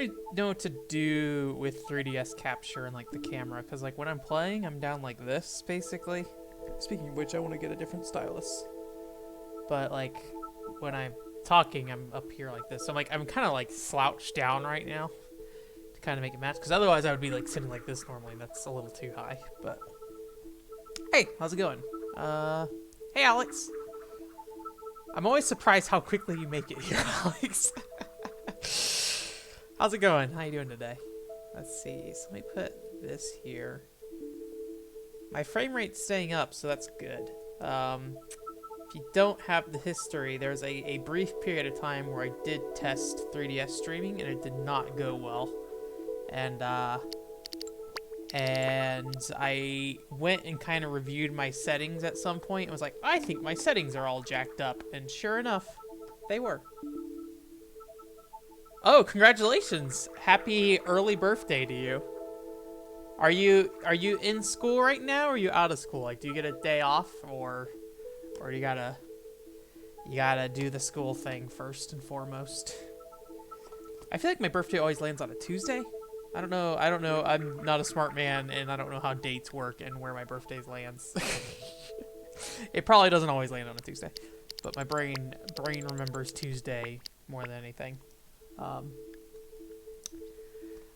really know what to do with 3DS capture and like the camera, because like when I'm playing, I'm down like this basically. Speaking of which, I want to get a different stylus. But like when I'm talking, I'm up here like this. So I'm kind of like slouched down right now to kind of make it match, because otherwise I would be like sitting like this normally, and that's a little too high. But hey, how's it going? Hey Alex. I'm always surprised how quickly you make it here, Alex. How's it going? How you doing today? Let's see. So let me put this here. My frame rate's staying up, so that's good. If you don't have the history, there's a brief period of time where I did test 3DS streaming, and it did not go well. And I went and kind of reviewed my settings at some point and was like, I think my settings are all jacked up. And sure enough, they were. Oh, congratulations. Happy early birthday to you. Are you in school right now, or are you out of school? Like, do you get a day off, or you gotta do the school thing first and foremost? I feel like my birthday always lands on a Tuesday. I don't know. I'm not a smart man, and I don't know how dates work and where my birthday lands. It probably doesn't always land on a Tuesday, but my brain remembers Tuesday more than anything.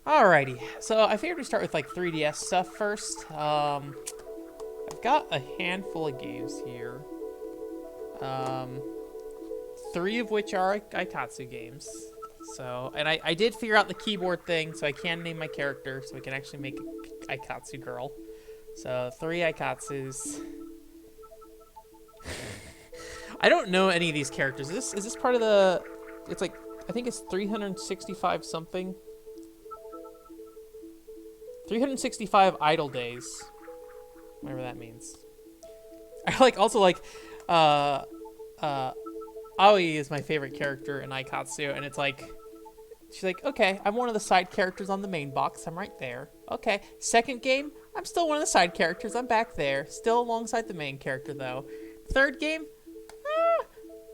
Alrighty, so I figured we'd start with like 3DS stuff first. I've got a handful of games here. 3 of which are Aikatsu games. So, and I did figure out the keyboard thing, so I can name my character, so we can actually make a Aikatsu girl. So 3 Aikatsus. I don't know any of these characters. Is this part of the? It's like, I think it's 365 something. 365 idle days. Whatever that means. I also like Aoi is my favorite character in Aikatsu, and it's like, she's like, okay, I'm one of the side characters on the main box. I'm right there. Okay, second game, I'm still one of the side characters. I'm back there, still alongside the main character though. Third game,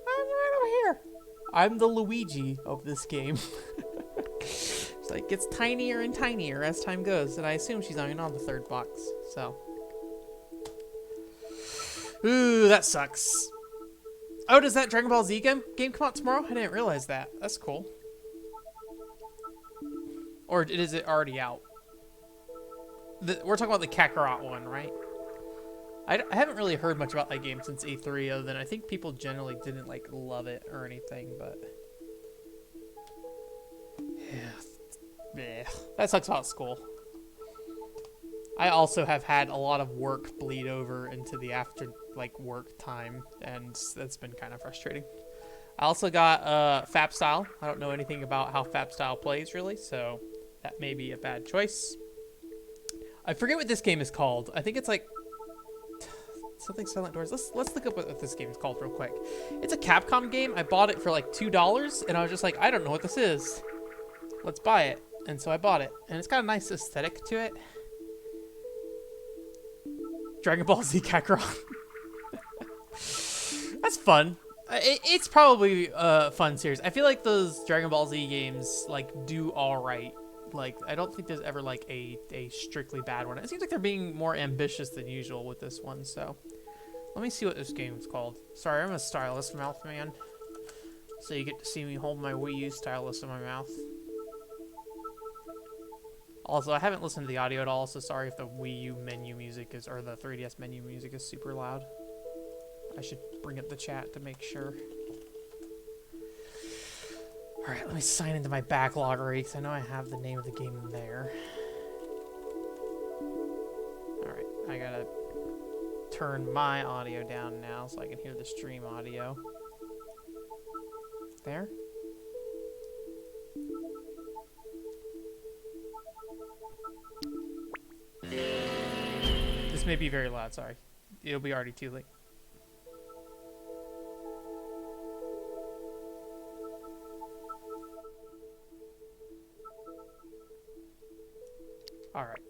I'm right over here. I'm the Luigi of this game. It's like, gets tinier and tinier as time goes, and I assume she's not even on the 3rd box, so. Ooh, that sucks. Oh, does that Dragon Ball Z game come out tomorrow? I didn't realize that. That's cool. Or is it already out? We're talking about the Kakarot one, right? I haven't really heard much about that game since E3, other than I think people generally didn't like love it or anything, but yeah, that sucks about school. I also have had a lot of work bleed over into the after like work time, and that's been kind of frustrating. I also got Fap Style. I don't know anything about how Fap Style plays really, so that may be a bad choice. I forget what this game is called. I think it's like something Silent Doors. Let's look up what this game is called real quick. It's a Capcom game. I bought it for like $2, and I was just like, I don't know what this is. Let's buy it. And so I bought it, and it's got a nice aesthetic to it. Dragon Ball Z Kakarot. That's fun. It's probably a fun series. I feel like those Dragon Ball Z games like do all right. Like, I don't think there's ever like a strictly bad one. It seems like they're being more ambitious than usual with this one. So let me see what this game is called. Sorry, I'm a stylus mouth man, so you get to see me hold my Wii U stylus in my mouth. Also, I haven't listened to the audio at all, so sorry if the Wii U menu music is, or the 3DS menu music is super loud. I should bring up the chat to make sure. Alright, let me sign into my backlog already, because I know I have the name of the game in there. Alright, I gotta turn my audio down now so I can hear the stream audio. There? This may be very loud, sorry. It'll be already too late. Alright.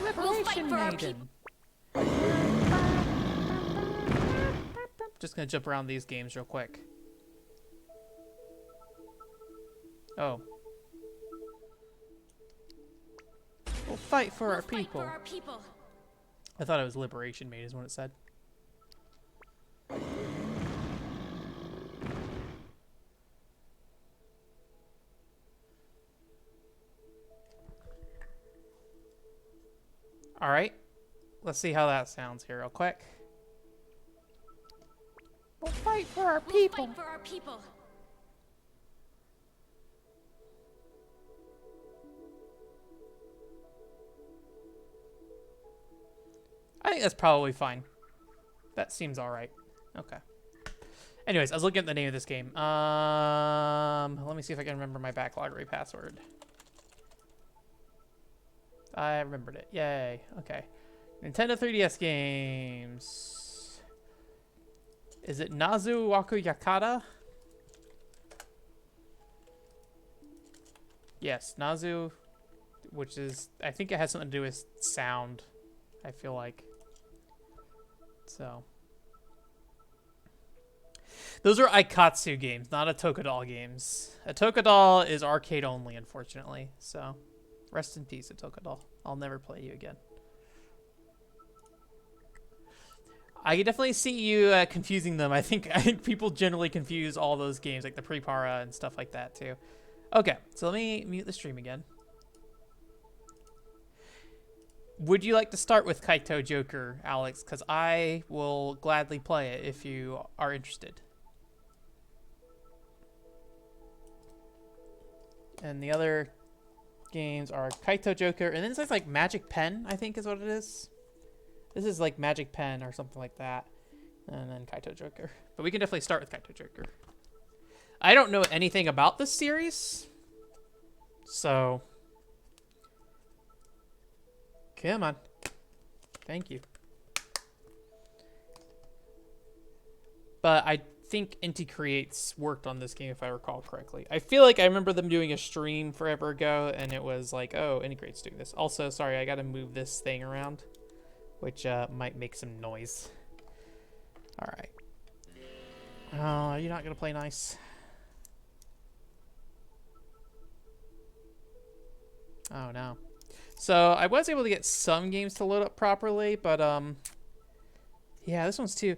Liberation Maiden. Just gonna jump around these games real quick. Oh. We'll fight for our Fight people. for our people. I thought it was Liberation Made is what it said. Alright. Let's see how that sounds here real quick. We'll fight for our people. Fight for our people. I think that's probably fine. That seems alright. Okay. Anyways, I was looking at the name of this game. Let me see if I can remember my backloggery password. I remembered it. Yay. Okay. Nintendo 3DS games. Is it Nazu Waku Yakata? Yes, Nazu, which is, I think it has something to do with sound, I feel like. So. Those are Aikatsu games, not Atokadol games. Atokadol is arcade only, unfortunately. So, rest in peace, Atokadol. I'll never play you again. I can definitely see you confusing them. I think people generally confuse all those games, like the Pre-Para and stuff like that, too. Okay, so let me mute the stream again. Would you like to start with Kaito Joker, Alex? Because I will gladly play it if you are interested. And the other games are Kaito Joker, and then it says like Magic Pen, I think is what it is. This is like Magic Pen or something like that. And then Kaito Joker. But we can definitely start with Kaito Joker. I don't know anything about this series. So. Come on. Thank you. But I think Inti Creates worked on this game if I recall correctly. I feel like I remember them doing a stream forever ago and it was like, oh, Inti Creates doing this. Also, sorry, I gotta move this thing around, which might make some noise. Alright. Oh, you're not gonna play nice? Oh no. So I was able to get some games to load up properly, but yeah, this one's too.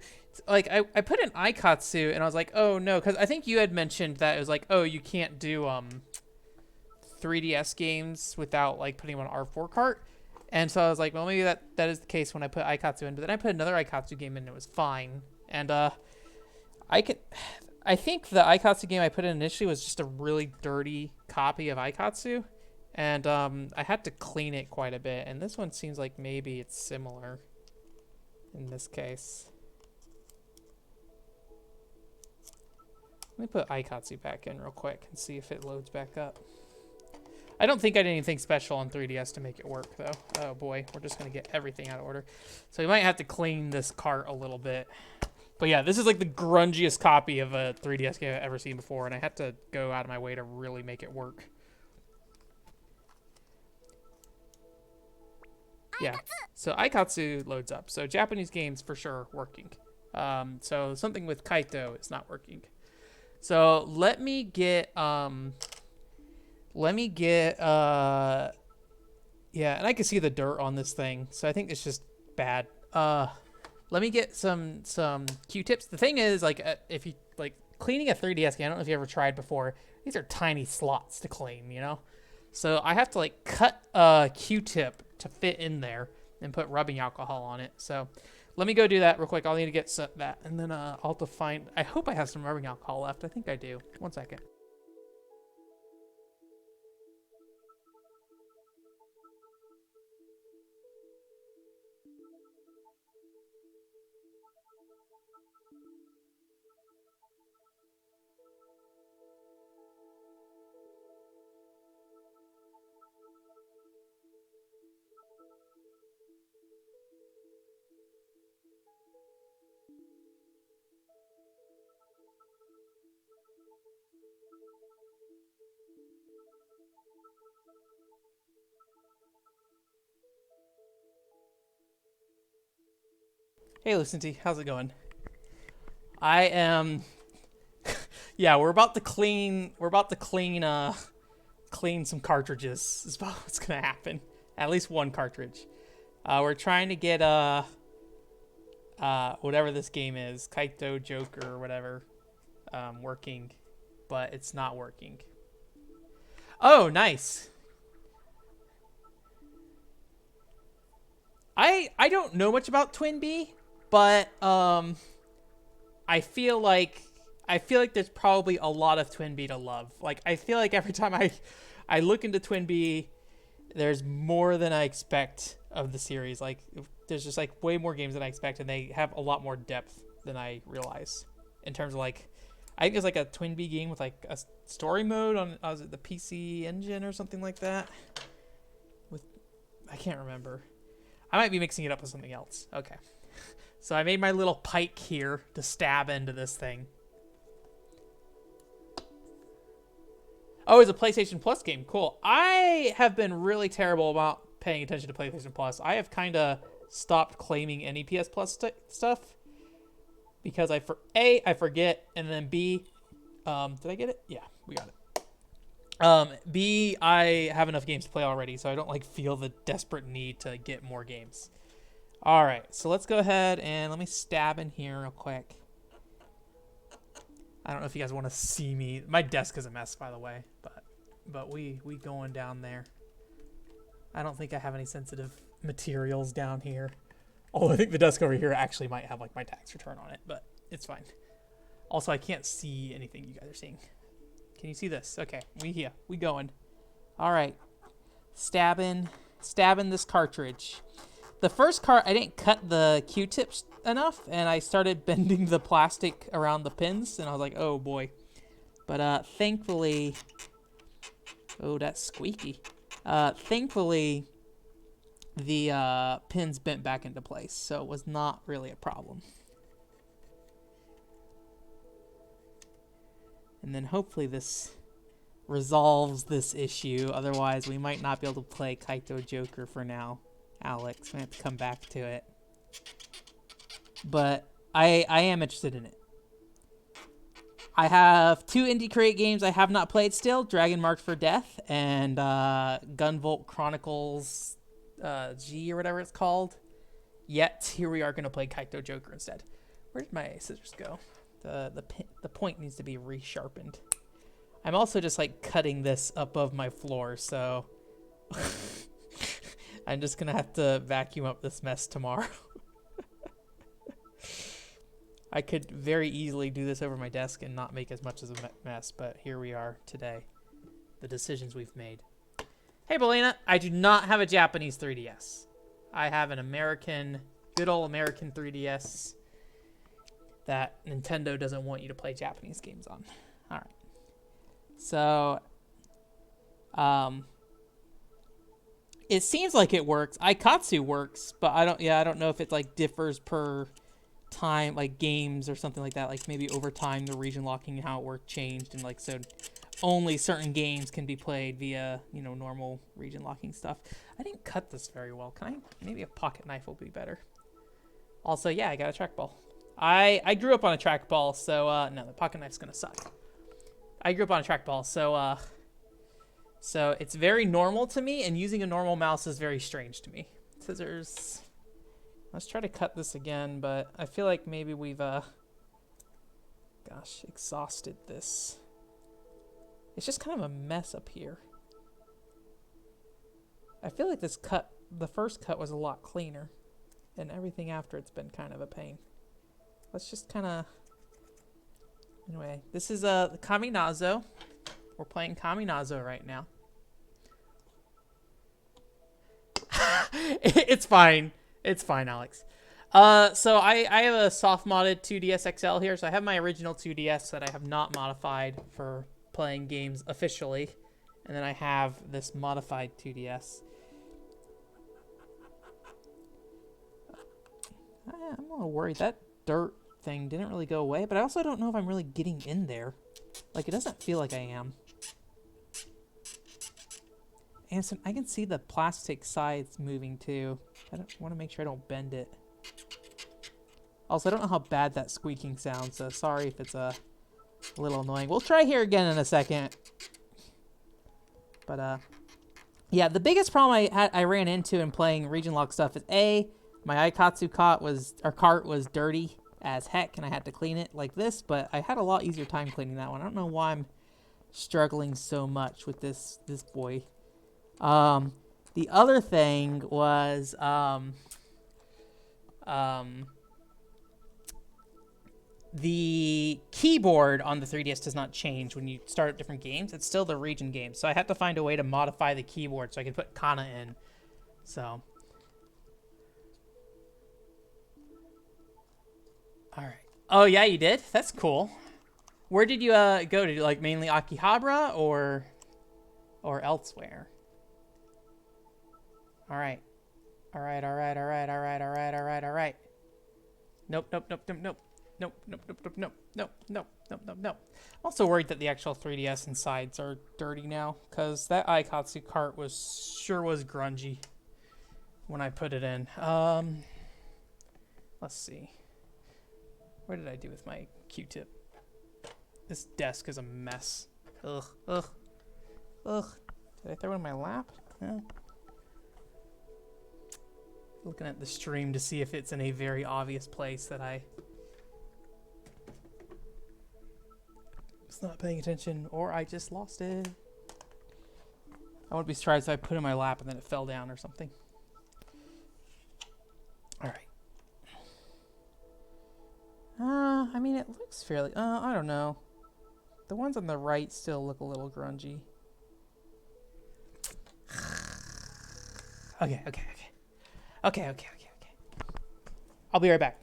Like I put in Aikatsu and I was like, oh no, because I think you had mentioned that it was like, oh, you can't do 3DS games without like putting them on R4 cart, and so I was like, well, maybe that is the case when I put Aikatsu in. But then I put another Aikatsu game in and it was fine, and I think the Aikatsu game I put in initially was just a really dirty copy of Aikatsu. And I had to clean it quite a bit, and this one seems like maybe it's similar in this case. Let me put Aikatsu back in real quick and see if it loads back up. I don't think I did anything special on 3DS to make it work, though. Oh boy, we're just going to get everything out of order. So we might have to clean this cart a little bit. But yeah, this is like the grungiest copy of a 3DS game I've ever seen before, and I had to go out of my way to really make it work. Yeah, so Aikatsu loads up. So Japanese games for sure working. So something with Kaito is not working. So let me get yeah, and I can see the dirt on this thing. So I think it's just bad. Let me get some Q-tips. The thing is, like, if you like cleaning a 3DS game, I don't know if you ever tried before. These are tiny slots to clean, you know. So I have to like cut a Q-tip to fit in there and put rubbing alcohol on it. So let me go do that real quick. I'll need to get that, and then I'll have to find. I hope I have some rubbing alcohol left. I think I do. 1 second. Hey, Lucinty, how's it going? I am. Yeah, we're about to clean. Clean some cartridges. Is about what's gonna happen. At least one cartridge. We're trying to get whatever this game is, Kaito Joker or whatever, working, but it's not working. Oh, nice. I don't know much about Twin B, but I feel like there's probably a lot of Twin B to love. Like, I feel like every time I look into Twin B, there's more than I expect of the series. Like, there's just like way more games than I expect, and they have a lot more depth than I realize in terms of like, I think there's like a Twin B game with like a story mode on was it the PC Engine or something like that. I can't remember. I might be mixing it up with something else. Okay. So I made my little pike here to stab into this thing. Oh, it's a PlayStation Plus game. Cool. I have been really terrible about paying attention to PlayStation Plus. I have kind of stopped claiming any PS Plus stuff because I forget, and then B, did I get it? Yeah, we got it. B, I have enough games to play already, so I don't like feel the desperate need to get more games. All right, so let's go ahead and let me stab in here real quick. I don't know if you guys want to see me. My desk is a mess, by the way, but we going down there. I don't think I have any sensitive materials down here. Although I think the desk over here actually might have like my tax return on it, but it's fine. Also, I can't see anything you guys are seeing. Can you see this? Okay, we going. All right, stabbing this cartridge. The first I didn't cut the Q-tips enough, and I started bending the plastic around the pins, and I was like, oh boy. But thankfully, oh, that's squeaky. Thankfully, the pins bent back into place, so it was not really a problem. And then hopefully this resolves this issue. Otherwise, we might not be able to play Kaito Joker for now, Alex. We have to come back to it. But I am interested in it. I have 2 Indie Create games I have not played still. Dragon Marked for Death and Gunvolt Chronicles G or whatever it's called. Yet, here we are going to play Kaito Joker instead. Where did my scissors go? The point needs to be resharpened. I'm also just like cutting this above my floor, so I'm just gonna have to vacuum up this mess tomorrow. I could very easily do this over my desk and not make as much as a mess, but here we are today. The decisions we've made. Hey, Belena, I do not have a Japanese 3DS. I have an American, good old American 3DS that Nintendo doesn't want you to play Japanese games on. All right. So, it seems like it works. Aikatsu works, but I don't know if it like differs per time, like games or something like that. Like maybe over time the region locking and how it worked changed, and like so only certain games can be played via normal region locking stuff. I didn't cut this very well. Maybe a pocket knife will be better. Also, yeah, I got a trackball. I grew up on a trackball, so no, the pocket knife's gonna suck. I grew up on a trackball, so it's very normal to me, and using a normal mouse is very strange to me. Scissors. Let's try to cut this again, but I feel like maybe we've exhausted this. It's just kind of a mess up here. I feel like the first cut was a lot cleaner, and everything after it's been kind of a pain. Let's just kind of... Anyway, this is Kaminazo. We're playing Kaminazo right now. It's fine. It's fine, Alex. So I have a soft modded 2DS XL here. So I have my original 2DS that I have not modified for playing games officially. And then I have this modified 2DS. I'm a little worried. That dirt thing didn't really go away, but I also don't know if I'm really getting in there. Like, it doesn't feel like I am. And so I can see the plastic sides moving too. I want to make sure I don't bend it. Also, I don't know how bad that squeaking sounds, so sorry if it's a little annoying. We'll try here again in a second. But Yeah, the biggest problem I ran into in playing region lock stuff is my Aikatsu cart was dirty as heck, and I had to clean it like this. But I had a lot easier time cleaning that one. I don't know why I'm struggling so much with this boy. The other thing was the keyboard on the 3DS does not change when you start up different games. It's still the region game. So I had to find a way to modify the keyboard so I could put Kana in. So. All right. Oh, yeah, you did? That's cool. Where did you go to? Like mainly Akihabara or elsewhere? All right. All right, all right, all right, all right, all right, all right, all right. Nope, nope, nope, nope, nope. Nope, nope, nope, nope, nope, nope, nope, nope, nope, nope. I'm also worried that the actual 3DS and sides are dirty now, because that Aikatsu cart sure was grungy when I put it in. Let's see. What did I do with my Q-tip? This desk is a mess. Ugh, ugh, ugh. Did I throw it in my lap? Yeah. Looking at the stream to see if it's in a very obvious place that I was not paying attention, or I just lost it. I wouldn't be surprised if I put it in my lap and then it fell down or something. All right. I mean, it looks fairly. I don't know. The ones on the right still look a little grungy. Okay. I'll be right back.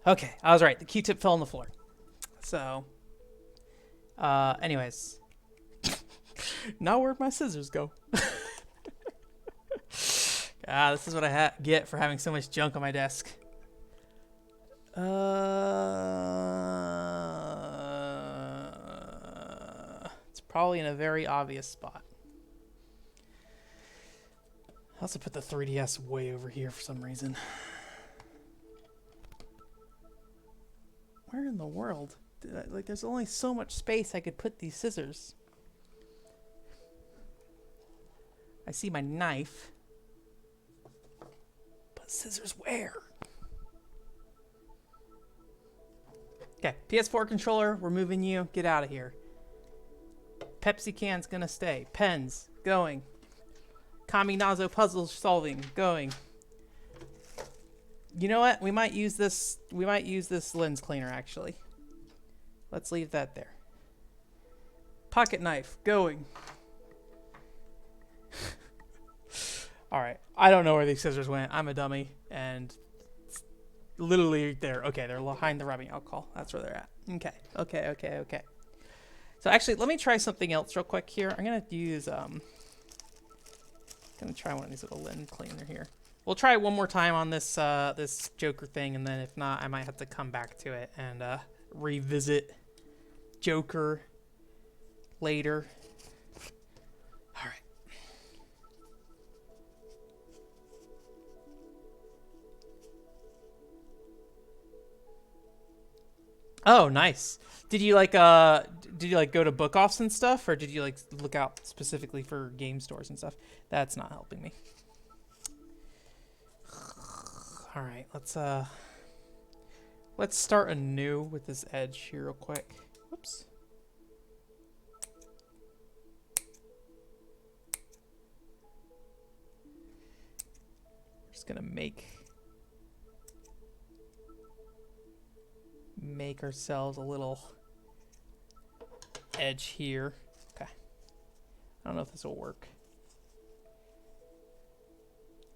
Okay, I was right. The Q-tip fell on the floor. So, anyways. Now where'd my scissors go? This is what I get for having so much junk on my desk. It's probably in a very obvious spot. I also put the 3DS way over here for some reason. Where in the world? There's only so much space I could put these scissors. I see my knife. But scissors where? Okay, PS4 controller, we're moving you. Get out of here. Pepsi can's gonna stay. Pens, going. Kaminazo puzzle solving, going. You know what? We might use this lens cleaner, actually. Let's leave that there. Pocket knife, going. Alright, I don't know where these scissors went. I'm a dummy, and it's literally there. Okay, they're behind the rubbing alcohol. That's where they're at. Okay. So actually, let me try something else real quick here. I'm gonna use, gonna try one of these little lens cleaner here. We'll try one more time on this this Joker thing, and then if not, I might have to come back to it and revisit Joker later. All right. Oh, nice. Did you go to book offs and stuff, or did you like look out specifically for game stores and stuff? That's not helping me. All right, let's start anew with this edge here real quick. Whoops. We're just gonna make ourselves a little edge here. Okay. I don't know if this will work.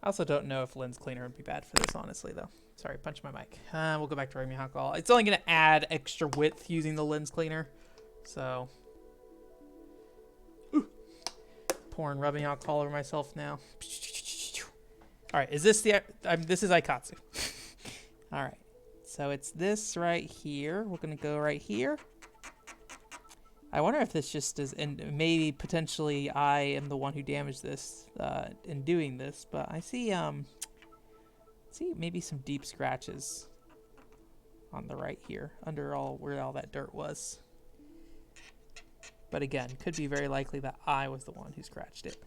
I also don't know if lens cleaner would be bad for this, honestly, though. Sorry, punch my mic. We'll go back to rubbing alcohol. It's only going to add extra width using the lens cleaner. So, pouring rubbing alcohol over myself now. All right, is this the? This is Aikatsu. All right, so it's this right here. We're gonna go right here. I wonder if this just is, and maybe potentially I am the one who damaged this in doing this. But I see maybe some deep scratches on the right here, under where all that dirt was. But again, could be very likely that I was the one who scratched it.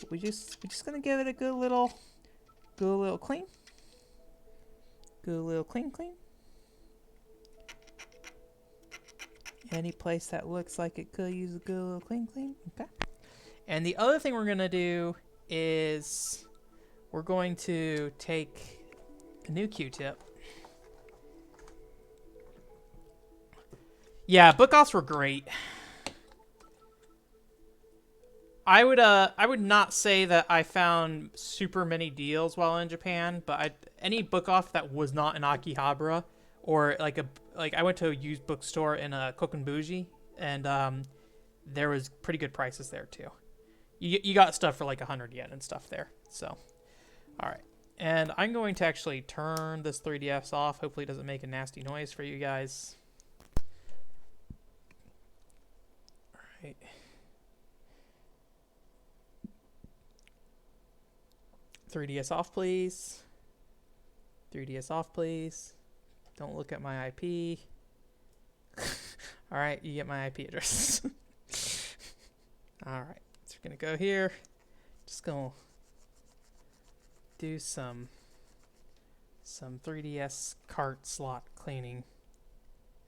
We're just gonna give it a good little clean. Good little clean. Any place that looks like it could use a good little clean. Okay. And the other thing we're gonna do is we're going to take a new Q-tip. Yeah, book offs were great. I would not say that I found super many deals while in Japan, but any book off that was not in Akihabara, or like I went to a used bookstore in Kokenbuji, and there was pretty good prices there too. You got stuff for like 100 yen and stuff there. So, all right, and I'm going to actually turn this 3DS off. Hopefully, it doesn't make a nasty noise for you guys. All right. "3DS off, please. 3DS off, please. Don't look at my IP." All right, you get my IP address. All right, so we're gonna go here. Just gonna do some 3DS cart slot cleaning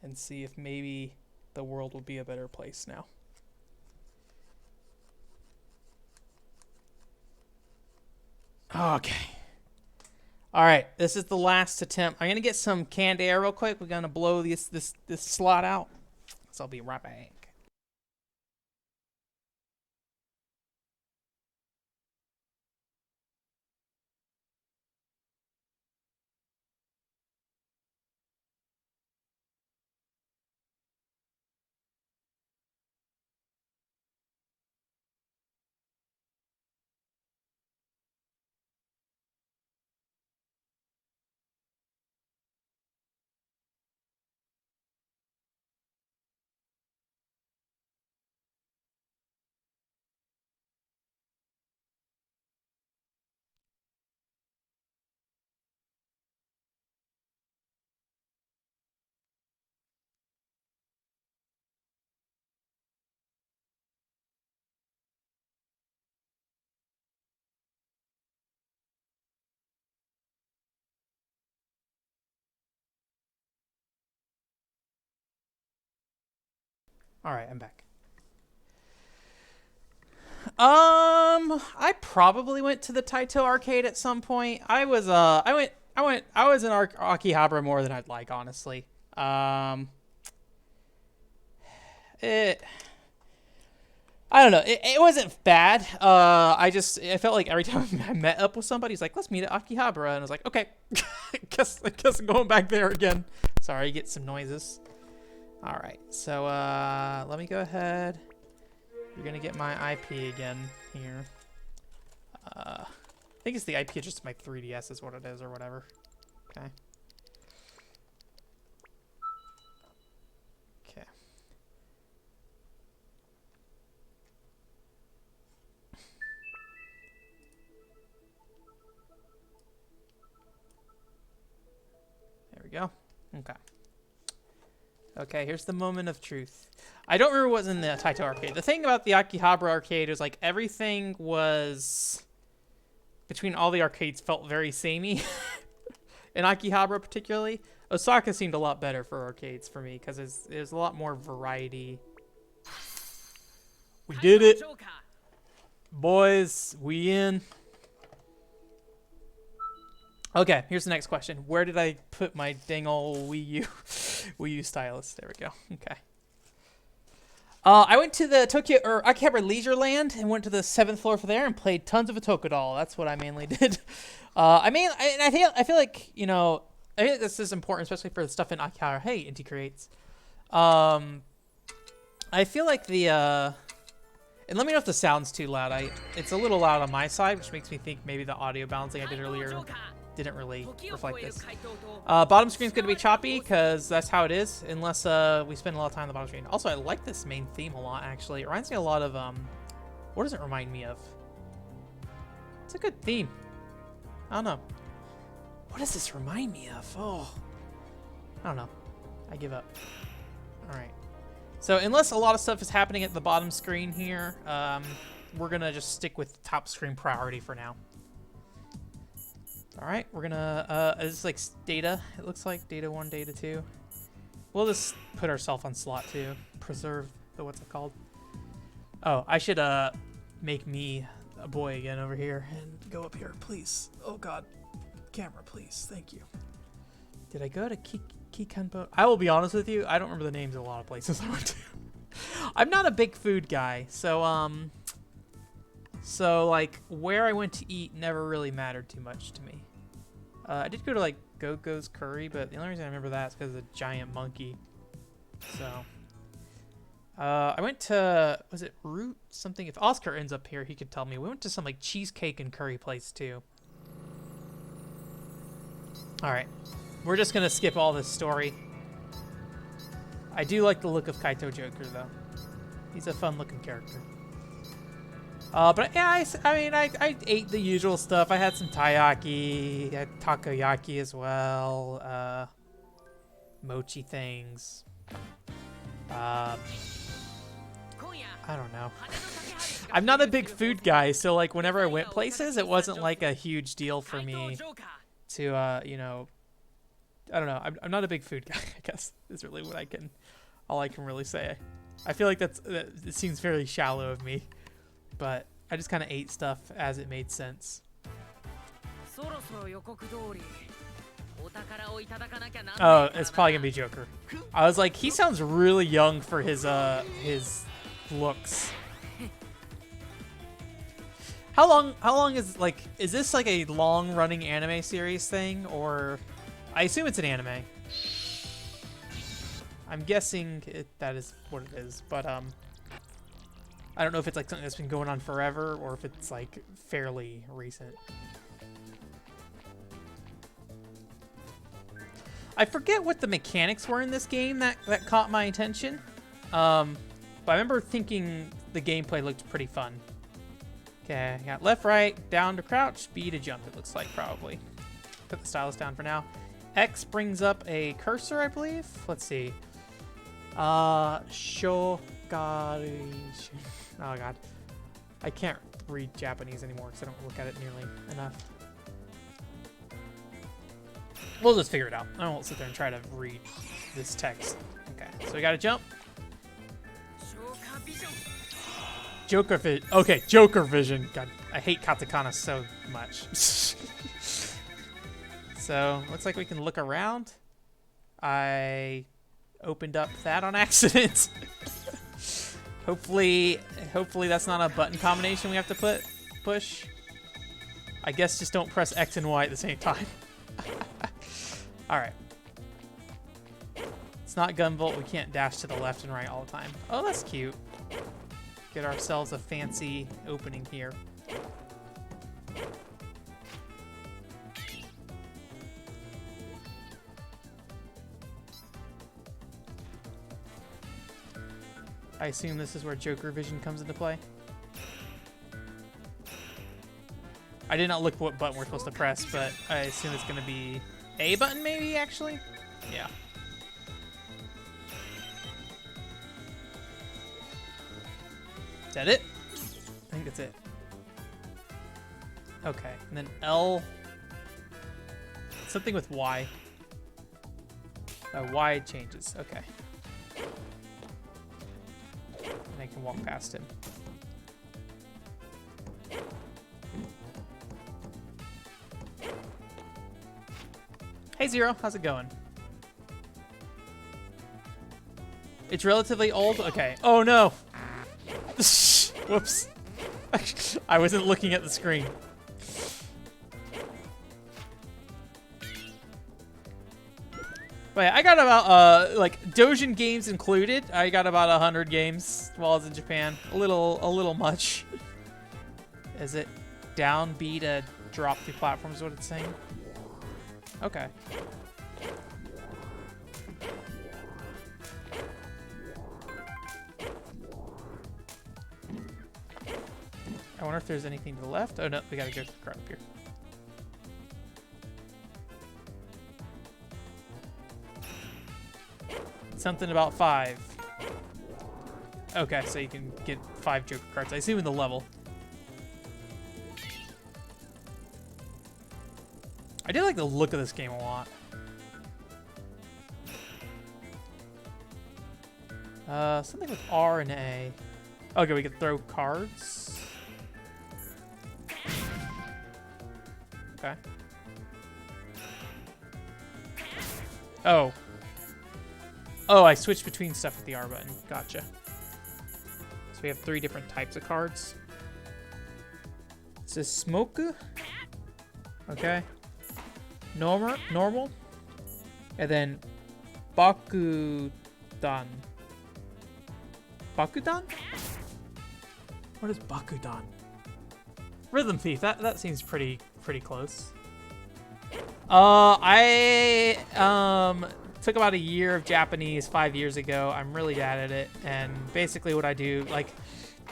and see if maybe the world will be a better place now. Okay. All right, this is the last attempt. I'm gonna get some canned air real quick. We're gonna blow this slot out. So I'll be right back. All right, I'm back. I probably went to the Taito arcade at some point. I was in Akihabara more than I'd like, honestly. I don't know. It wasn't bad. I felt like every time I met up with somebody, he's like, "Let's meet at Akihabara," and I was like, "Okay, guess I'm going back there again." Sorry, you get some noises. All right, so let me go ahead. You're gonna get my IP again here. I think it's the IP address of my 3DS is what it is, or whatever. Okay. Okay. There we go. Okay. Okay, here's the moment of truth. I don't remember what was in the Taito arcade. The thing about the Akihabara arcade was like everything was between all the arcades felt very samey. In Akihabara particularly, Osaka seemed a lot better for arcades for me because there's a lot more variety. We did it, boys. We in. Okay, here's the next question. Where did I put my dang old Wii U stylus? There we go. Okay. I went to the Akihabara Leisureland and went to the 7th floor for there and played tons of Otokudal. That's what I mainly did. I feel like, you know, I think this is important, especially for the stuff in Akihabara. Hey, Inti creates. I feel like And let me know if the sound's too loud. It's a little loud on my side, which makes me think maybe the audio balancing I did earlier didn't really reflect this. Bottom screen's going to be choppy because that's how it is, unless we spend a lot of time on the bottom screen. Also, I like this main theme a lot, actually. It reminds me a lot of, what does it remind me of? It's a good theme. I don't know. What does this remind me of? Oh, I don't know. I give up. All right. So unless a lot of stuff is happening at the bottom screen here, we're going to just stick with top screen priority for now. All right, we're gonna, it's like data, it looks like data 1, data 2. We'll just put ourselves on slot 2, preserve the, what's it called? Oh, I should, make me a boy again over here and go up here, please. Oh God, camera, please, thank you. Did I go to Kikanbo? I will be honest with you, I don't remember the names of a lot of places I went to. I'm not a big food guy, so, like, where I went to eat never really mattered too much to me. I did go to, like, Gogo's Curry, but the only reason I remember that is because of the giant monkey. So, I went to, was it Root something? If Oscar ends up here, he could tell me. We went to some, like, cheesecake and curry place, too. Alright. We're just going to skip all this story. I do like the look of Kaito Joker, though. He's a fun-looking character. But yeah, I mean, I ate the usual stuff. I had some taiyaki, I had takoyaki as well, mochi things. I don't know. I'm not a big food guy, so like whenever I went places, it wasn't like a huge deal for me to, you know, I don't know. I'm not a big food guy, I guess, is really what all I can really say. I feel like it seems fairly shallow of me. But I just kind of ate stuff as it made sense. Oh, it's probably gonna be Joker. I was like, he sounds really young for his looks. How long is this like a long running anime series thing, or I assume it's an anime. I'm guessing that is what it is, but I don't know if it's like something that's been going on forever or if it's like fairly recent. I forget what the mechanics were in this game that caught my attention. But I remember thinking the gameplay looked pretty fun. Okay, got left, right, down to crouch, B to jump, it looks like probably. Put the stylus down for now. X brings up a cursor, I believe. Let's see. Shogari. Oh God, I can't read Japanese anymore because I don't look at it nearly enough. We'll just figure it out. I won't sit there and try to read this text. Okay, so we gotta jump. Joker vision. Okay, Joker vision. God, I hate katakana so much. So looks like we can look around. I opened up that on accident. Hopefully that's not a button combination we have to push. I guess just don't press X and Y at the same time. Alright. It's not Gunvolt, we can't dash to the left and right all the time. Oh, that's cute. Get ourselves a fancy opening here. I assume this is where Joker Vision comes into play. I did not look what button we're supposed to press, but I assume it's going to be A button maybe, actually? Yeah. Is that it? I think that's it. Okay, and then L. Something with Y. Y changes, okay. I can walk past him. Hey Zero, how's it going? It's relatively old? Okay. Oh no! Whoops. I wasn't looking at the screen. But But yeah, I got about like Dojin games included. I got about 100 games while I was in Japan. A little much. Is it down B to drop through platforms? Is what it's saying? Okay. I wonder if there's anything to the left. Oh no, we gotta go card up here. Something about 5. Okay, so you can get 5 Joker cards. I assume in the level. I do like the look of this game a lot. Something with R and A. Okay, we can throw cards. Okay. Oh. Oh, I switched between stuff with the R button. Gotcha. So we have 3 different types of cards. It says Smoku. Okay. Normal. And then Bakudan. Bakudan? What is Bakudan? Rhythm Thief. That seems pretty close. I took about a year of Japanese 5 years ago. I'm really bad at it, and basically what I do, like,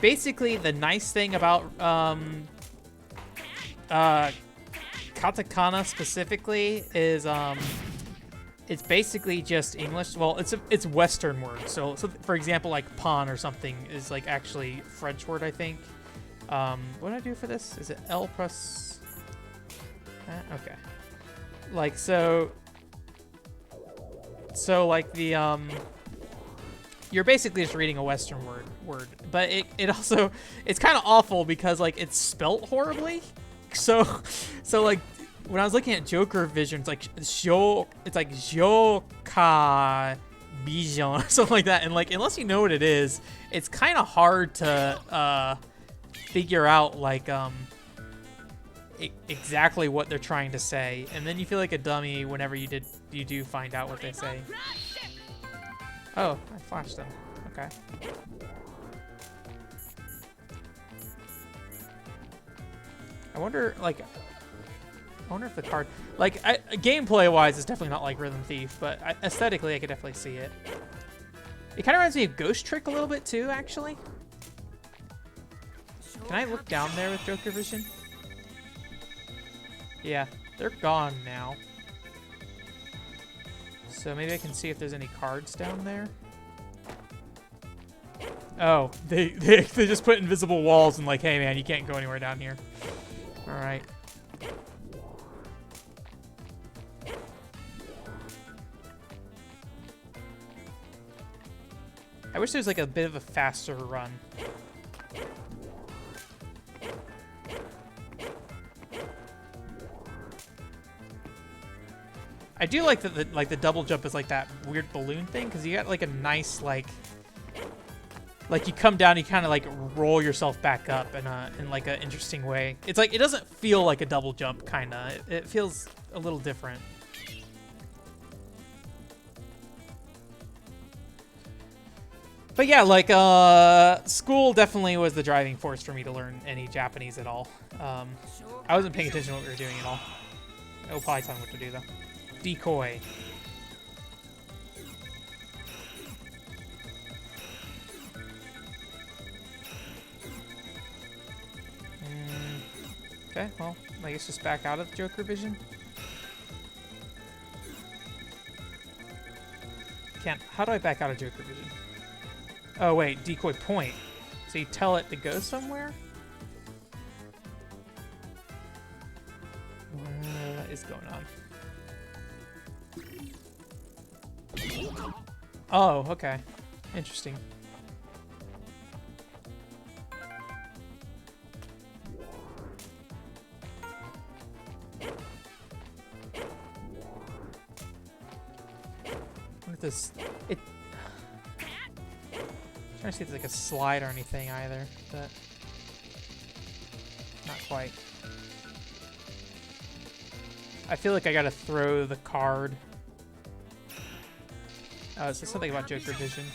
basically the nice thing about katakana specifically is it's basically just English. Well, it's Western words. So for example, like pawn or something is like actually French word, I think. What do I do for this? Is it L plus? Okay. Like so like the you're basically just reading a Western word, but it also it's kind of awful because like it's spelt horribly. So like when I was looking at Joker Vision, it's like Joka Vision or something like that, and like unless you know what it is, it's kind of hard to figure out like exactly what they're trying to say, and then you feel like a dummy whenever you do find out what they say. Oh, I flashed them. Okay. I wonder if the card, like, gameplay-wise, it's definitely not like Rhythm Thief, but aesthetically, I could definitely see it. It kind of reminds me of Ghost Trick a little bit too, actually. Can I look down there with Joker Vision? Yeah, they're gone now. So maybe I can see if there's any cards down there. Oh, they just put invisible walls and like, hey man, you can't go anywhere down here. All right. I wish there was like a bit of a faster run. I do like that the double jump is like that weird balloon thing, because you got like a nice like you come down, you kind of like roll yourself back up in like an interesting way. It's like it doesn't feel like a double jump, kind of. It feels a little different. But yeah, like school definitely was the driving force for me to learn any Japanese at all. I wasn't paying attention to what we were doing at all. It'll probably tell me what to do though. Decoy. Okay, well, I guess just back out of Joker Vision. How do I back out of Joker Vision? Oh wait, decoy point. So you tell it to go somewhere? What is going on? Oh, okay. Interesting. What if this... I'm trying to see if there's like a slide or anything either, but... Not quite. I feel like I gotta throw the card. So something about Joker Vision.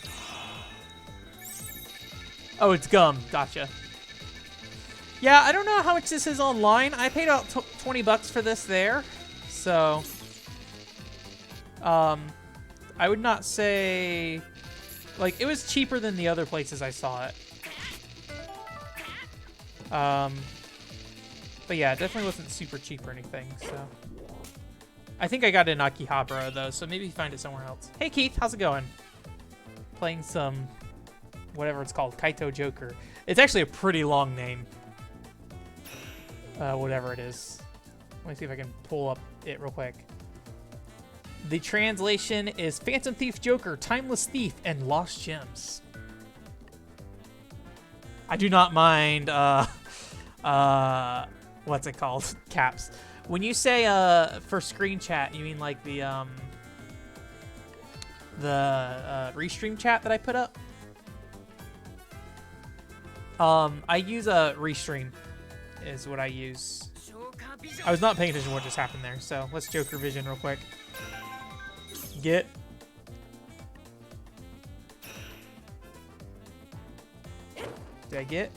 Oh, it's gum. Gotcha. Yeah, I don't know how much this is online. I paid out $20 for this there. So, I would not say... Like, it was cheaper than the other places I saw it. But yeah, it definitely wasn't super cheap or anything, so... I think I got it in Akihabara, though, so maybe find it somewhere else. Hey, Keith, how's it going? Playing some... whatever it's called, Kaito Joker. It's actually a pretty long name. Whatever it is. Let me see if I can pull up it real quick. The translation is Phantom Thief Joker, Timeless Thief, and Lost Gems. I do not mind, what's it called? Caps. When you say, for screen chat, you mean like the restream chat that I put up? I use a restream is what I use. I was not paying attention to what just happened there, so let's Joker Vision real quick. Get. Did I get?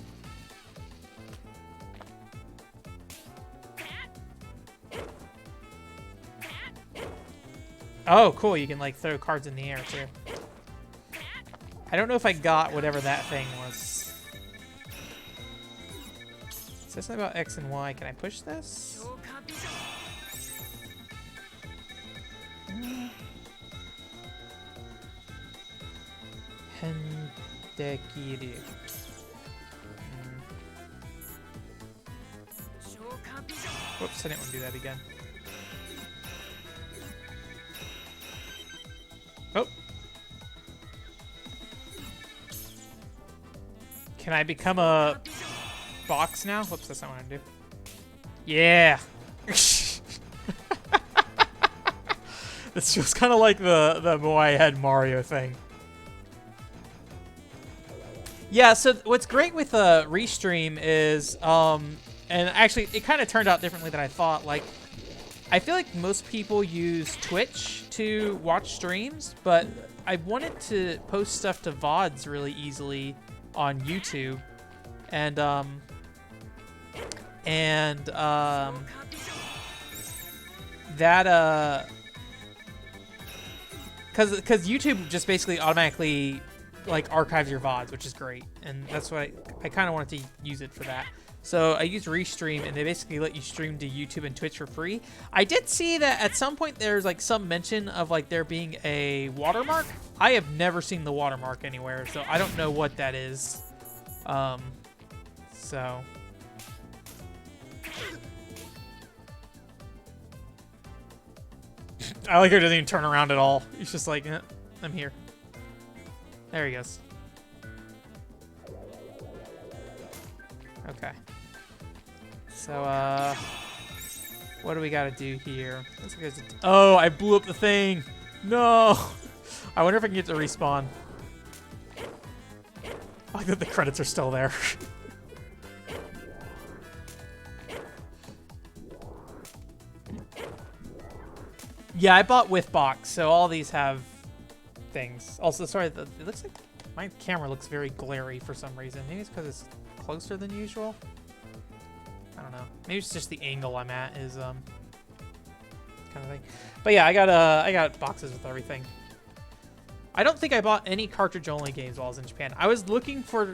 Oh, cool. You can, like, throw cards in the air, too. I don't know if I got whatever that thing was. Is this something about X and Y? Can I push this? Hendekiru. Whoops, I didn't want to do that again. Oh. Can I become a box now? Whoops, that's not what I do. Yeah. This feels kind of like the Moai Head Mario thing. Yeah, so what's great with Restream is, and actually it kind of turned out differently than I thought. Like, I feel like most people use Twitch to watch streams, but I wanted to post stuff to VODs really easily on YouTube, and that because YouTube just basically automatically like archives your VODs, which is great, and that's why I kind of wanted to use it for that. So I use Restream, and they basically let you stream to YouTube and Twitch for free. I did see that at some point there's like some mention of like there being a watermark. I have never seen the watermark anywhere, so I don't know what that is. So I like how he doesn't even turn around at all. He's just like, eh, I'm here. There he goes. Okay. So, what do we gotta do here? Oh, I blew up the thing. No. I wonder if I can get to respawn. I like that the credits are still there. Yeah, I bought with box, so all these have things. Also, sorry, it looks like my camera looks very glary for some reason. Maybe it's because it's closer than usual. I don't know. Maybe it's just the angle I'm at is kind of thing. But yeah, I got boxes with everything. I don't think I bought any cartridge-only games while I was in Japan. I was looking for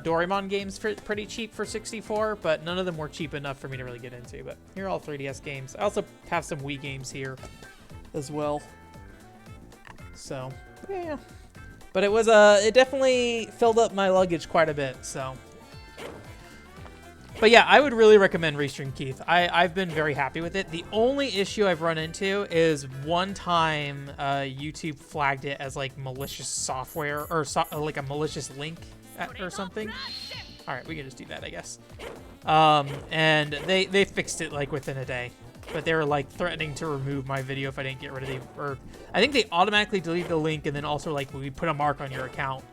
Doraemon games for pretty cheap for 64, but none of them were cheap enough for me to really get into. But here are all 3DS games. I also have some Wii games here as well. So, yeah. But it was it definitely filled up my luggage quite a bit, so. But yeah, I would really recommend Restream, Keith. I've been very happy with it. The only issue I've run into is one time YouTube flagged it as like malicious software or like a malicious link or something. All right, we can just do that, I guess. And they fixed it like within a day. But they were like threatening to remove my video if I didn't get rid of the, or I think they automatically deleted the link and then also like we put a mark on your account.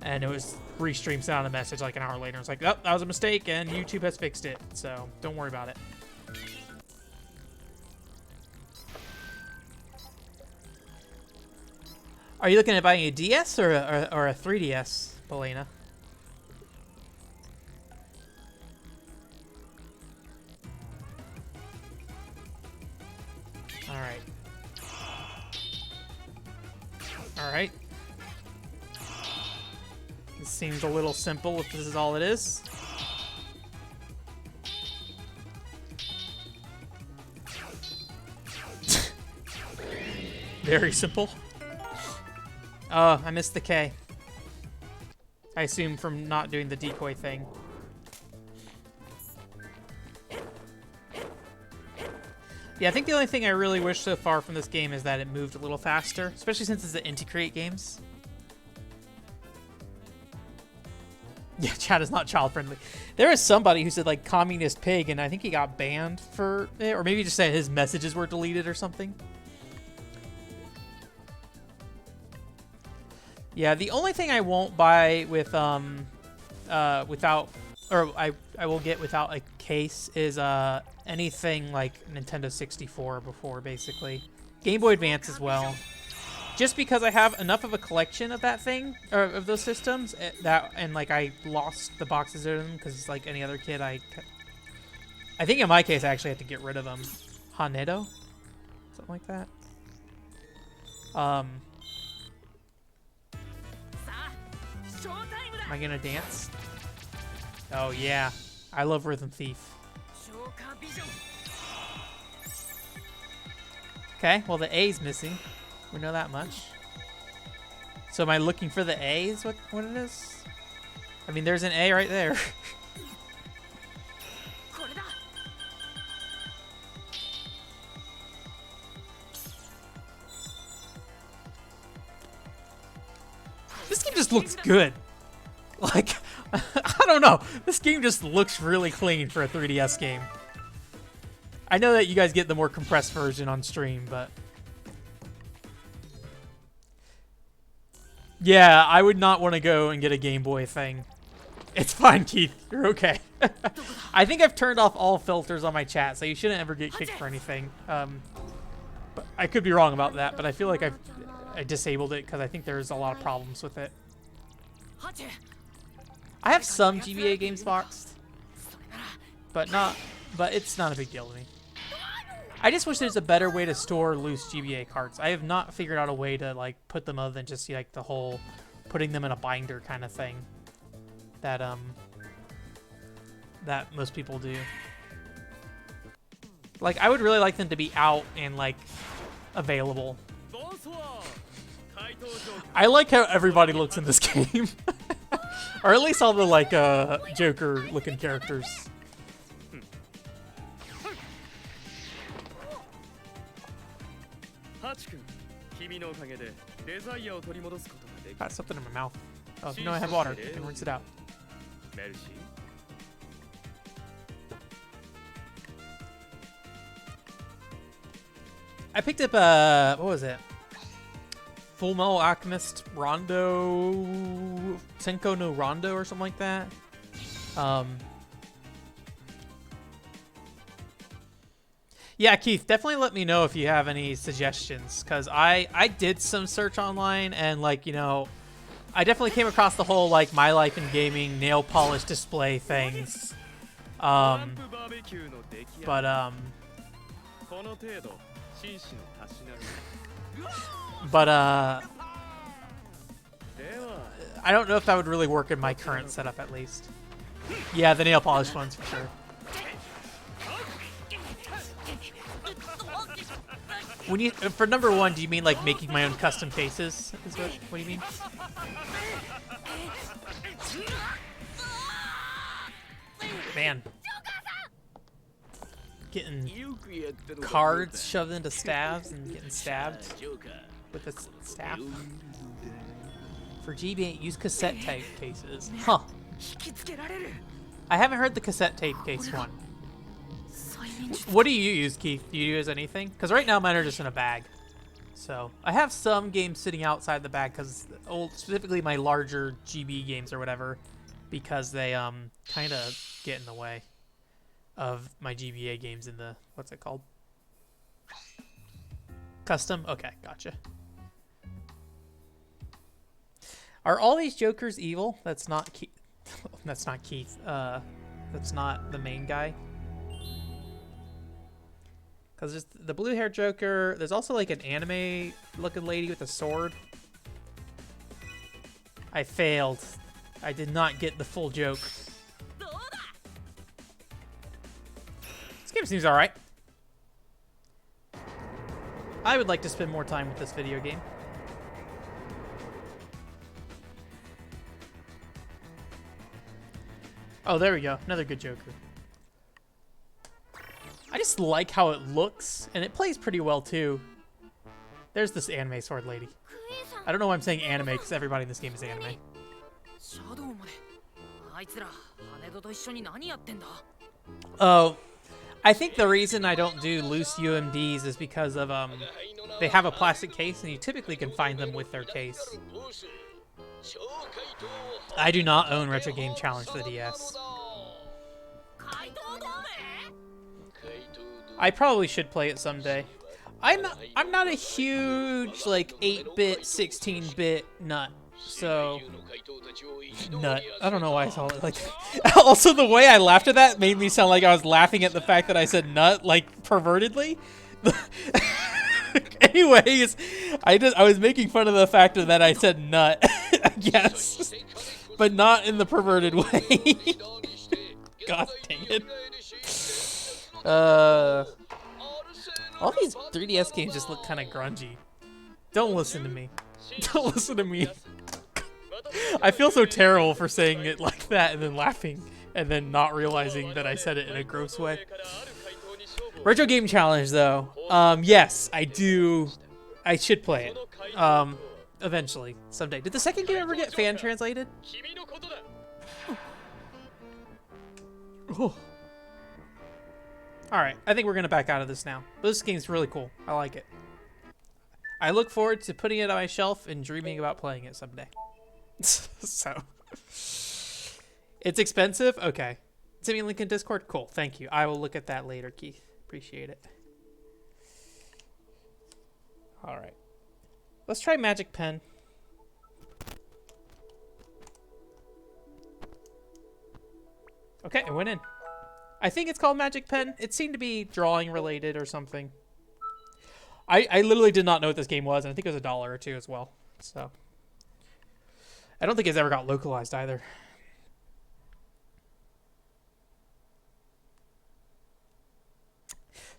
And it was Restream sent out a message like an hour later. It's like, oh, that was a mistake, and YouTube has fixed it. So don't worry about it. Are you looking at buying a DS or a 3DS, Belena? Alright. Alright. This seems a little simple if this is all it is. Very simple. Oh, I missed the K. I assume from not doing the decoy thing. Yeah, I think the only thing I really wish so far from this game is that it moved a little faster, especially since it's the Inti-Create games. Yeah, chat is not child-friendly. There is somebody who said, like, communist pig, and I think he got banned for it, or maybe he just said his messages were deleted or something. Yeah, the only thing I won't buy with, without, or I will get without a case is, anything like Nintendo 64 before, basically. Game Boy Advance as well. Just because I have enough of a collection of that thing, or of those systems, and like I lost the boxes of them because like any other kid, I think in my case I actually had to get rid of them. Hanedo? Something like that. Am I gonna dance? Oh yeah, I love Rhythm Thief. Okay, well the A's missing. We know that much. So am I looking for the A is what it is? I mean, there's an A right there. This game just looks good. Like, I don't know. This game just looks really clean for a 3DS game. I know that you guys get the more compressed version on stream, but... Yeah, I would not want to go and get a Game Boy thing. It's fine, Keith. You're okay. I think I've turned off all filters on my chat, so you shouldn't ever get kicked for anything. But I could be wrong about that, but I feel like I disabled it because I think there's a lot of problems with it. I have some GBA games boxed, but it's not a big deal to me. I just wish there's a better way to store loose GBA cards. I have not figured out a way to like put them other than just like the whole putting them in a binder kind of thing that that most people do. Like I would really like them to be out and like available. I like how everybody looks in this game. Or at least all the like Joker looking characters. Got something in my mouth. Oh, no, I have water. I can rinse it out. I picked up, what was it? Full Metal Alchemist Rondo... Senko no Rondo or something like that. Yeah, Keith, definitely let me know if you have any suggestions, because I did some search online, and, like, you know, I definitely came across the whole, like, My Life in Gaming nail polish display things. But I don't know if that would really work in my current setup, at least. Yeah, the nail polish ones, for sure. When you, for number one, do you mean like making my own custom faces? Is what do you mean? Man. Getting cards shoved into stabs and getting stabbed with a staff. For GB8, use cassette tape cases. Huh. I haven't heard the cassette tape case one. What do you use, Keith? Do you use anything? Because right now mine are just in a bag. So I have some games sitting outside the bag because specifically my larger GB games or whatever, because they kind of get in the way of my GBA games in the, what's it called? Custom? Okay, gotcha. Are all these Jokers evil? That's not Keith. That's not Keith. That's not the main guy. Because there's the blue-haired Joker. There's also like an anime-looking lady with a sword. I failed. I did not get the full joke. This game seems alright. I would like to spend more time with this video game. Oh, there we go. Another good Joker. I just like how it looks, and it plays pretty well, too. There's this anime sword lady. I don't know why I'm saying anime, because everybody in this game is anime. Oh, I think the reason I don't do loose UMDs is because of, they have a plastic case, and you typically can find them with their case. I do not own Retro Game Challenge for the DS. I probably should play it someday. I'm not a huge like 8-bit, 16-bit nut. So nut. I don't know why I saw it like that. Also, the way I laughed at that made me sound like I was laughing at the fact that I said nut like pervertedly. Anyways, I was making fun of the fact that I said nut, I guess, but not in the perverted way. God dang it. All these 3DS games just look kind of grungy. Don't listen to me. Don't listen to me. I feel so terrible for saying it like that and then laughing and then not realizing that I said it in a gross way. Retro Game Challenge, though. Yes, I do. I should play it. Eventually, someday. Did the second game ever get fan translated? Oh. Alright, I think we're going to back out of this now. But this game's really cool. I like it. I look forward to putting it on my shelf and dreaming about playing it someday. So. It's expensive? Okay. Send me a link in Discord? Cool, thank you. I will look at that later, Keith. Appreciate it. Alright. Let's try Magic Pen. Okay, it went in. I think it's called Magic Pen. It seemed to be drawing related or something. I literally did not know what this game was, and I think it was $1 or $2 as well. So I don't think it's ever got localized either.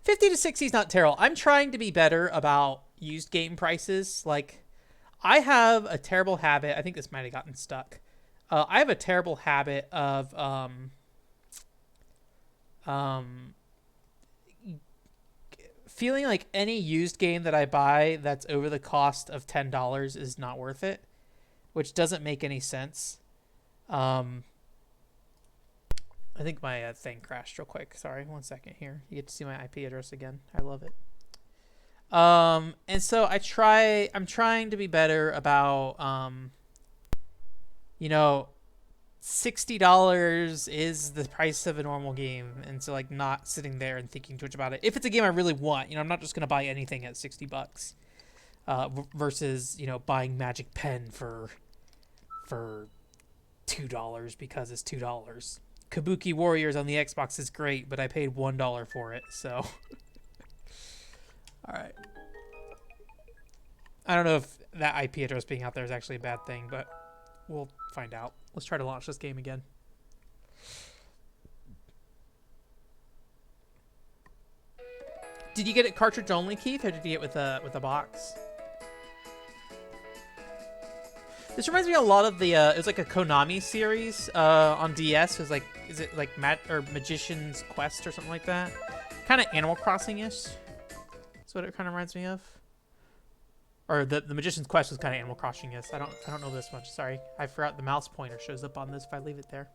$50 to $60 is not terrible. I'm trying to be better about used game prices. Like, I have a terrible habit. I think this might have gotten stuck. I have a terrible habit of feeling like any used game that I buy that's over the cost of $10 is not worth it, which doesn't make any sense. I think my thing crashed real quick. Sorry, 1 second here. You get to see my IP address again. I love it. And so I'm trying to be better about, you know, $60 is the price of a normal game, and so like not sitting there and thinking too much about it. If it's a game I really want, you know, I'm not just gonna buy anything at $60, versus, you know, buying Magic Pen for $2 because it's $2. Kabuki Warriors on the Xbox is great, but I paid $1 for it, so. All right. I don't know if that IP address being out there is actually a bad thing, but we'll find out. Let's try to launch this game again. Did you get it cartridge only, Keith, or did you get it with a box? This reminds me a lot of the it was like a Konami series on DS. It was like, is it like Magician's Quest or something like that? Kind of Animal Crossing-ish. That's what it kind of reminds me of. Or the Magician's Quest was kind of Animal Crossing-ish. I don't know this much. Sorry, I forgot the mouse pointer shows up on this if I leave it there.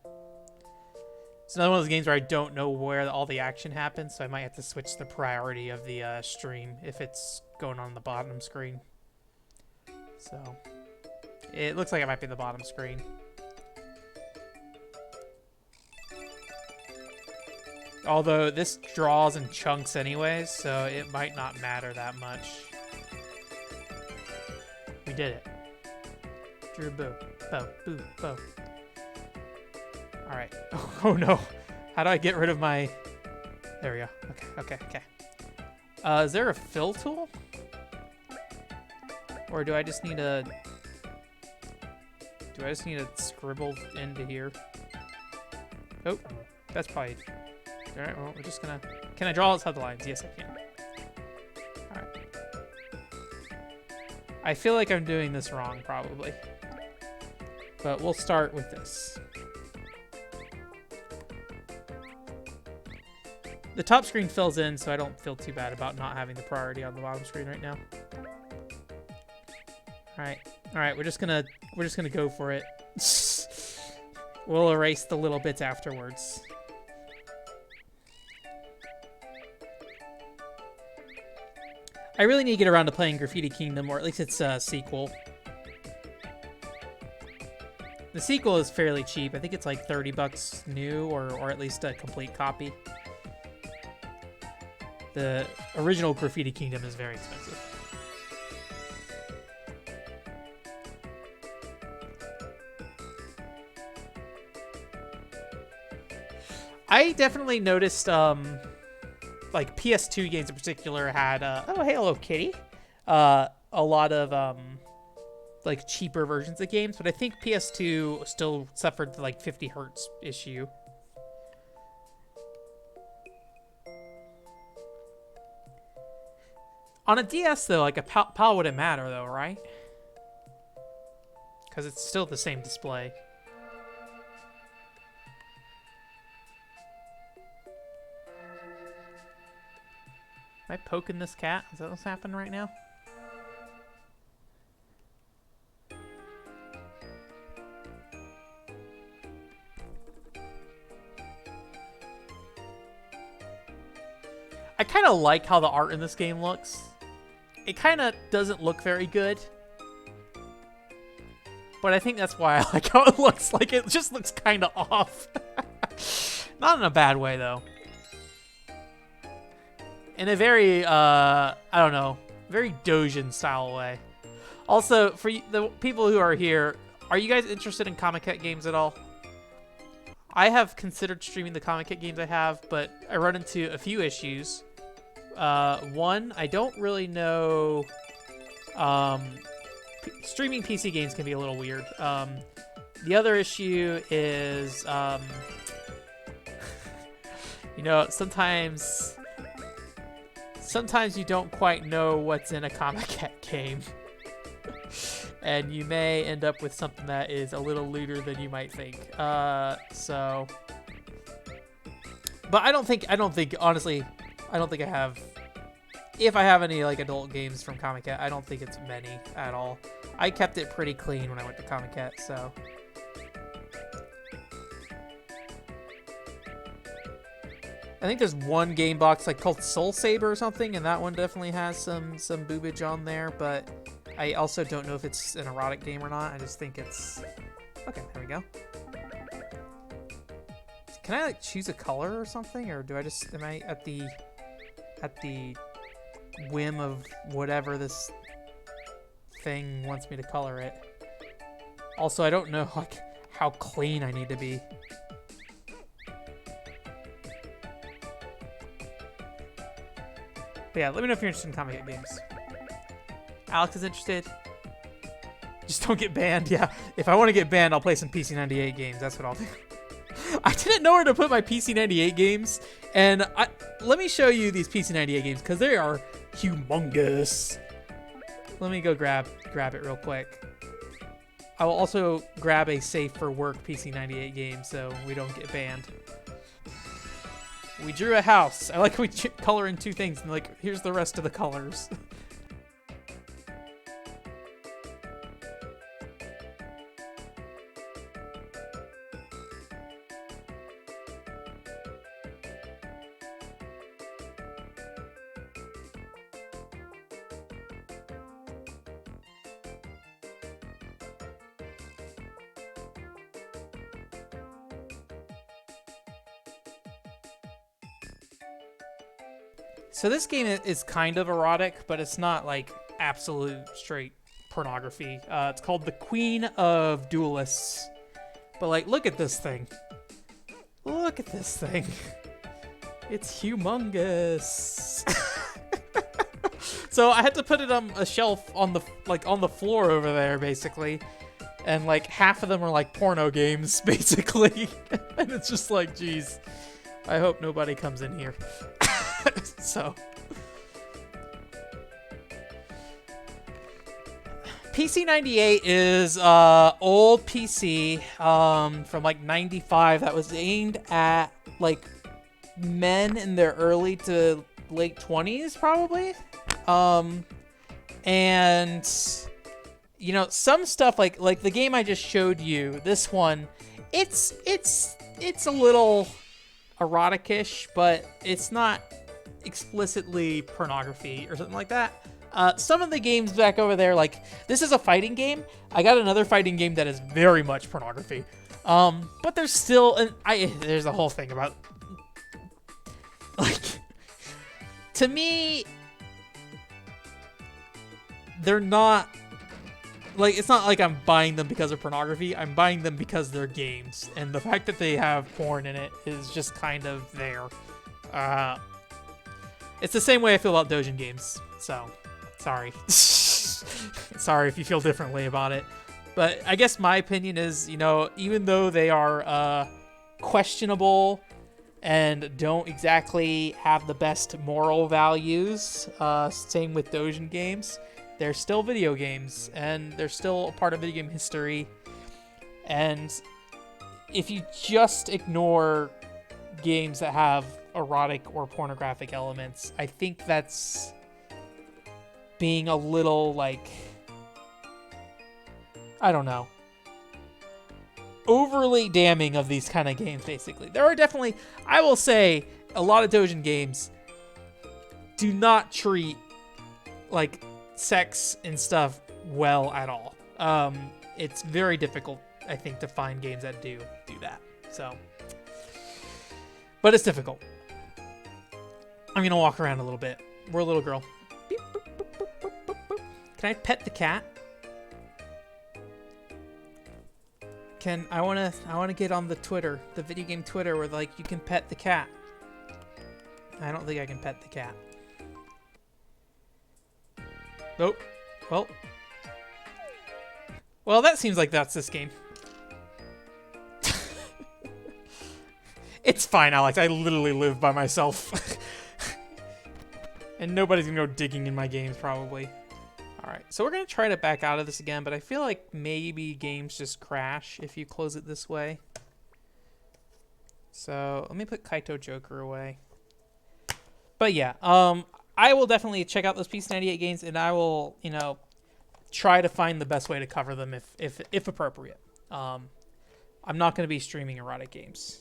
It's another one of those games where I don't know where all the action happens, so I might have to switch the priority of the stream if it's going on the bottom screen. So it looks like it might be the bottom screen. Although this draws in chunks anyways, so it might not matter that much. We did it. after a bow. Bow, boo, bow. All right. Oh no. How do I get rid of my... There we go. Okay. Is there a fill tool? Or do I just need a... Do I just need to scribble into here? Oh, that's probably... Alright, well, we're just gonna... Can I draw outside the lines? Yes, I can. Alright. I feel like I'm doing this wrong, probably. But we'll start with this. The top screen fills in, so I don't feel too bad about not having the priority on the bottom screen right now. Alright, we're just gonna go for it. We'll erase the little bits afterwards. I really need to get around to playing Graffiti Kingdom, or at least its sequel. The sequel is fairly cheap. I think it's like $30 new, or at least a complete copy. The original Graffiti Kingdom is very expensive. I definitely noticed, like PS2 games in particular had, oh, hey, hello, kitty. A lot of, like cheaper versions of games, but I think PS2 still suffered the like 50 hertz issue. On a DS though, like a PAL wouldn't matter though, right? Because it's still the same display. Am I poking this cat? Is that what's happening right now? I kind of like how the art in this game looks. It kind of doesn't look very good. But I think that's why I like how it looks. Like, it just looks kind of off. Not in a bad way, though. In a very, I don't know, very Dojin style way. Also, for the people who are here, are you guys interested in Comic Cat games at all? I have considered streaming the Comic Cat games I have, but I run into a few issues. One, I don't really know. Streaming PC games can be a little weird. The other issue is, you know, sometimes you don't quite know what's in a Comic Cat game. And you may end up with something that is a little lewder than you might think. So, but I don't think, honestly, I don't think I have, if I have any, like, adult games from Comic Cat, I don't think it's many at all. I kept it pretty clean when I went to Comic Cat, so. I think there's one game box, like, called Soul Saber or something, and that one definitely has some boobage on there, but I also don't know if it's an erotic game or not. I just think it's... Okay, there we go. Can I, like, choose a color or something? Or do I just... Am I at the whim of whatever this thing wants me to color it? Also, I don't know, like, how clean I need to be. But yeah, let me know if you're interested in Comic Cat games. Alex is interested. Just don't get banned. Yeah, if I want to get banned, I'll play some PC98 games. That's what I'll do. I didn't know where to put my PC98 games, and let me show you these PC98 games because they are humongous. Let me go grab it real quick. I will also grab a safe for work PC98 game so we don't get banned. We drew a house. I like how we color in two things and like here's the rest of the colors. So this game is kind of erotic, but it's not like absolute straight pornography. It's called The Queen of Duelists. But like, look at this thing. Look at this thing. It's humongous. So I had to put it on a shelf on the floor over there, basically. And like half of them are like porno games, basically. And it's just like, geez, I hope nobody comes in here. So PC-98 is old PC from like 95 that was aimed at like men in their early to late 20s probably. And you know, some stuff like the game I just showed you, this one, it's a little erotic-ish, but it's not explicitly pornography or something like that. Some of the games back over there, like, this is a fighting game. I got another fighting game that is very much pornography. But there's still, there's a whole thing about, like, to me, they're not, like, it's not like I'm buying them because of pornography. I'm buying them because they're games. And the fact that they have porn in it is just kind of there. It's the same way I feel about Dojin games. So, sorry. Sorry if you feel differently about it. But I guess my opinion is, you know, even though they are questionable and don't exactly have the best moral values, same with Dojin games, they're still video games, and they're still a part of video game history. And if you just ignore games that have erotic or pornographic elements, I think that's being a little, like, I don't know, overly damning of these kind of games, basically. There are definitely, I will say, a lot of Dojin games do not treat, like, sex and stuff well at all. It's very difficult, I think, to find games that do that. So, but it's difficult. I'm gonna walk around a little bit. We're a little girl. Beep, boop, boop, boop, boop, boop, boop. Can I pet the cat? I wanna get on the Twitter, the video game Twitter, where like you can pet the cat. I don't think I can pet the cat. Nope. Well, that seems like that's this game. It's fine, Alex. I literally live by myself. And nobody's gonna go digging in my games, probably. Alright, so we're gonna try to back out of this again, but I feel like maybe games just crash if you close it this way. So, let me put Kaito Joker away. But yeah, I will definitely check out those PC-98 games, and I will, you know, try to find the best way to cover them if appropriate. I'm not going to be streaming erotic games.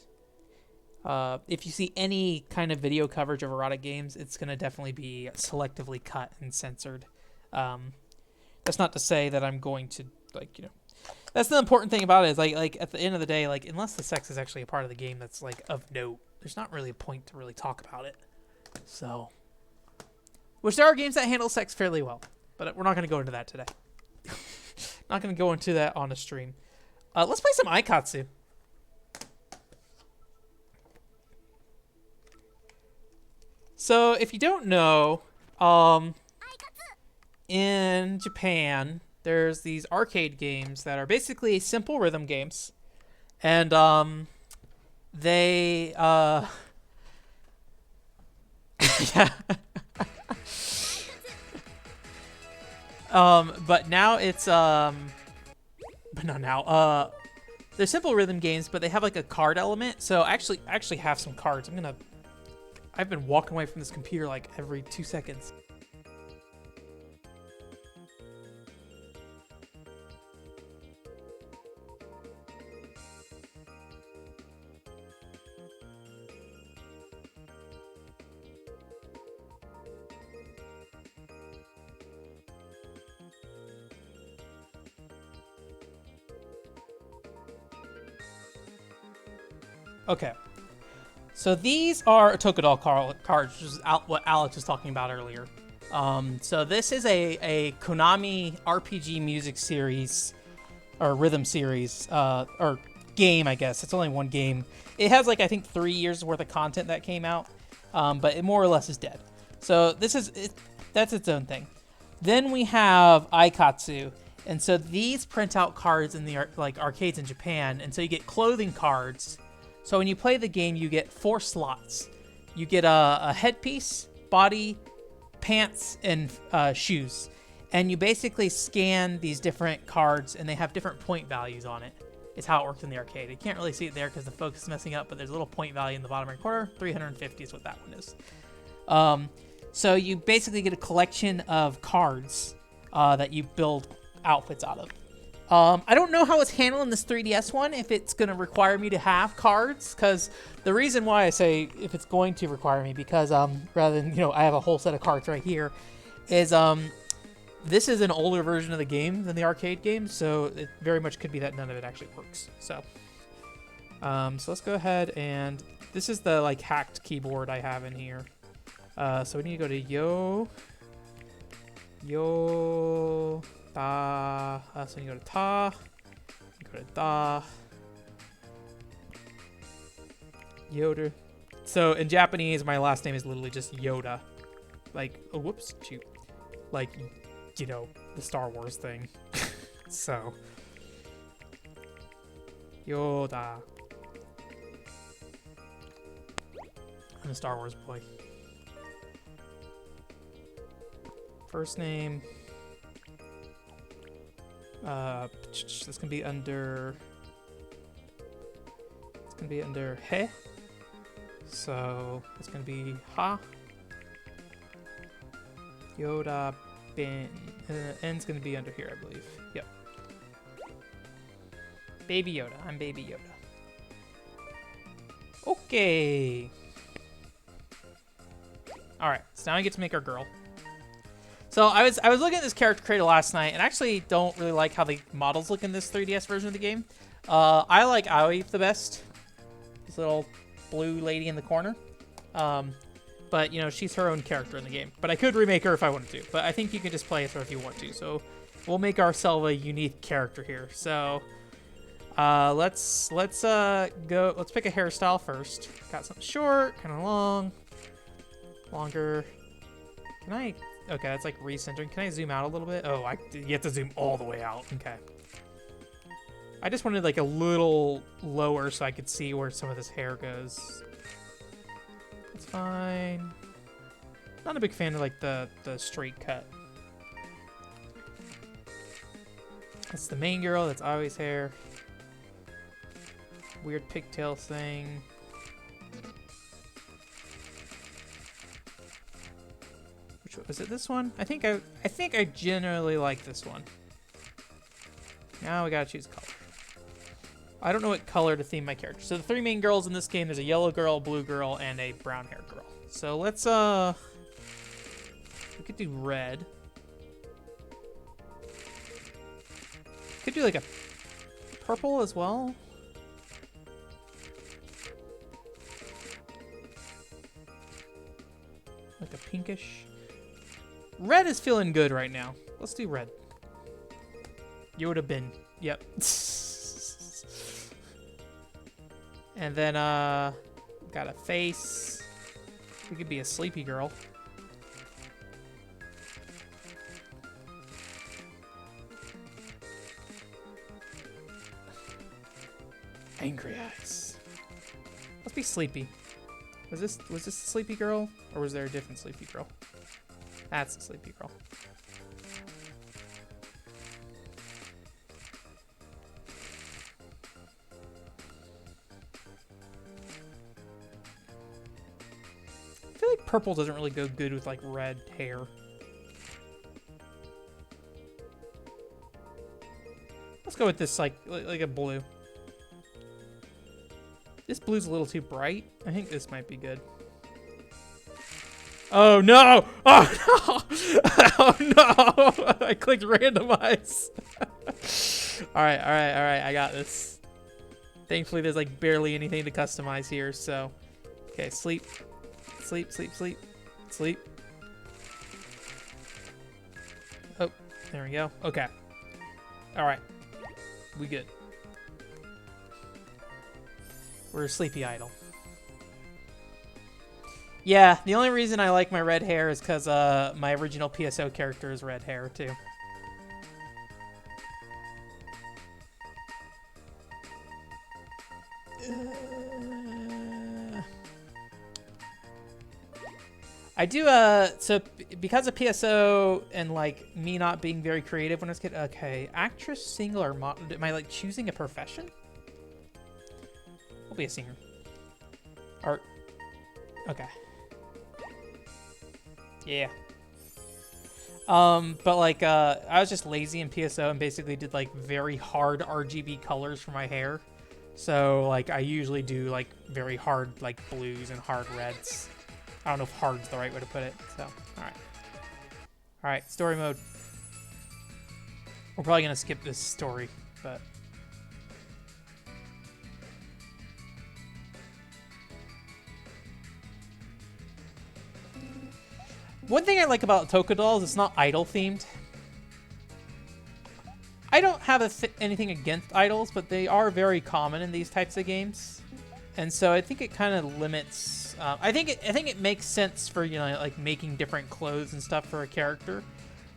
If you see any kind of video coverage of erotic games, it's going to definitely be selectively cut and censored. That's not to say that I'm going to, like, you know, that's the important thing about it is like at the end of the day, like, unless the sex is actually a part of the game that's like of note, there's not really a point to really talk about it. So, which there are games that handle sex fairly well, but we're not going to go into that today. Not going to go into that on a stream. Let's play some Aikatsu. So, if you don't know, in Japan, there's these arcade games that are basically simple rhythm games. And, they, yeah. But now it's, but not now, they're simple rhythm games, but they have like a card element. So I actually have some cards. I've been walking away from this computer like every 2 seconds. Okay, so these are Tokudoll cards, which is what Alex was talking about earlier. So this is a Konami RPG music series, or rhythm series, or game, I guess. It's only one game. It has like, I think 3 years worth of content that came out, but it more or less is dead. So that's its own thing. Then we have Aikatsu, and so these print out cards in the arcades in Japan, and so you get clothing cards. So when you play the game, you get 4 slots. You get a headpiece, body, pants, and shoes. And you basically scan these different cards, and they have different point values on it. Is how it works in the arcade. You can't really see it there because the focus is messing up, but there's a little point value in the bottom right corner. 350 is what that one is. So you basically get a collection of cards that you build outfits out of. I don't know how it's handling this 3DS one, if it's going to require me to have cards, because the reason why I say if it's going to require me, because rather than, I have a whole set of cards right here, is this is an older version of the game than the arcade game, so it very much could be that none of it actually works. So let's go ahead, and this is the hacked keyboard I have in here. So we need to go to ta. So you go to ta, you go to da, Yoda. So in Japanese, my last name is literally just Yoda. Oh, whoops, shoot. The Star Wars thing. So, Yoda. I'm a Star Wars boy. First name. This can be under. It's gonna be under he. So it's gonna be ha. Yoda. N's gonna be under here, I believe. Yep. Baby Yoda. I'm Baby Yoda. Okay. All right. So now I get to make our girl. So I was looking at this character creator last night, and actually don't really like how the models look in this 3DS version of the game. I like Aoi the best. This little blue lady in the corner. But, she's her own character in the game. But I could remake her if I wanted to. But I think you can just play as her if you want to. So we'll make ourselves a unique character here. So let's pick a hairstyle first. Got something short, kind of long, longer. Can I? Okay, that's recentering. Can I zoom out a little bit? Oh, you have to zoom all the way out. Okay. I just wanted a little lower so I could see where some of this hair goes. That's fine. Not a big fan of the straight cut. That's the main girl. That's always hair. Weird pigtail thing. Which one? Was it this one? I think I generally like this one. Now we gotta choose color. I don't know what color to theme my character. So the 3 main girls in this game, there's a yellow girl, a blue girl, and a brown hair girl. So let's we could do red. Could do a purple as well. Like a pinkish. Red is feeling good right now. Let's do red. Yoda bin. Yep. And then, got a face. We could be a sleepy girl. Angry eyes. Let's be sleepy. Was this a sleepy girl? Or was there a different sleepy girl? That's a sleepy girl. I feel like purple doesn't really go good with red hair. Let's go with this like a blue. This blue's a little too bright. I think this might be good. Oh no! Oh no! Oh no! I clicked randomize. All right. I got this. Thankfully, there's barely anything to customize here. So, okay, sleep. There we go. Okay. All right. We good. We're a sleepy idol. Yeah, the only reason I like my red hair is because my original PSO character is red hair, too. I do, so because of PSO and, like, me not being very creative when I was a kid, okay, actress, singer, or model, am I, like, choosing a profession? I'll be a singer. Art. Okay. Yeah. But, like, I was just lazy in PSO and basically did, like, very hard RGB colors for my hair. So, like, I usually do, like, very hard, like, blues and hard reds. I don't know if hard's the right way to put it, so, alright. Alright, story mode. We're probably gonna skip this story, but... One thing I like about Toka Dolls, it's not idol-themed. I don't have anything against idols, but they are very common in these types of games. And so I think it kind of limits... I think it makes sense for, you know, like making different clothes and stuff for a character.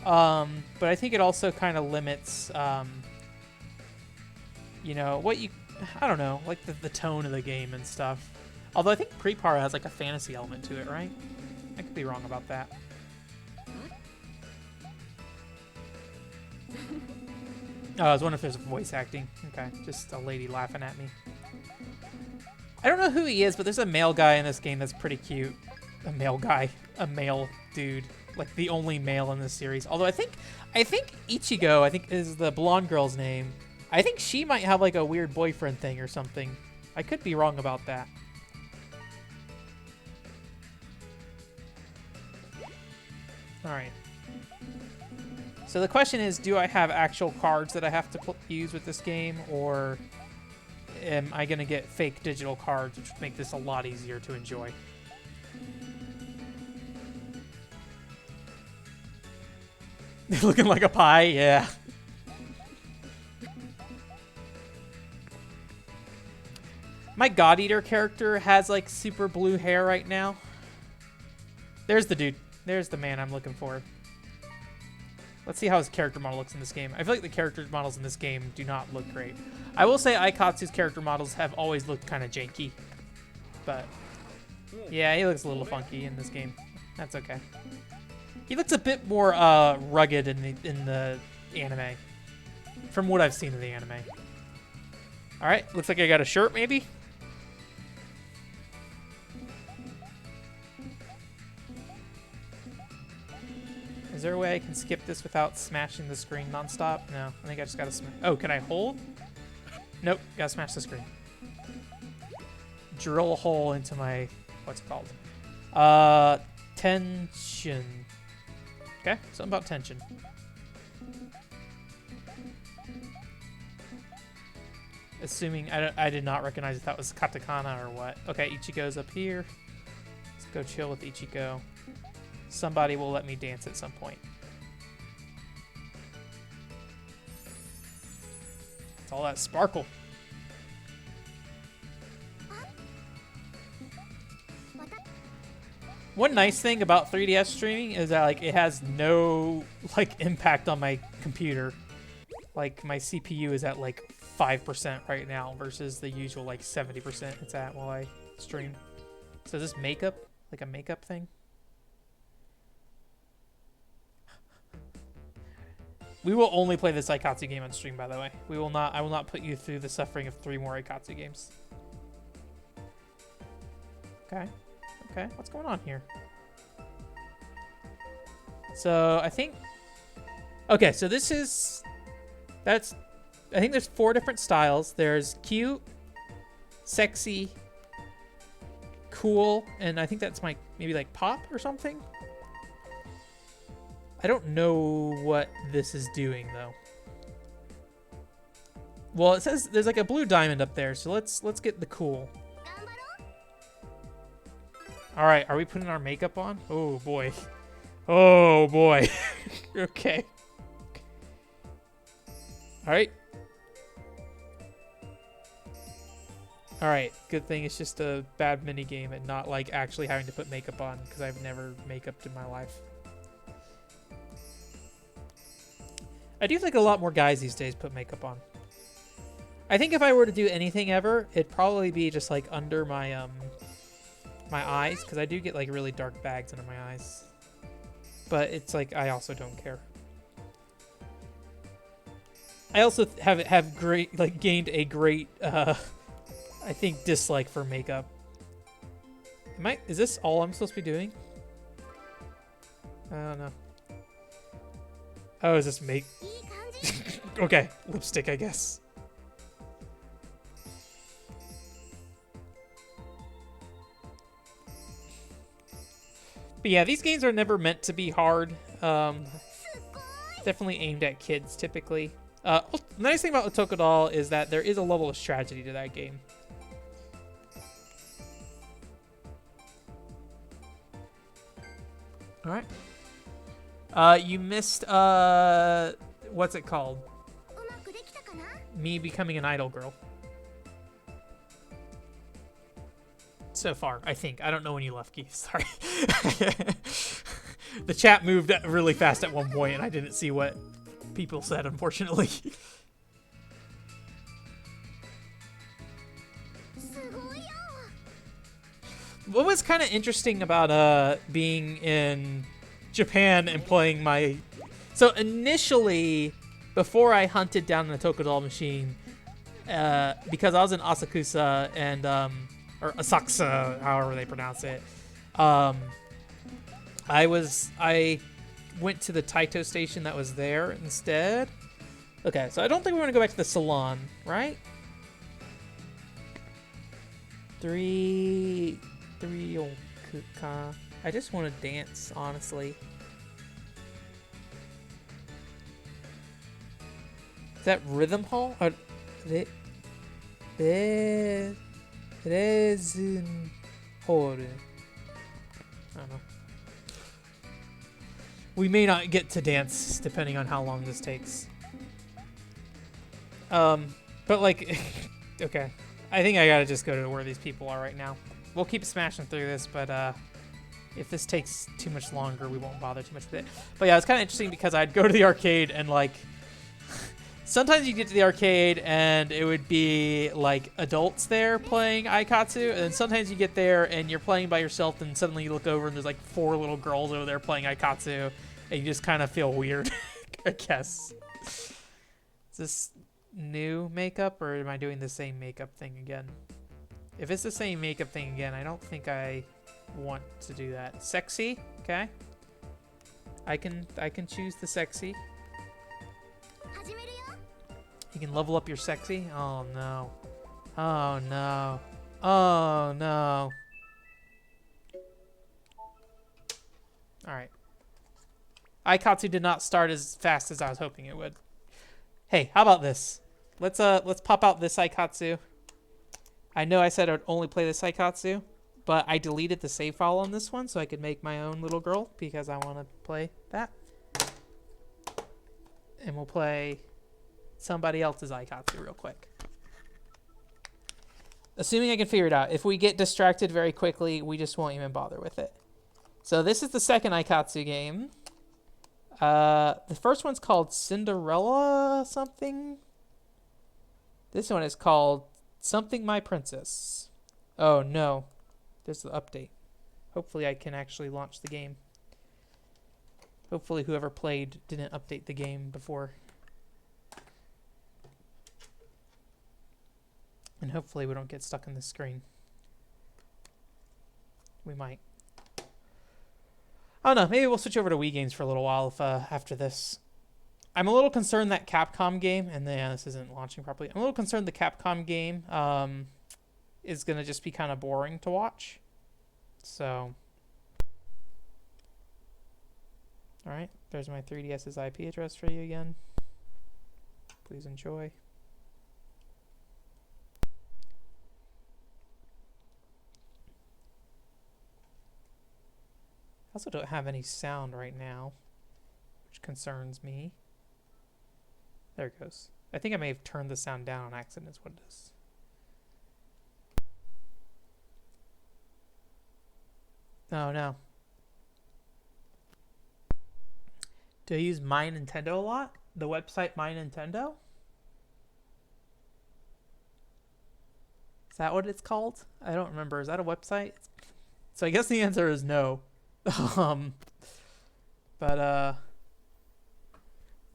But I think it also kind of limits, you know, what you... I don't know, like the tone of the game and stuff. Although I think Prepar has like a fantasy element to it, right? I could be wrong about that. Oh, I was wondering if there's voice acting. Okay, just a lady laughing at me. I don't know who he is, but there's a male guy in this game that's pretty cute. A male guy. A male dude. Like, the only male in this series. Although I think Ichigo, I think is the blonde girl's name. I think she might have, like, a weird boyfriend thing or something. I could be wrong about that. Alright. So the question is, do I have actual cards that I have to use with this game, or... am I going to get fake digital cards, which would make this a lot easier to enjoy? Looking like a pie, yeah. My God Eater character has, like, super blue hair right now. There's the dude. There's the man I'm looking for. Let's see how his character model looks in this game. I feel like the character models in this game do not look great. I will say Aikatsu's character models have always looked kind of janky. But, yeah, he looks a little funky in this game. That's okay. He looks a bit more rugged in the anime. From what I've seen of the anime. Alright, looks like I got a shirt, maybe? Is there a way I can skip this without smashing the screen nonstop? No, I think I just gotta smash. Oh, can I hold? Nope, gotta smash the screen. Drill a hole into my, what's it called? Tension. Okay, something about tension. Assuming, I did not recognize if that was katakana or what. Okay, Ichigo's up here. Let's go chill with Ichigo. Somebody will let me dance at some point. It's all that sparkle. One nice thing about 3DS streaming is that, like, it has no, like, impact on my computer. Like, my CPU is at, like, 5% right now versus the usual, like, 70% it's at while I stream. So is this makeup? Like a makeup thing? We will only play this Aikatsu game on stream, by the way. We will not. I will not put you through the suffering of 3 more Aikatsu games. Okay. Okay. What's going on here? So I think. Okay. So this is. That's. I think there's 4 different styles. There's cute, sexy, cool, and I think that's my maybe like pop or something. I don't know what this is doing, though. Well, it says there's like a blue diamond up there, so let's get the cool. All right, are we putting our makeup on? Oh boy. Oh boy. Okay. Alright. Alright, good thing it's just a bad minigame and not like actually having to put makeup on, because I've never makeup in my life. I do think a lot more guys these days put makeup on. I think if I were to do anything ever, it'd probably be just like under my my eyes, because I do get like really dark bags under my eyes. But it's like I also don't care. I also have great like gained a great I think dislike for makeup. Is this all I'm supposed to be doing? I don't know. Oh, is this make? Okay, lipstick, I guess. But yeah, these games are never meant to be hard. Definitely aimed at kids, typically. The nice thing about Otoko Doll is that there is a level of strategy to that game. Alright. You missed, what's it called? Me becoming an idol girl. So far, I think. I don't know when you left, Keith. Sorry. The chat moved really fast at one point, and I didn't see what people said, unfortunately. What was kind of interesting about being in Japan and playing my... So initially, before I hunted down the Otoko Doll machine, because I was in Asakusa and... or Asakusa, however they pronounce it. I went to the Taito station that was there instead. Okay, so I don't think we're gonna go back to the salon, right? Three Okuka. I just want to dance, honestly. Is that Rhythm Hall? Or Resin Hall. I don't know. We may not get to dance depending on how long this takes. But like, okay. I think I gotta just go to where these people are right now. We'll keep smashing through this, but if this takes too much longer, we won't bother too much with it. But yeah, it's kind of interesting because I'd go to the arcade and like, sometimes you get to the arcade and it would be like adults there playing Aikatsu, and then sometimes you get there and you're playing by yourself, and suddenly you look over and there's like 4 little girls over there playing Aikatsu, and you just kind of feel weird, I guess. Is this new makeup, or am I doing the same makeup thing again? If it's the same makeup thing again, I don't think I want to do that. Sexy, okay. I can choose the sexy. You can level up your sexy. Oh no. Oh no. Oh no. Alright. Aikatsu did not start as fast as I was hoping it would. Hey, how about this? Let's pop out this Aikatsu. I know I said I'd only play this Aikatsu, but I deleted the save file on this one so I could make my own little girl because I want to play that. And we'll play somebody else's Aikatsu real quick. Assuming I can figure it out. If we get distracted very quickly, we just won't even bother with it. So this is the second Aikatsu game. The first one's called Cinderella something. This one is called Something My Princess. Oh no. There's the update. Hopefully I can actually launch the game. Hopefully whoever played didn't update the game before. And hopefully we don't get stuck on the screen. We might. I don't know. Maybe we'll switch over to Wii games for a little while if after this. I'm a little concerned that Capcom game, and yeah, this isn't launching properly. I'm a little concerned the Capcom game is going to just be kind of boring to watch. So, all right. There's my 3DS's IP address for you again. Please enjoy. I also don't have any sound right now, which concerns me. There it goes. I think I may have turned the sound down on accident is what it is. Oh no. Do I use My Nintendo a lot? The website My Nintendo? Is that what it's called? I don't remember. Is that a website? So I guess the answer is no. um, but I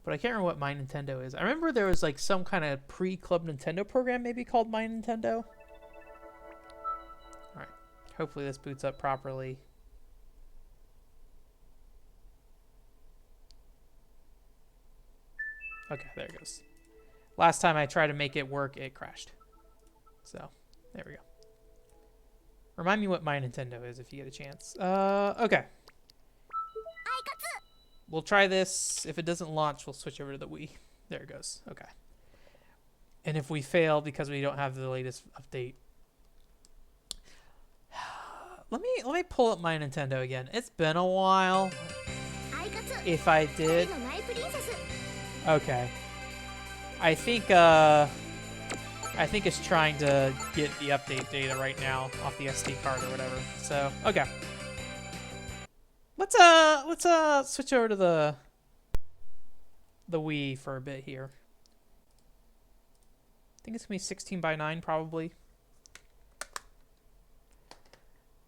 can't remember what My Nintendo is. I remember there was like some kind of pre-Club Nintendo program maybe called My Nintendo. All right. Hopefully this boots up properly. Okay, there it goes. Last time I tried to make it work, it crashed. So, there we go. Remind me what My Nintendo is if you get a chance. Okay. We'll try this. If it doesn't launch, we'll switch over to the Wii. There it goes. Okay. And if we fail because we don't have the latest update, let me pull up My Nintendo again. It's been a while. If I did, okay. I think it's trying to get the update data right now off the SD card or whatever. So okay. Let's switch over to the Wii for a bit here. I think it's gonna be 16:9 probably.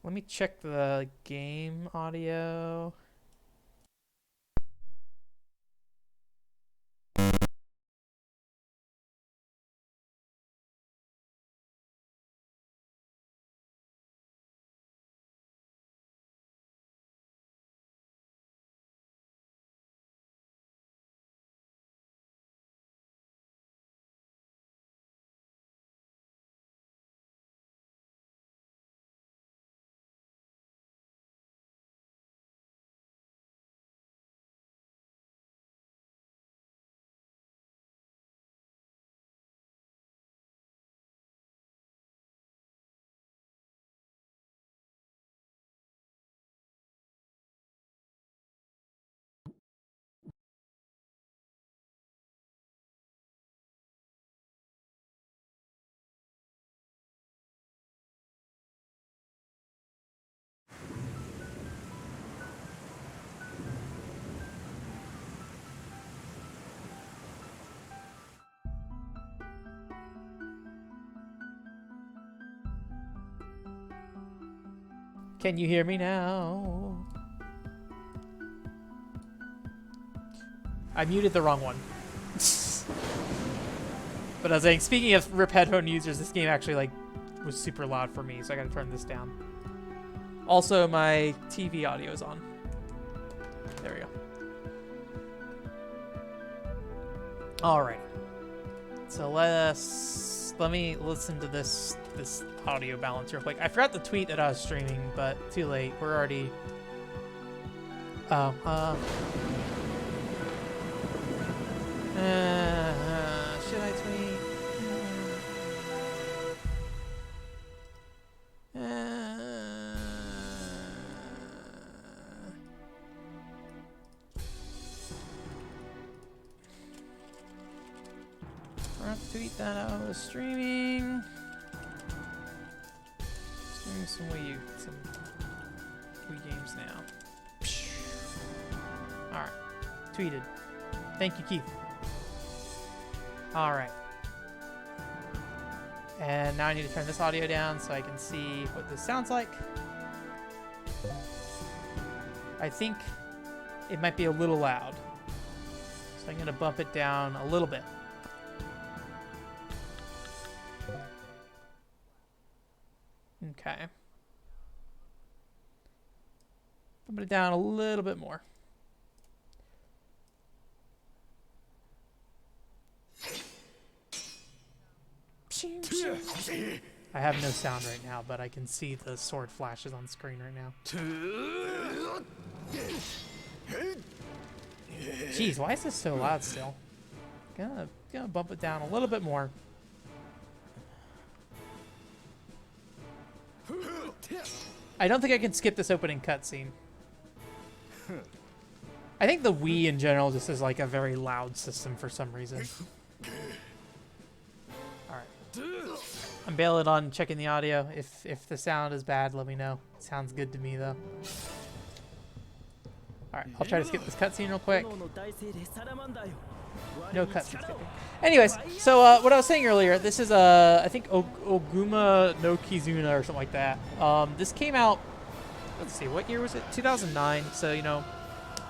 Let me check the game audio. Can you hear me now? I muted the wrong one. But I was saying, speaking of RIP headphone users, this game actually like was super loud for me, so I gotta turn this down. Also, my TV audio is on. There we go. Alright. So let me listen to this audio balance real quick. I forgot to tweet that I was streaming, but too late. We're already. Oh. Should I tweet? Forgot to tweet that I was streaming. Streaming some Wii games now. Alright. Tweeted. Thank you, Keith. Alright. And now I need to turn this audio down so I can see what this sounds like. I think it might be a little loud. So I'm going to bump it down a little bit. Okay. Bump it down a little bit more. I have no sound right now, but I can see the sword flashes on screen right now. Jeez, why is this so loud still? Gonna bump it down a little bit more. I don't think I can skip this opening cutscene. I think the Wii in general just is like a very loud system for some reason. I'm bailing on checking the audio. If the sound is bad, let me know. Sounds good to me though. All right, I'll try to skip this cutscene real quick. No cutscene skipping. Anyways, so what I was saying earlier, this is I think Oguma no Kizuna or something like that. This came out. Let's see, what year was it? 2009. So you know,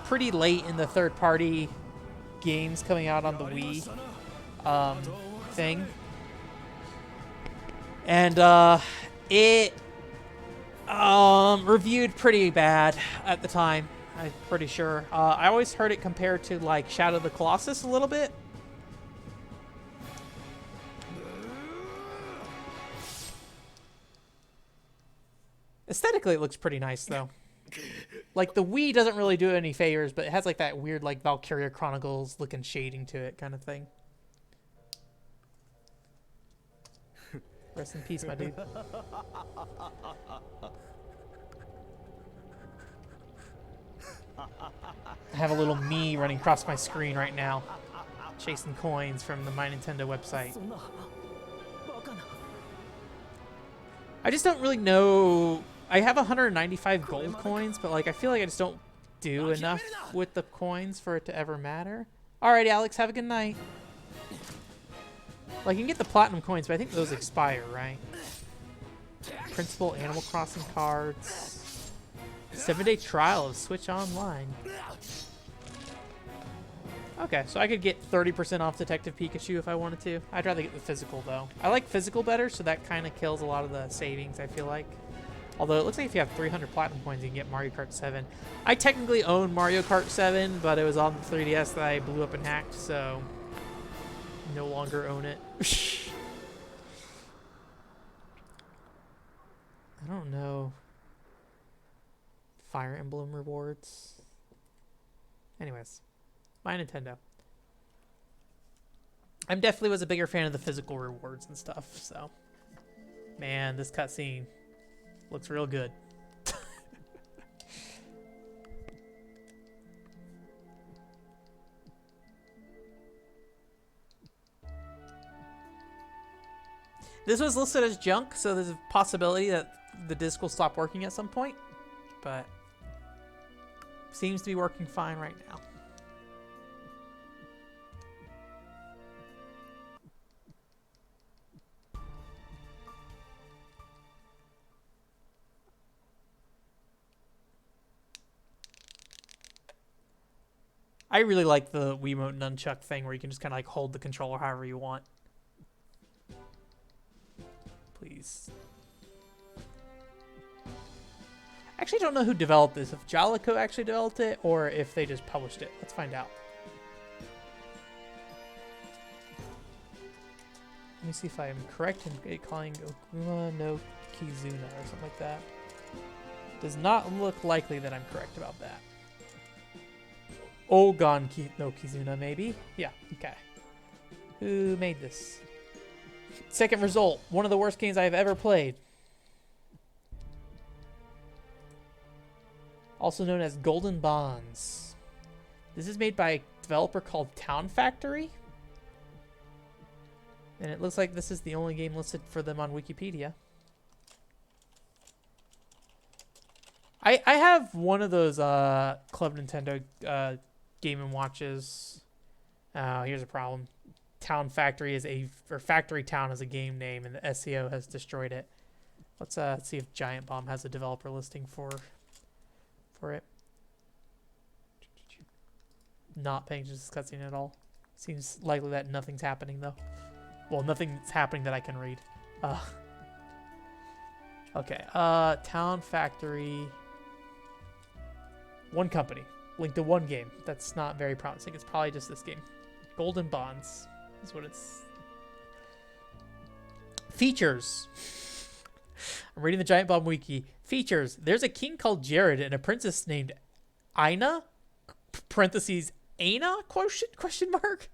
pretty late in the third-party games coming out on the Wii thing. And it reviewed pretty bad at the time, I'm pretty sure. I always heard it compared to like Shadow of the Colossus a little bit. Aesthetically, it looks pretty nice though. Like the Wii doesn't really do any favors, but it has like that weird like Valkyria Chronicles looking shading to it kind of thing. Rest in peace, my dude. I have a little me running across my screen right now, chasing coins from the My Nintendo website. I just don't really know. I have 195 gold coins, but like I feel like I just don't do enough with the coins for it to ever matter. Alrighty, Alex, have a good night. Like, you can get the platinum coins, but I think those expire, right? Principal Animal Crossing cards. 7-day trial of Switch Online. Okay, so I could get 30% off Detective Pikachu if I wanted to. I'd rather get the physical, though. I like physical better, so that kind of kills a lot of the savings, I feel like. Although, it looks like if you have 300 platinum coins, you can get Mario Kart 7. I technically own Mario Kart 7, but it was on the 3DS that I blew up and hacked, so no longer own it. I don't know. Fire Emblem rewards. Anyways, my Nintendo. I definitely was a bigger fan of the physical rewards and stuff, so. Man, this cutscene looks real good. This was listed as junk, so there's a possibility that the disc will stop working at some point, but seems to be working fine right now. I really like the Wiimote nunchuck thing where you can just kind of like hold the controller however you want. Please. I actually don't know who developed this, if Jalico actually developed it or if they just published it. Let's find out. Let me see if I am correct in calling Okuma no Kizuna or something like that. Does not look likely that I'm correct about that. Ogon no Kizuna, maybe? Yeah, okay. Who made this? Second result, one of the worst games I've ever played. Also known as Golden Bonds. This is made by a developer called Town Factory. And it looks like this is the only game listed for them on Wikipedia. I have one of those Club Nintendo Game & Watches. Oh, here's a problem. Town Factory is Factory Town is a game name, and the SEO has destroyed it. Let's see if Giant Bomb has a developer listing for it. Not paying attention to this cutscene at all. Seems likely that nothing's happening though. Well, nothing's happening that I can read. Okay. Town Factory. One company. Linked to one game. That's not very promising. It's probably just this game. Golden Bonds is what it's. Features. I'm reading the Giant Bomb wiki. Features. There's a king called Jared and a princess named Aina. Parentheses. Aina? Question mark.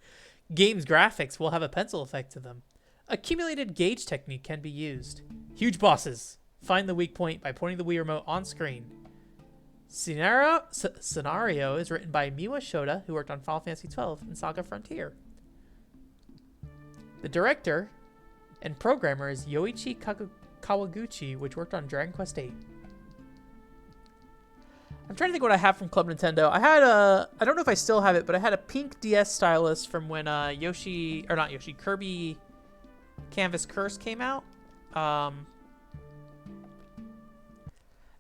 Game's graphics will have a pencil effect to them. Accumulated gauge technique can be used. Huge bosses. Find the weak point by pointing the Wii remote on screen. Scenario is written by Miwa Shota, who worked on Final Fantasy XII and Saga Frontier. The director And programmer is Yoichi Kawaguchi, which worked on Dragon Quest VIII. I'm trying to think what I have from Club Nintendo. I had I don't know if I still have it, but I had a pink DS stylus from when Kirby Canvas Curse came out.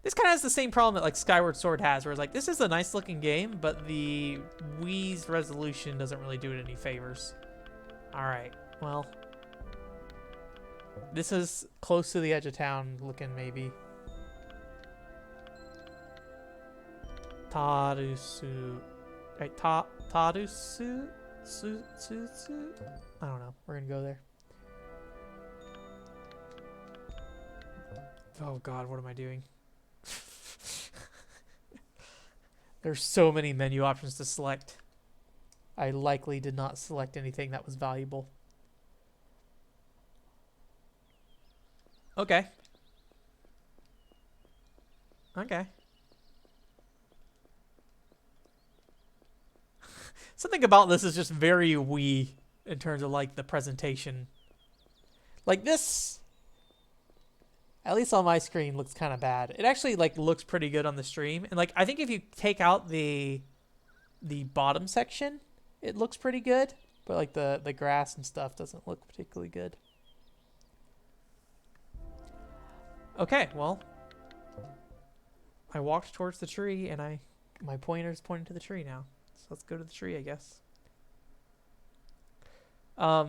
This kind of has the same problem that like Skyward Sword has, where it's like, this is a nice looking game, but the Wii's resolution doesn't really do it any favors. Alright, well. This is close to the edge of town looking, maybe. Tarusu. Right, Tarusu? Su? I don't know. We're gonna go there. Oh god, what am I doing? There's so many menu options to select. I likely did not select anything that was valuable. Okay. Okay. Something about this is just very Wii in terms of like the presentation. Like this, at least on my screen, looks kind of bad. It actually like looks pretty good on the stream. And like I think if you take out the bottom section, it looks pretty good. But like the grass and stuff doesn't look particularly good. Okay, well, I walked towards the tree and my pointer's pointing to the tree now. So let's go to the tree, I guess. I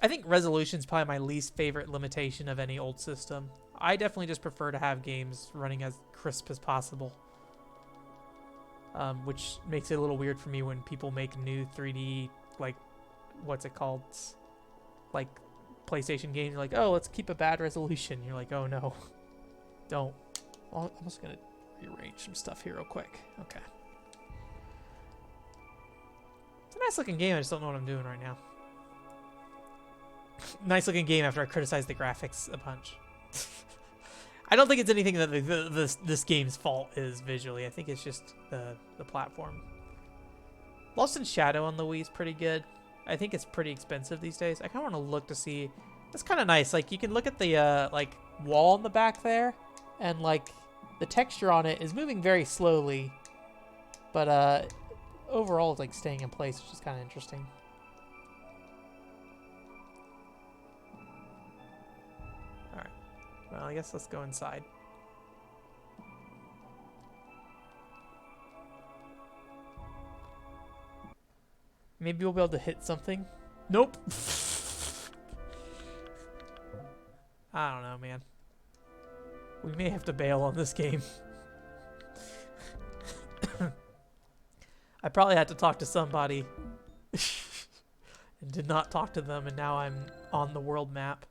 think resolution's probably my least favorite limitation of any old system. I definitely just prefer to have games running as crisp as possible. Which makes it a little weird for me when people make new 3D, like, what's it called? Like, PlayStation games. You're like, oh, let's keep a bad resolution. You're like, oh no. Don't. Well, I'm just going to rearrange some stuff here real quick. Okay. It's a nice looking game, I just don't know what I'm doing right now. Nice looking game after I criticize the graphics a bunch. I don't think it's anything that this game's fault is visually. I think it's just the platform. Lost in Shadow on the Wii is pretty good. I think it's pretty expensive these days. I kind of want to look to see. It's kind of nice. Like you can look at the like wall in the back there, and like the texture on it is moving very slowly, but overall it's like staying in place, which is kind of interesting. Well, I guess let's go inside. Maybe we'll be able to hit something. Nope. I don't know, man. We may have to bail on this game. I probably had to talk to somebody and did not talk to them, and now I'm on the world map.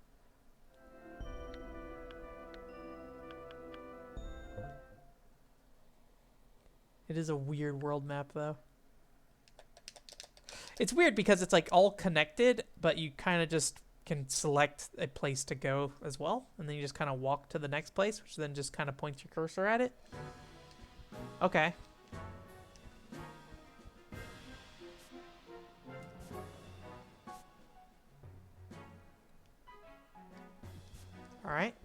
It is a weird world map, though. It's weird because it's like all connected, but you kind of just can select a place to go as well, and then you just kind of walk to the next place, which then just kind of points your cursor at it. Okay. All right.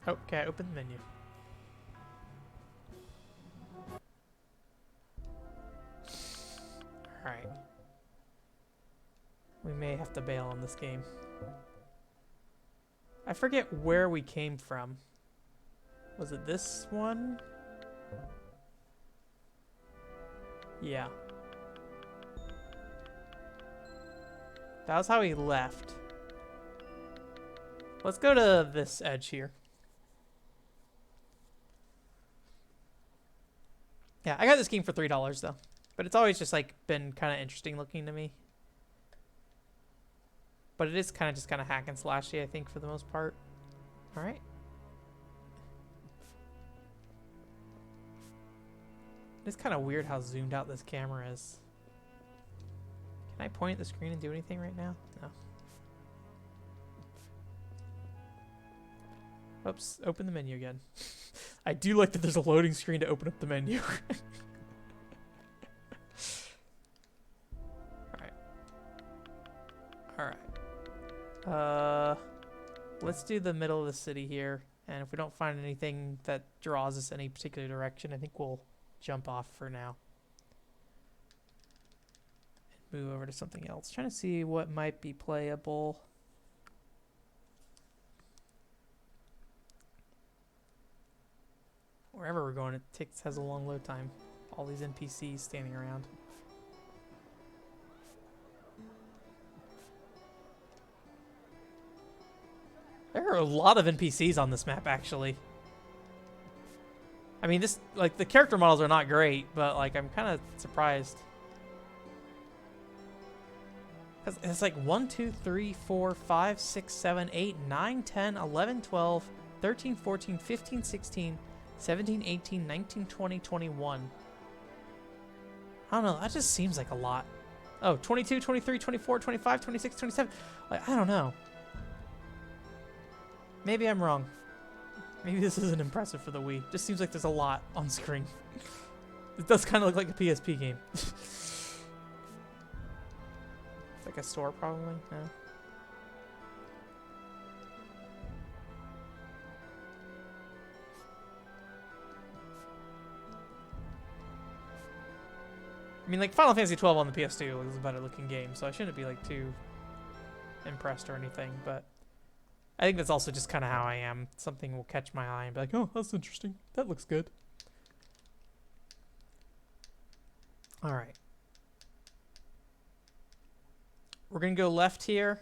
Okay, open the menu. Alright. We may have to bail on this game. I forget where we came from. Was it this one? Yeah. That was how we left. Let's go to this edge here. Yeah, I got this game for $3 though, but it's always just like been kind of interesting looking to me. But it is kind of just kind of hack and slashy, I think, for the most part. All right. It's kind of weird how zoomed out this camera is. Can I point at the screen and do anything right now? No. Oops, open the menu again. I do like that there's a loading screen to open up the menu. Alright. Let's do the middle of the city here. And if we don't find anything that draws us any particular direction, I think we'll jump off for now. And move over to something else. Trying to see what might be playable. Wherever we're going, has a long load time. All these NPCs standing around. There are a lot of NPCs on this map, actually. I mean, the character models are not great, but, like, I'm kind of surprised. Because it's like 1, 2, 3, 4, 5, 6, 7, 8, 9, 10, 11, 12, 13, 14, 15, 16, 17, 18, 19, 20, 21. I don't know, that just seems like a lot. Oh, 22, 23, 24, 25, 26, 27. Like, I don't know. Maybe I'm wrong. Maybe this isn't impressive for the Wii. Just seems like there's a lot on screen. It does kind of look like a PSP game. It's like a store, probably. No. I mean, like, Final Fantasy XII on the PS2 is a better looking game, so I shouldn't be, like, too impressed or anything, but I think that's also just kind of how I am. Something will catch my eye and be like, oh, that's interesting. That looks good. All right. We're going to go left here.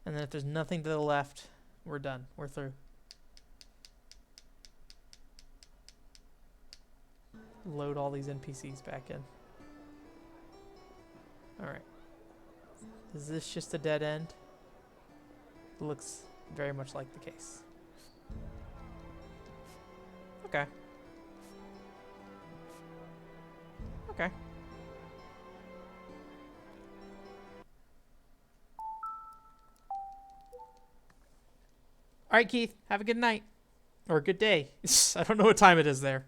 And then if there's nothing to the left, we're done. We're through. Load all these NPCs back in. All right. Is this just a dead end? Looks very much like the case. Okay. Okay. All right, Keith. Have a good night. Or a good day. I don't know what time it is there.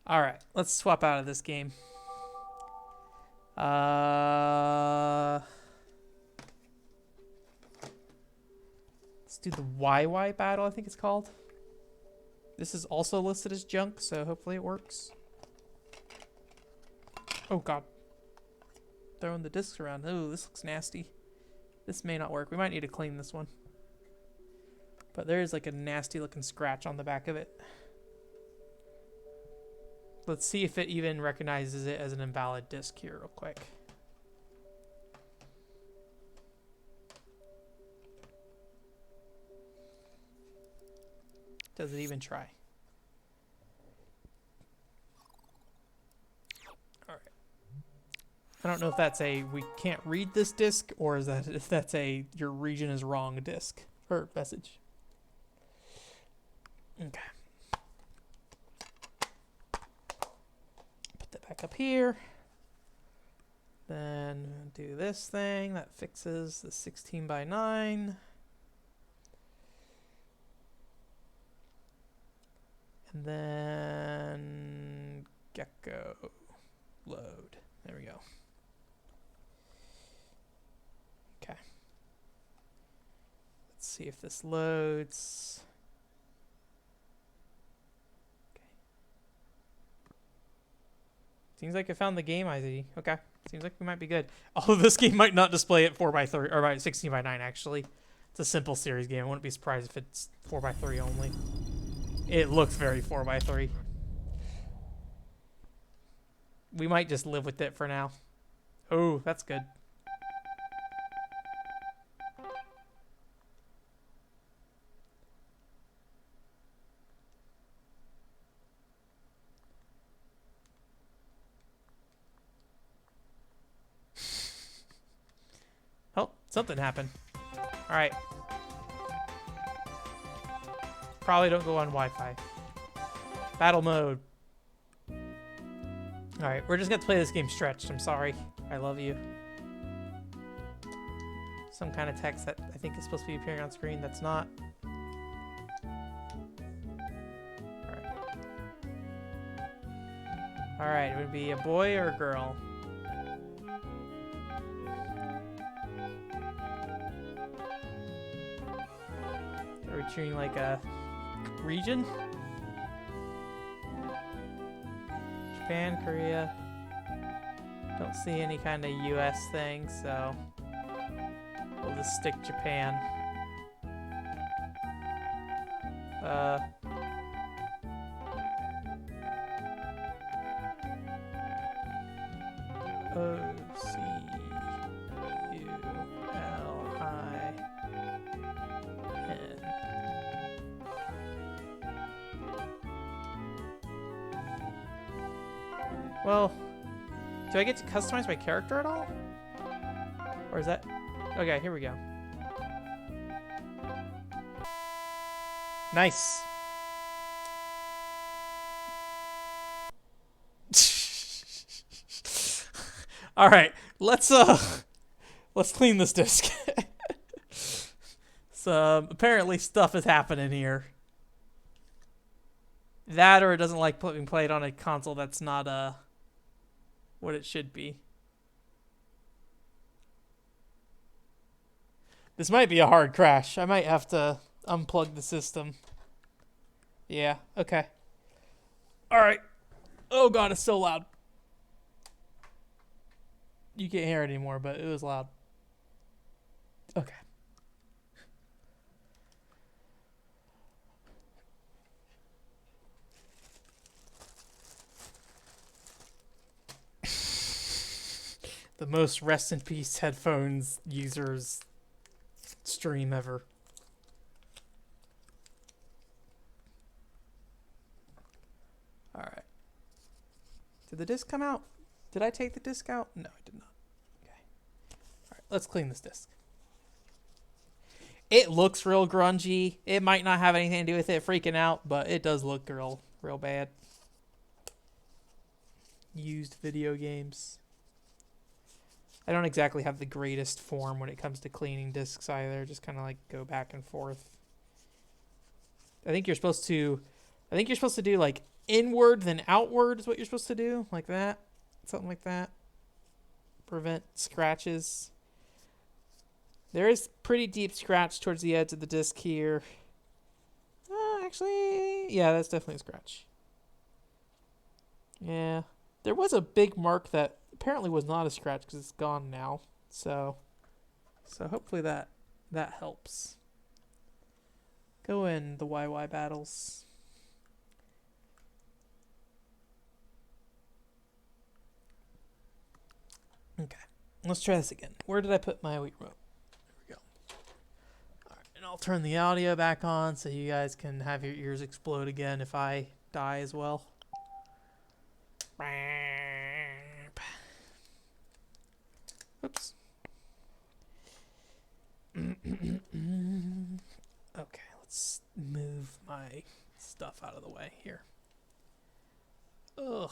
All right. Let's swap out of this game. Let's do the YY battle, I think it's called. This is also listed as junk, so hopefully it works. Oh god. Throwing the discs around. Oh, this looks nasty. This may not work. We might need to clean this one. But there is like a nasty looking scratch on the back of it. Let's see if it even recognizes it as an invalid disc here real quick. Does it even try? All right. I don't know if that's a we can't read this disc or is that if that's a your region is wrong disc or message. Okay. Put that back up here. Then do this thing that fixes the 16:9. And then Gecko load. There we go. Okay. Let's see if this loads. Okay. Seems like I found the game ID. Okay. Seems like we might be good. Although this game might not display it 4:3 or by 16:9 actually. It's a simple series game. I wouldn't be surprised if it's 4:3 only. It looks very 4:3. We might just live with it for now. Oh, that's good. Oh, something happened. All right. Probably don't go on Wi-Fi. Battle mode. Alright, we're just gonna play this game stretched. I'm sorry. I love you. Some kind of text that I think is supposed to be appearing on screen that's not. Alright. Alright, it would be a boy or a girl. We're treating like a region. Japan, Korea. Don't see any kind of US thing, so we'll just stick Japan. OCULIN. Well, do I get to customize my character at all? Or is that... Okay, here we go. Nice. All right, let's clean this disc. So apparently stuff is happening here. That or it doesn't like being played on a console that's not what it should be. This might be a hard crash. I might have to unplug the system. Yeah, okay. All right. Oh god, it's so loud. You can't hear it anymore, but it was loud. Okay. The most rest in peace headphones users stream ever. All right. Did the disc come out? Did I take the disc out? No, I did not. Okay. All right, let's clean this disc. It looks real grungy. It might not have anything to do with it freaking out, but it does look real bad. Used video games. I don't exactly have the greatest form when it comes to cleaning discs either. Just kind of like go back and forth. I think you're supposed to do like inward then outward is what you're supposed to do, like that. Something like that. Prevent scratches. There is pretty deep scratch towards the edge of the disc here. Actually, yeah, that's definitely a scratch. Yeah. There was a big mark that apparently was not a scratch because it's gone now. So hopefully that helps. Go in the YY battles. Okay, let's try this again. Where did I put my Wii remote? There we go. All right, and I'll turn the audio back on so you guys can have your ears explode again if I die as well. Oops. Okay, let's move my stuff out of the way here. Ugh.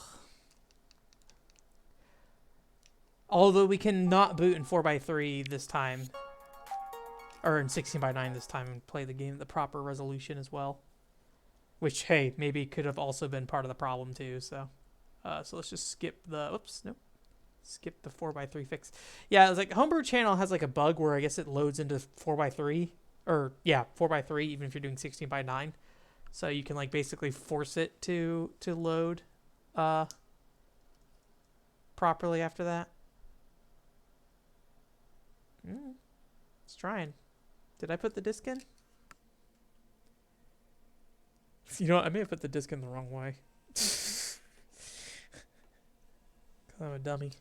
Although we can not boot in 4x3 this time, or in 16:9 this time, and play the game at the proper resolution as well. Which, hey, maybe could have also been part of the problem too. So let's just skip the. Oops, nope. Skip the 4x3 fix. Yeah, it was like Homebrew Channel has like a bug where I guess it loads into 4x3, or yeah, 4x3 even if you're doing 16:9. So you can like basically force it to load properly after that. It's trying. Did I put the disc in? You know what? I may have put the disc in the wrong way. I'm a dummy.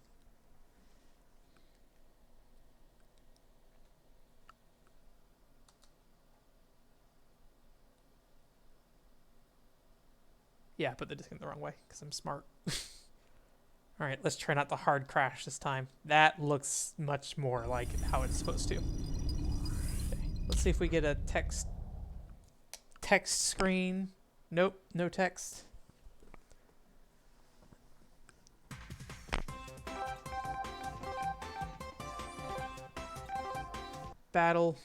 Yeah, I put the disc in the wrong way because I'm smart. All right, let's try not to hard crash this time. That looks much more like how it's supposed to. Okay, let's see if we get a text screen. Nope, no text. Battle.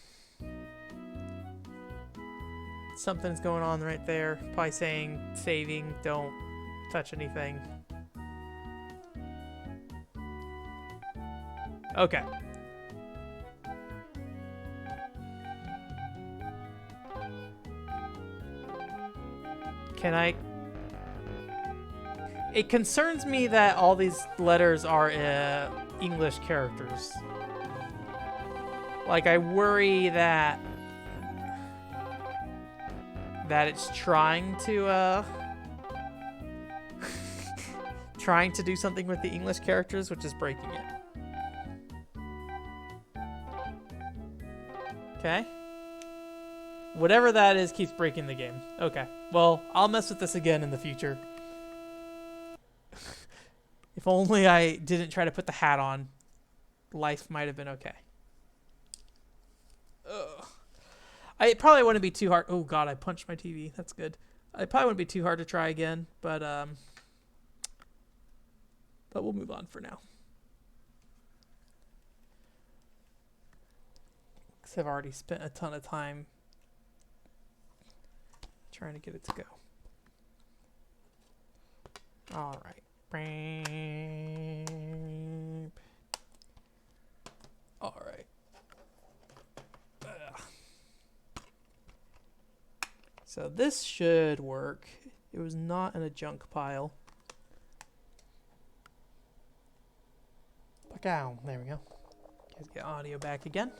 Something's going on right there. Probably saying saving, don't touch anything. Okay. Can I... It concerns me that all these letters are English characters. Like, I worry that it's trying to trying to do something with the English characters, which is breaking it. Okay. Whatever that is keeps breaking the game. Okay. Well, I'll mess with this again in the future. If only I didn't try to put the hat on, life might have been okay. Ugh. It probably wouldn't be too hard. Oh god, I punched my TV. That's good. It probably wouldn't be too hard to try again, but we'll move on for now. Because I've already spent a ton of time trying to get it to go. All right. All right. So this should work. It was not in a junk pile. There we go. Guys, get audio back again.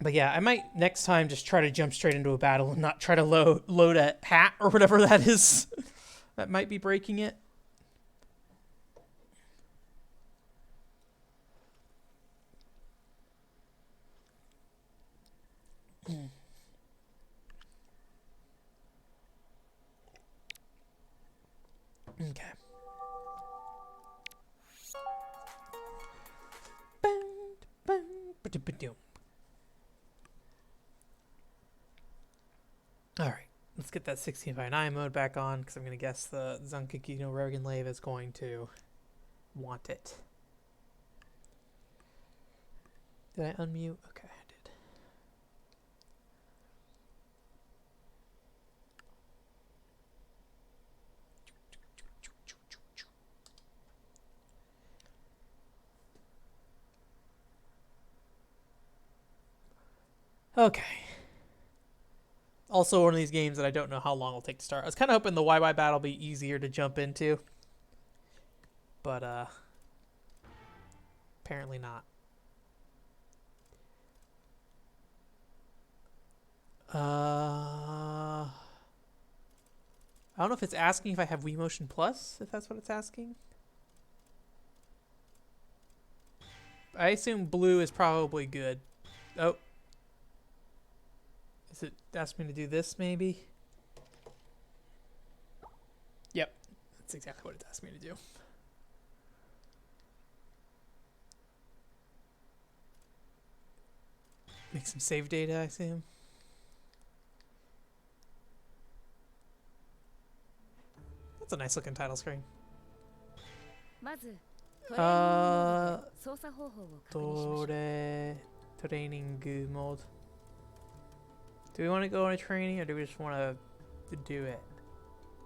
But yeah, I might next time just try to jump straight into a battle and not try to load a hat or whatever that is. That might be breaking it. Okay. Alright, let's get that 16:9 mode back on, because I'm going to guess the Zankiku no Rogan Lave is going to want it. Did I unmute? Okay, I did. Okay. Also one of these games that I don't know how long it'll take to start. I was kind of hoping the YY battle will be easier to jump into. But, apparently not. I don't know if it's asking if I have Wii Motion Plus, if that's what it's asking. I assume blue is probably good. Oh. Is it asking me to do this, maybe? Yep. That's exactly what it's asking me to do. Make some save data, I assume. That's a nice looking title screen. Training mode. Do we want to go on a training or do we just want to do it?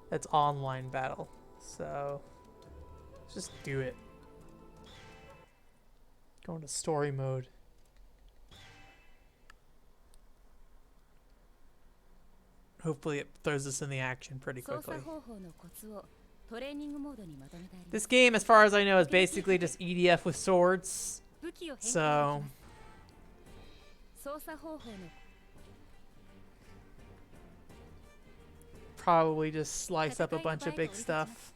That's online battle. So let's just do it. Go into story mode. Hopefully it throws us in the action pretty quickly. This game, as far as I know, is basically just EDF with swords. So probably just slice up a bunch of big stuff.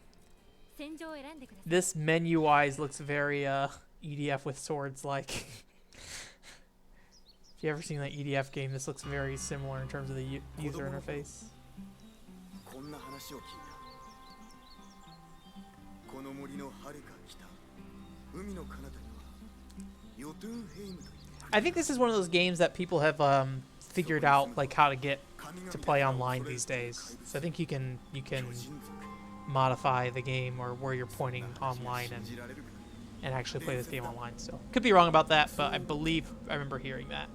This menu-wise looks very EDF with swords like. If you ever seen that EDF game, this looks very similar in terms of the user interface. I think this is one of those games that people have figured out like how to get to play online these days. So I think you can modify the game or where you're pointing online and actually play this game online still. Could be wrong about that, but I believe I remember hearing that.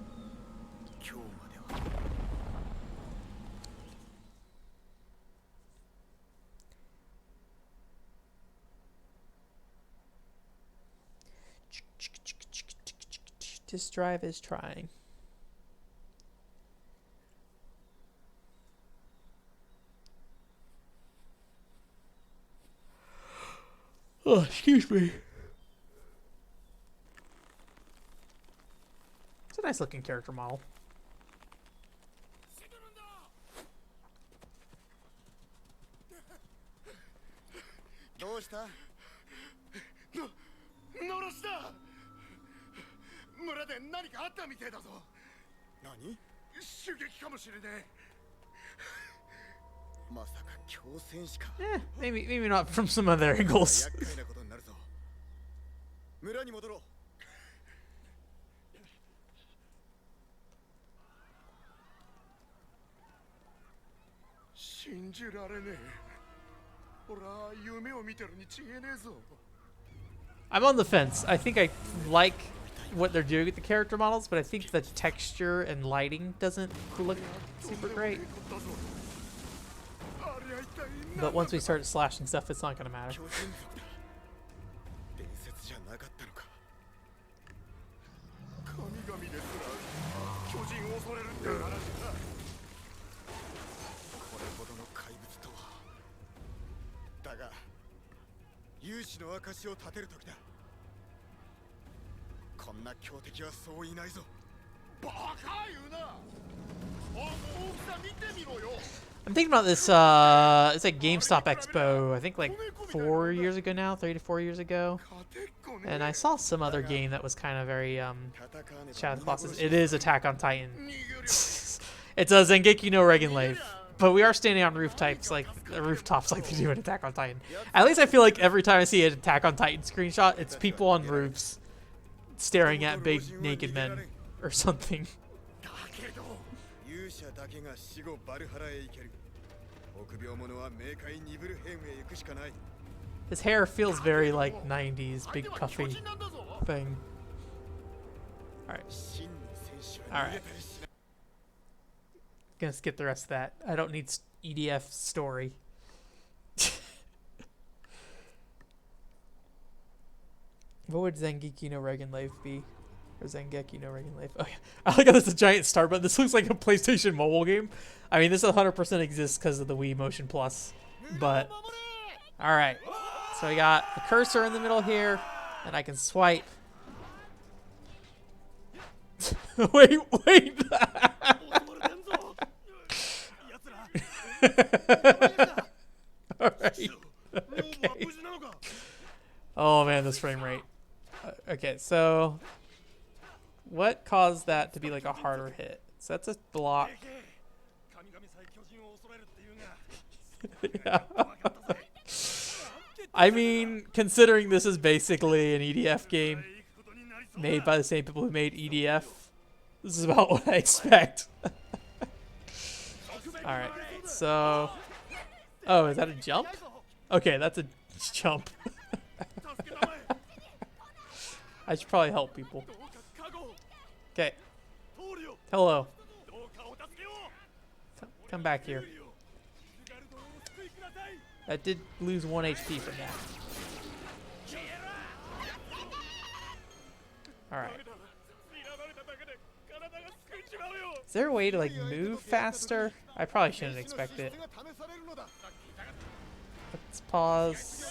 This drive is trying. Oh, excuse me. It's a nice looking character model. どうした？ノロスだ。村で何かあったみてえだぞ。何？襲撃かもしれねえ。まさか強戦士か。Maybe not from some other angles. 厄介なことになるぞ。村に戻ろう。信じられねえ。俺は夢を見てるに違えねえぞ。 I'm on the fence. I think I like what they're doing with the character models, but I think the texture and lighting doesn't look super great. But once we start slashing stuff, it's not gonna matter. 伝説じゃなかったのか。神々ですら巨人を恐れるって話だ。これほどの怪物とは。だが勇士の証を立てる時だ。こんな強敵はそういないぞ。バカ言うな。大きさ見てみろよ。 I'm thinking about this, it's like GameStop Expo, I think like 4 years ago now, 3 to 4 years ago. And I saw some other game that was kind of very, Shadow of the Colossus. It is Attack on Titan. It's a Zengeki no Regan Lave. But we are standing on rooftops like they do in Attack on Titan. At least I feel like every time I see an Attack on Titan screenshot, it's people on roofs staring at big naked men or something. His hair feels very like 90s, big puffy thing. Alright. Alright. Gonna skip the rest of that. I don't need EDF story. What would Zengeki no Regan Lave be? Or Zengeki no Regan Lave? Oh yeah. I like how there's a giant star button. This looks like a PlayStation mobile game. I mean, this 100% exists because of the Wii Motion Plus. But, alright. So we got the cursor in the middle here, and I can swipe. wait. Alright. Okay. Oh man, this frame rate. Okay, so what caused that to be like a harder hit? So that's a block. Yeah. I mean, considering this is basically an EDF game made by the same people who made EDF, this is about what I expect. Alright, so... Oh, is that a jump? Okay, that's a jump. I should probably help people. Okay. Hello. Come back here. I did lose 1 HP from that. Alright. Is there a way to like move faster? I probably shouldn't expect it. Let's pause.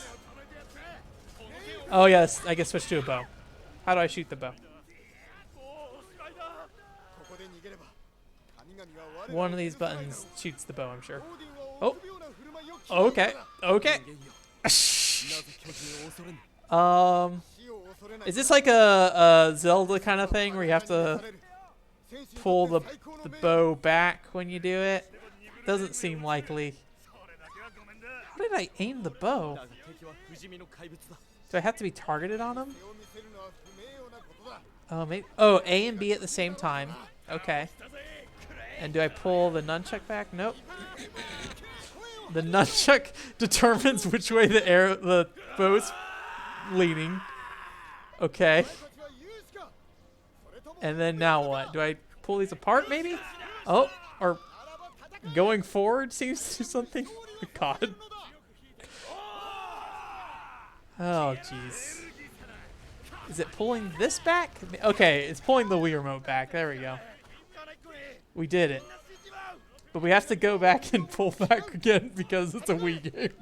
Oh yes, I can switch to a bow. How do I shoot the bow? One of these buttons shoots the bow, I'm sure. Oh. Okay. Okay. Is this like a Zelda kind of thing where you have to pull the bow back when you do it? Doesn't seem likely. How did I aim the bow? Do I have to be targeted on him? Oh, maybe. Oh, A and B at the same time. Okay. And do I pull the nunchuck back? Nope. The nunchuck determines which way the bow's leaning. Okay. And then now what? Do I pull these apart maybe? Oh, or going forward seems to do something. God. Oh, jeez. Is it pulling this back? Okay, it's pulling the Wii remote back. There we go. We did it. But we have to go back and pull back again because it's a Wii game.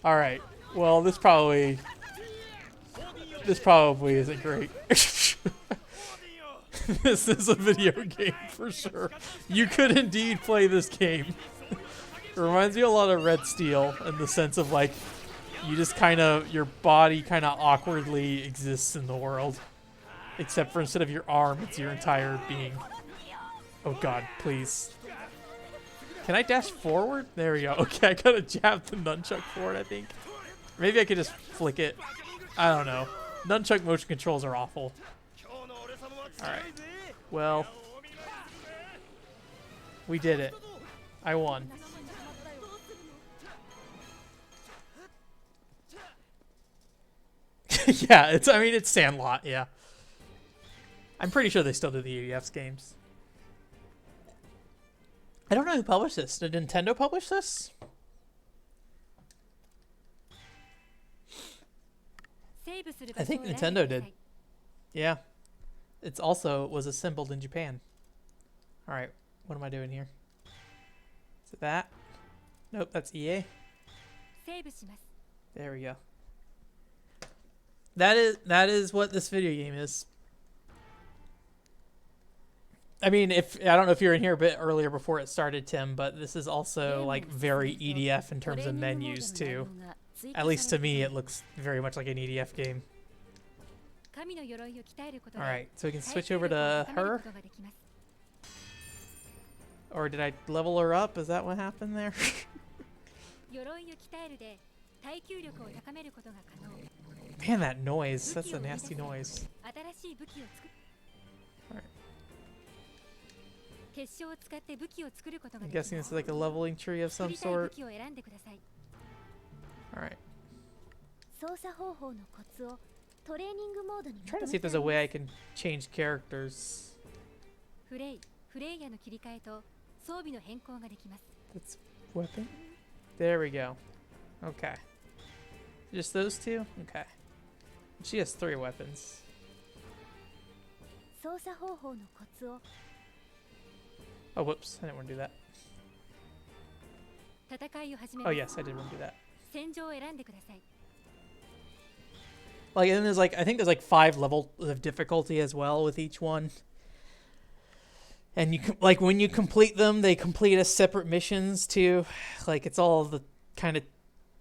All right. Well, this probably isn't great. This is a video game for sure. You could indeed play this game. It reminds me a lot of Red Steel in the sense of like you just kind of your body kind of awkwardly exists in the world, except for instead of your arm, it's your entire being. Oh God, please. Can I dash forward? There we go. Okay, I gotta jab the nunchuck forward, I think. Maybe I could just flick it. I don't know. Nunchuck motion controls are awful. Alright. Well. We did it. I won. Yeah, I mean, it's Sandlot, yeah. I'm pretty sure they still do the EDF's games. I don't know who published this. Did Nintendo publish this? I think Nintendo did. Yeah. It was assembled in Japan. Alright, what am I doing here? Is it that? Nope, that's EA. There we go. That is what this video game is. I mean, I don't know if you were in here a bit earlier before it started, Tim, but this is also like very EDF in terms of menus too. At least to me, it looks very much like an EDF game. Alright, so we can switch over to her. Or did I level her up? Is that what happened there? Man, that noise. That's a nasty noise. Alright. I'm guessing it's like a leveling tree of some sort. Alright. Trying to see if there's a way I can change characters. That's weapon. There we go. Okay. Just those two? Okay. She has 3 weapons. Oh, whoops. I didn't want to do that. Oh, yes, I did want to do that. Like, and there's like, I think there's like 5 levels of difficulty as well with each one. And you like when you complete them, they complete as separate missions too. Like, it's all the kind of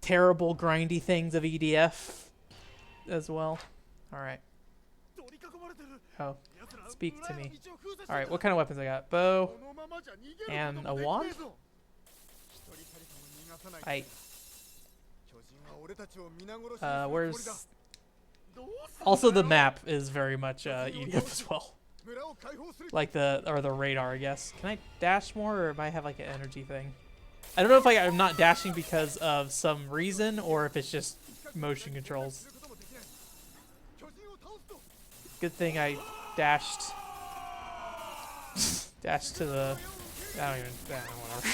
terrible grindy things of EDF as well. All right. Oh, speak to me. All right, what kind of weapons I got? Bow and a wand. Where's? Also, the map is very much EDF as well. Like the radar, I guess. Can I dash more, or might I have like an energy thing? I don't know if I'm not dashing because of some reason, or if it's just motion controls. Good thing I dashed. Dashed to the. I don't even. Whatever.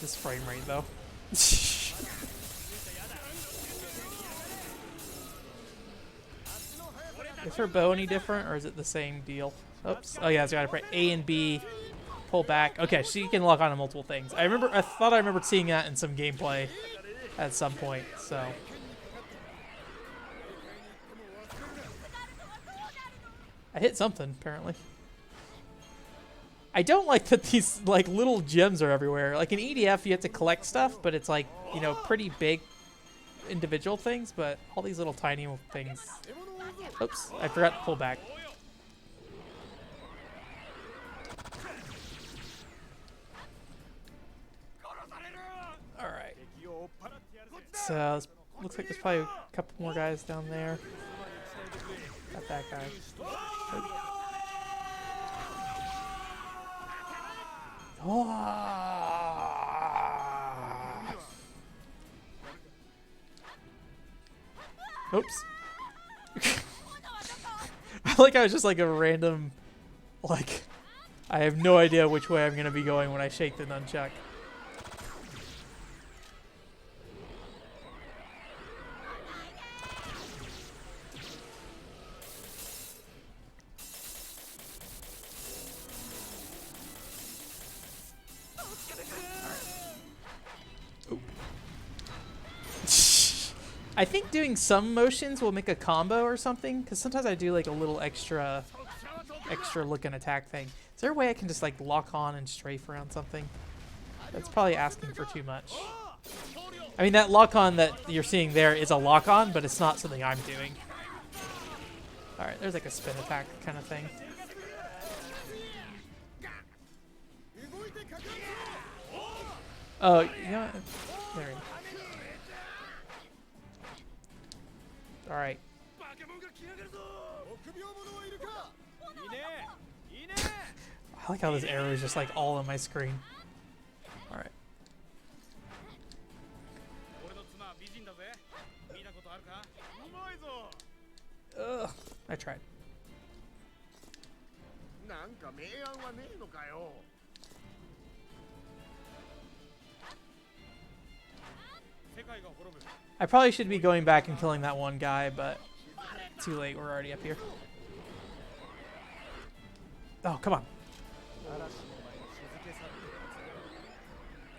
This frame rate though. Is her bow any different, or is it the same deal? Oops. Oh yeah, so I gotta press A and B, pull back. Okay, so you can lock on to multiple things. I thought I remembered seeing that in some gameplay at some point. So. I hit something apparently. I don't like that these like little gems are everywhere. Like in EDF, you have to collect stuff, but it's like, you know, pretty big individual things. But all these little tiny things. Oops, I forgot to pull back. All right. So looks like there's probably a couple more guys down there. Got that guy. Oops. I like I was just like a random, like, I have no idea which way I'm going to be going when I shake the nunchuck. I think doing some motions will make a combo or something, because sometimes I do like a little extra look and attack thing. Is there a way I can just like lock on and strafe around something? That's probably asking for too much. I mean, that lock on that you're seeing there is a lock on, but it's not something I'm doing. Alright, there's like a spin attack kind of thing. Oh, you know what? There we go. Alright. I like how this arrow is just like all on my screen. Alright. Ugh, I tried. I probably should be going back and killing that one guy, but too late. We're already up here. Oh, come on.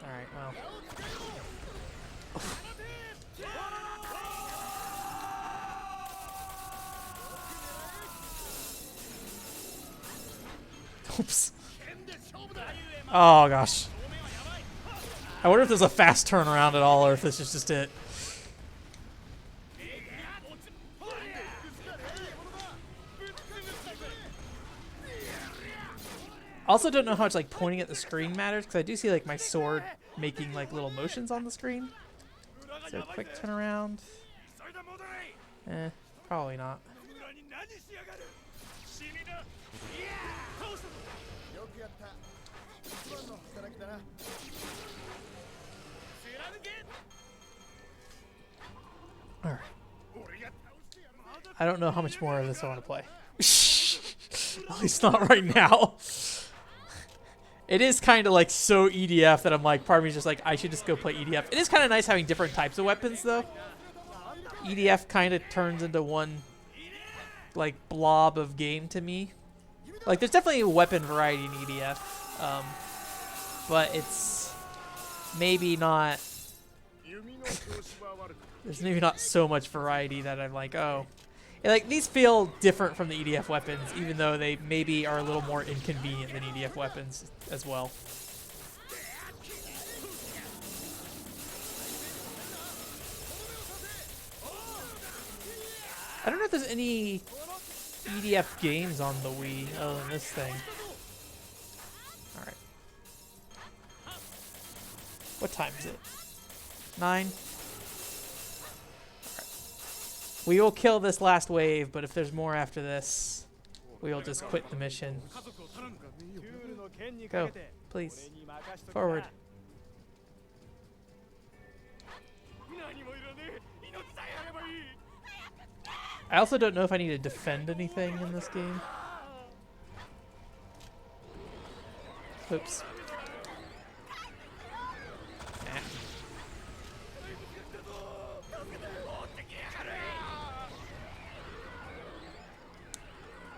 Alright, well. Oops. Oh, gosh. I wonder if there's a fast turnaround at all, or if this is just it. Also don't know how much like pointing at the screen matters, because I do see like my sword making like little motions on the screen. So quick turnaround. Probably not. Alright. I don't know how much more of this I want to play. At least not right now. It is kind of like so EDF that I'm like, part of me is just like, I should just go play EDF. It is kind of nice having different types of weapons though. EDF kind of turns into one like blob of game to me. Like there's definitely a weapon variety in EDF. But it's maybe not, there's maybe not so much variety that I'm like, oh. And like these feel different from the EDF weapons, even though they maybe are a little more inconvenient than EDF weapons as well. I don't know if there's any EDF games on the Wii other than this thing. Alright. What time is it? 9? We will kill this last wave, but if there's more after this, we will just quit the mission. Go, please. Forward. I also don't know if I need to defend anything in this game. Oops.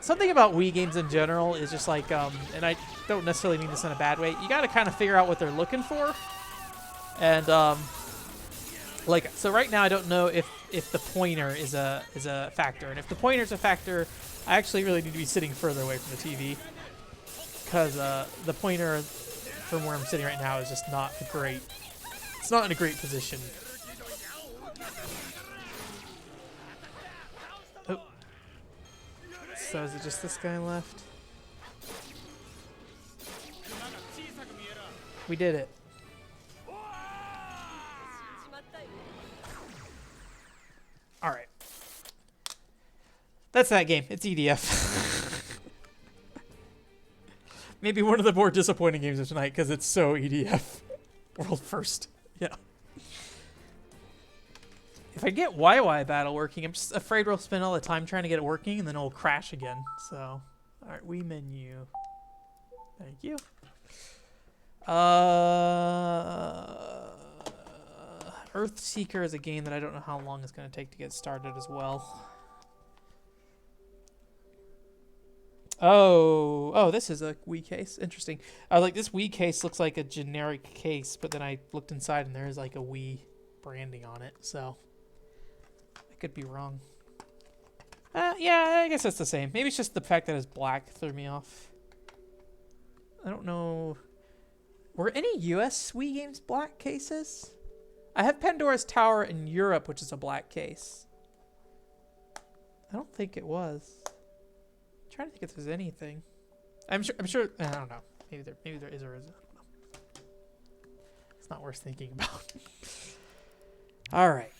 Something about Wii games in general is just like, and I don't necessarily mean this in a bad way, you gotta kind of figure out what they're looking for. And, like, so right now I don't know if the pointer is a factor. And if the pointer's a factor, I actually really need to be sitting further away from the TV. Because, the pointer from where I'm sitting right now is just not a great, it's not in a great position. So is it just this guy left? We did it. Alright. That's that game. It's EDF. Maybe one of the more disappointing games of tonight because it's so EDF. World first. Yeah. If I get YY battle working, I'm just afraid we'll spend all the time trying to get it working and then it'll crash again. So, alright, Wii menu. Thank you. Earthseeker is a game that I don't know how long it's going to take to get started as well. Oh, this is a Wii case. Interesting. Like this Wii case looks like a generic case, but then I looked inside and there's like a Wii branding on it. So could be wrong. Yeah, I guess that's the same. Maybe it's just the fact that it's black threw me off. I don't know. Were any US Wii games black cases? I have Pandora's Tower in Europe, which is a black case. I don't think it was. I'm trying to think if there's anything. I'm sure. I don't know. Maybe there is or isn't. I don't know. It's not worth thinking about. All right.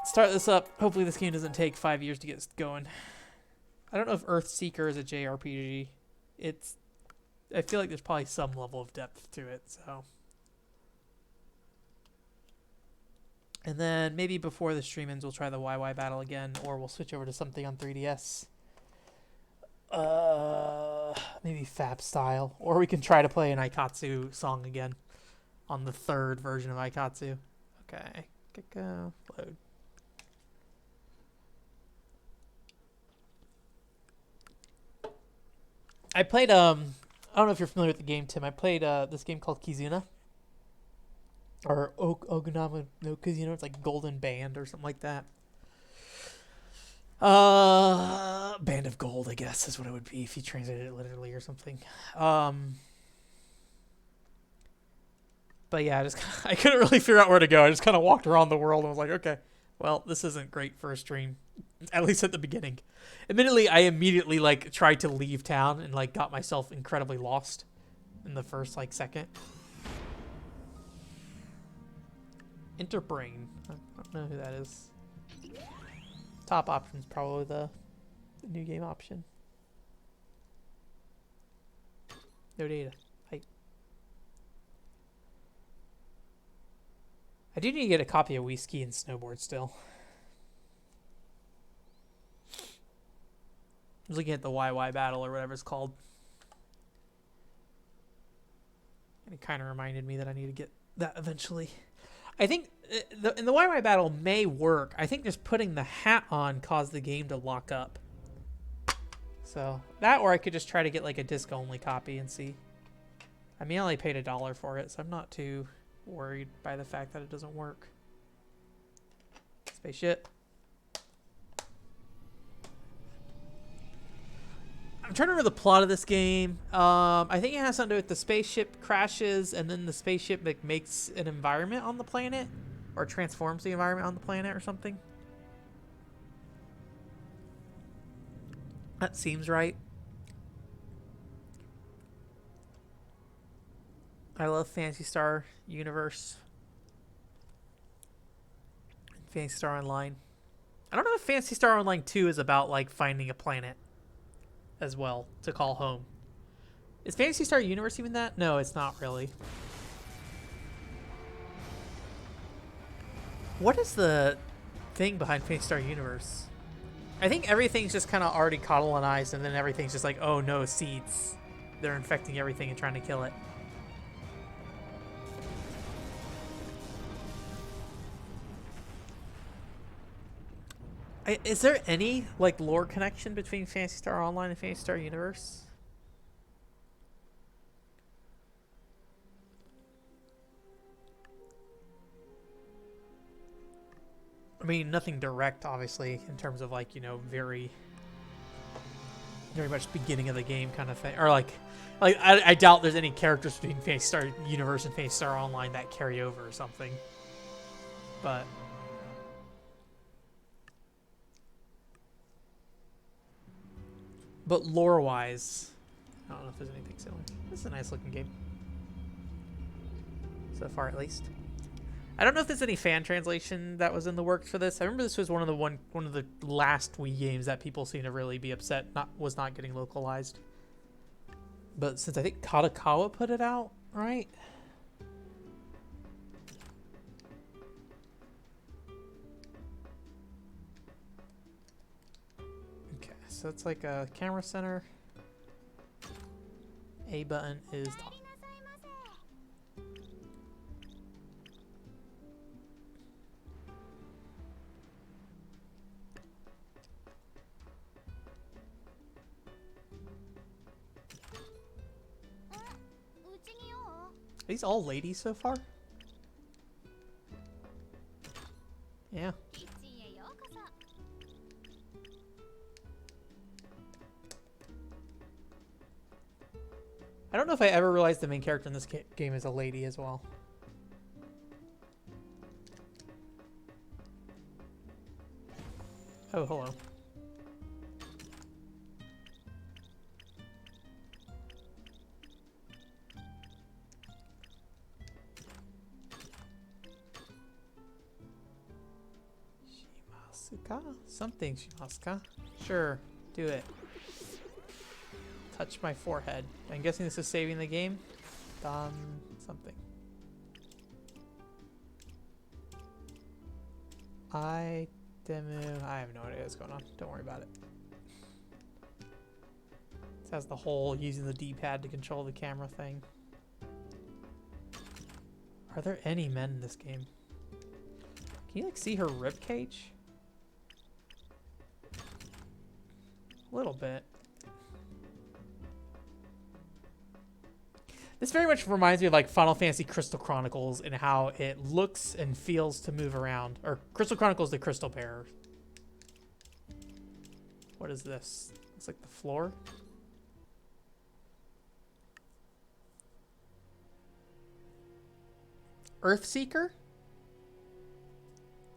Start this up. Hopefully this game doesn't take 5 years to get going. I don't know if Earthseeker is a JRPG. I feel like there's probably some level of depth to it, so. And then maybe before the stream ends, we'll try the YY battle again, or we'll switch over to something on 3DS. Maybe Fap style, or we can try to play an Aikatsu song again on the third version of Aikatsu. Okay, load. I played I don't know if you're familiar with the game, Tim. I played this game called Kizuna. Or Ogunama no Kizuna. It's like Golden Band or something like that. Band of Gold, I guess, is what it would be if you translated it literally or something. But yeah, I couldn't really figure out where to go. I just kind of walked around the world and was like, okay, well, this isn't great for a stream, at least at the beginning. Admittedly, I immediately like tried to leave town and like got myself incredibly lost in the first like second. Interbrain. I don't know who that is. Top option is probably the new game option. No data. I do need to get a copy of Wii Ski and Snowboard still. I was looking at the YY battle or whatever it's called. And it kind of reminded me that I need to get that eventually. I think in the YY battle may work. I think just putting the hat on caused the game to lock up. So that, or I could just try to get like a disc only copy and see. I mean, I only paid $1 for it, so I'm not too worried by the fact that it doesn't work. Spaceship. I'm trying to remember the plot of this game. I think it has something to do with the spaceship crashes and then the spaceship makes an environment on the planet or transforms the environment on the planet or something. That seems right. I love Phantasy Star Universe. And Phantasy Star Online. I don't know if Phantasy Star Online 2 is about like finding a planet as well to call home. Is Phantasy Star Universe even that? No, it's not really. What is the thing behind Phantasy Star Universe? I think everything's just kind of already colonized and then everything's just like, oh no, seeds. They're infecting everything and trying to kill it. Is there any like lore connection between Phantasy Star Online and Phantasy Star Universe? I mean, nothing direct, obviously, in terms of like, you know, very much beginning of the game kind of thing, or like I doubt there's any characters between Phantasy Star Universe and Phantasy Star Online that carry over or something, but. But lore-wise, I don't know if there's anything similar. This is a nice-looking game. So far, at least. I don't know if there's any fan translation that was in the works for this. I remember this was one of the last Wii games that people seem to really be upset was not getting localized. But since I think Kadokawa put it out, right? So it's like a camera center. A button is top. Are these all ladies so far? know if I ever realized the main character in this game is a lady as well. Oh, hello. Shimasuka? Something Shimasuka. Sure, do it. Touch my forehead. I'm guessing this is saving the game. Something. I have no idea what's going on. Don't worry about it. This has the whole using the D-pad to control the camera thing. Are there any men in this game? Can you like see her rib cage? A little bit. This very much reminds me of like Final Fantasy Crystal Chronicles and how it looks and feels to move around. Or Crystal Chronicles the Crystal Bearer. What is this? Looks like the floor. Earthseeker?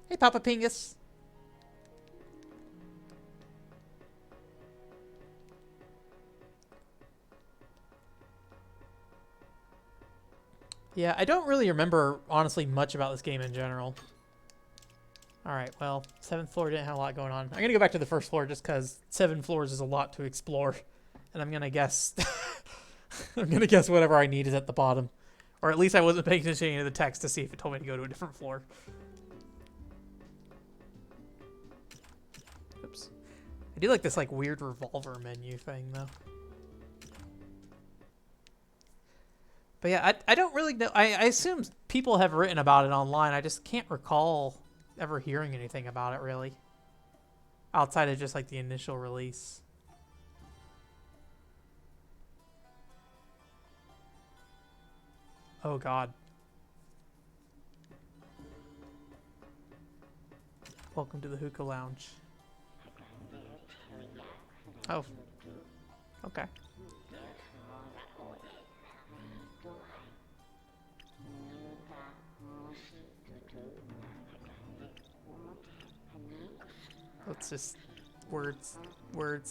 Hey, Papa Pingus. Yeah, I don't really remember, honestly, much about this game in general. Alright, well, 7th floor didn't have a lot going on. I'm going to go back to the 1st floor just because 7 floors is a lot to explore. And I'm going to guess... I'm going to guess whatever I need is at the bottom. Or at least I wasn't paying attention to the text to see if it told me to go to a different floor. Oops. I do like this like weird revolver menu thing though. But yeah, I don't really know. I assume people have written about it online. I just can't recall ever hearing anything about it really. Outside of just like the initial release. Oh god. Welcome to the hookah lounge. Oh. Okay. It's just words.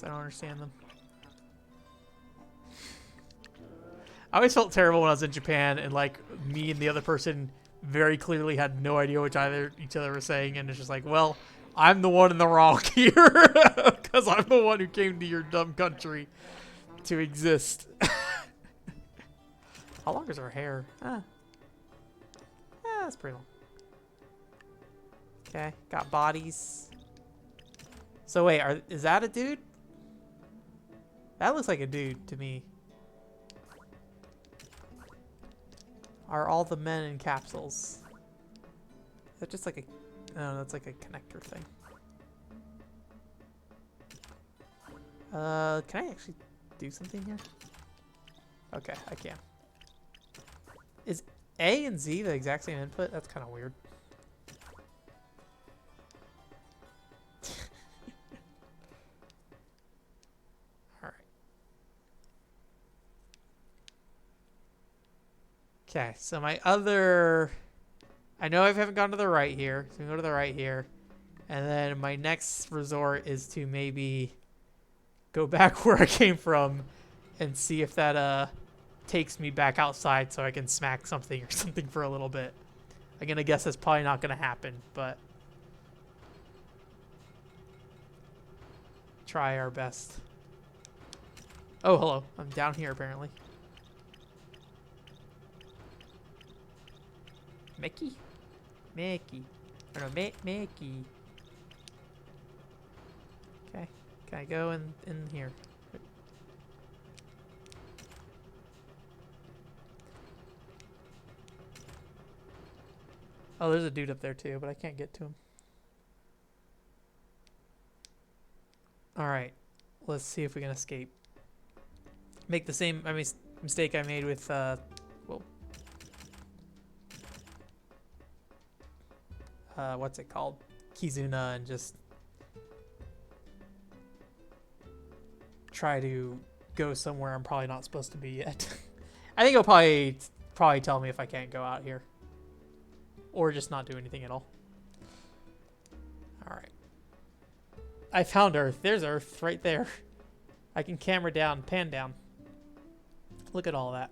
I don't understand them. I always felt terrible when I was in Japan and like me and the other person very clearly had no idea what each other were saying, and it's just like, well, I'm the one in the wrong here because I'm the one who came to your dumb country to exist. How long is her hair? That's pretty long. Okay, got bodies. So wait, is that a dude? That looks like a dude to me. Are all the men in capsules? Is that just like a... No, that's like a connector thing. Can I actually do something here? Okay, I can. Is A and Z the exact same input? That's kind of weird. Okay, so my other... I know I haven't gone to the right here, so we go to the right here. And then my next resort is to maybe go back where I came from and see if that takes me back outside so I can smack something or something for a little bit. I'm going to guess that's probably not going to happen, but... try our best. Oh, hello. I'm down here, apparently. Mickey? Mickey. Or no, Mickey. Okay. Can I go in here? Oh, there's a dude up there too, but I can't get to him. Alright. Let's see if we can escape. Make the same mistake I made with, what's it called? Kizuna, and just try to go somewhere I'm probably not supposed to be yet. I think it'll probably tell me if I can't go out here. Or just not do anything at all. Alright. I found Earth. There's Earth right there. I can camera down, pan down. Look at all that.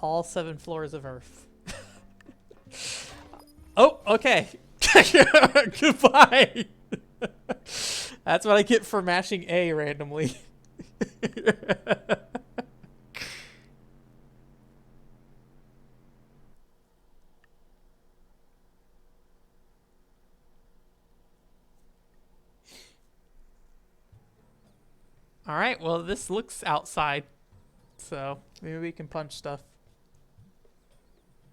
All 7 floors of Earth. Oh, okay. Goodbye. That's what I get for mashing A randomly. Alright, well this looks outside. So maybe we can punch stuff.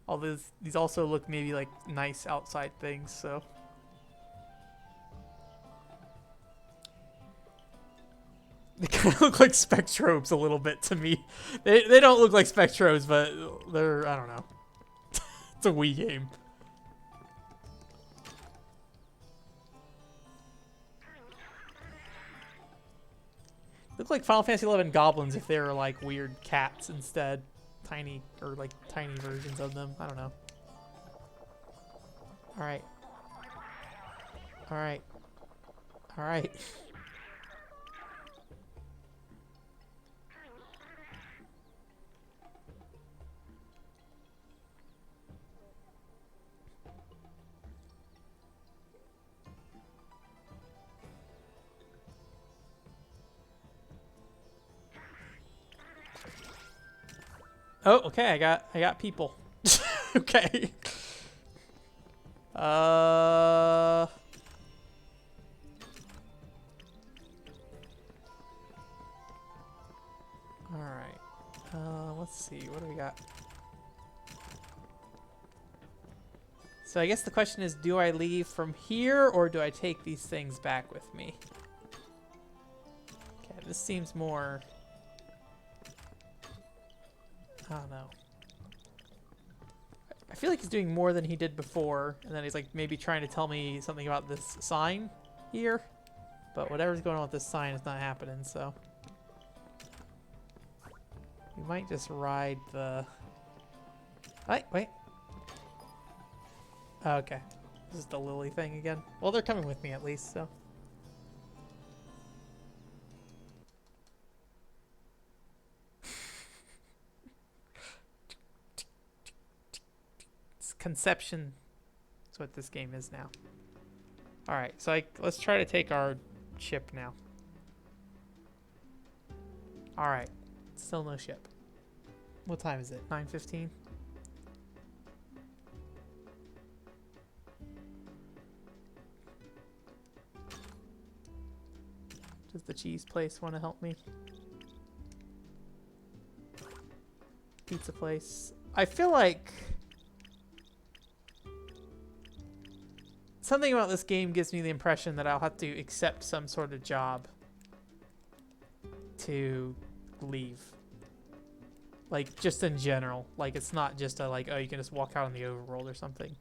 All these also look maybe like nice outside things, so. They kind of look like Spectrobes a little bit to me. They don't look like Spectrobes, but they're, I don't know. It's a Wii game. Look like Final Fantasy XI goblins if they were like weird cats instead. Tiny, or like tiny versions of them. I don't know. Alright. Alright. Alright. Oh, okay, I got people. Okay. Alright. Let's see, what do we got? So I guess the question is, do I leave from here or do I take these things back with me? Okay, this seems more... I don't know. I feel like he's doing more than he did before, and then he's like maybe trying to tell me something about this sign here. But whatever's going on with this sign is not happening, so. We might just ride the... Wait. Okay. This is the Lily thing again. Well, they're coming with me at least, so. Conception is what this game is now. Alright, so let's try to take our ship now. Alright, still no ship. What time is it? 9:15? Does the cheese place want to help me? Pizza place. I feel like... something about this game gives me the impression that I'll have to accept some sort of job to leave. Like, just in general. Like, it's not just a, like, oh, you can just walk out in the overworld or something.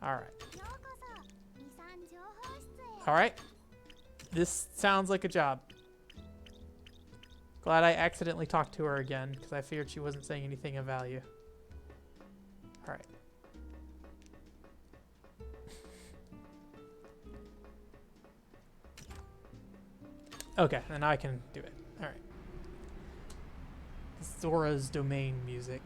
Alright. Alright. This sounds like a job. Glad I accidentally talked to her again, because I figured she wasn't saying anything of value. Alright. Okay, and now I can do it. Alright. Zora's Domain music.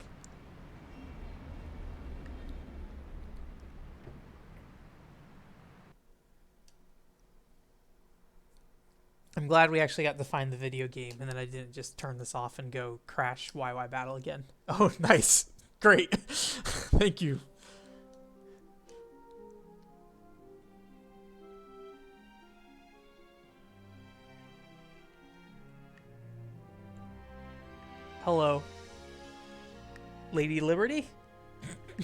I'm glad we actually got to find the video game and then I didn't just turn this off and go crash YY battle again. Oh, nice. Great. Thank you. Hello. Lady Liberty?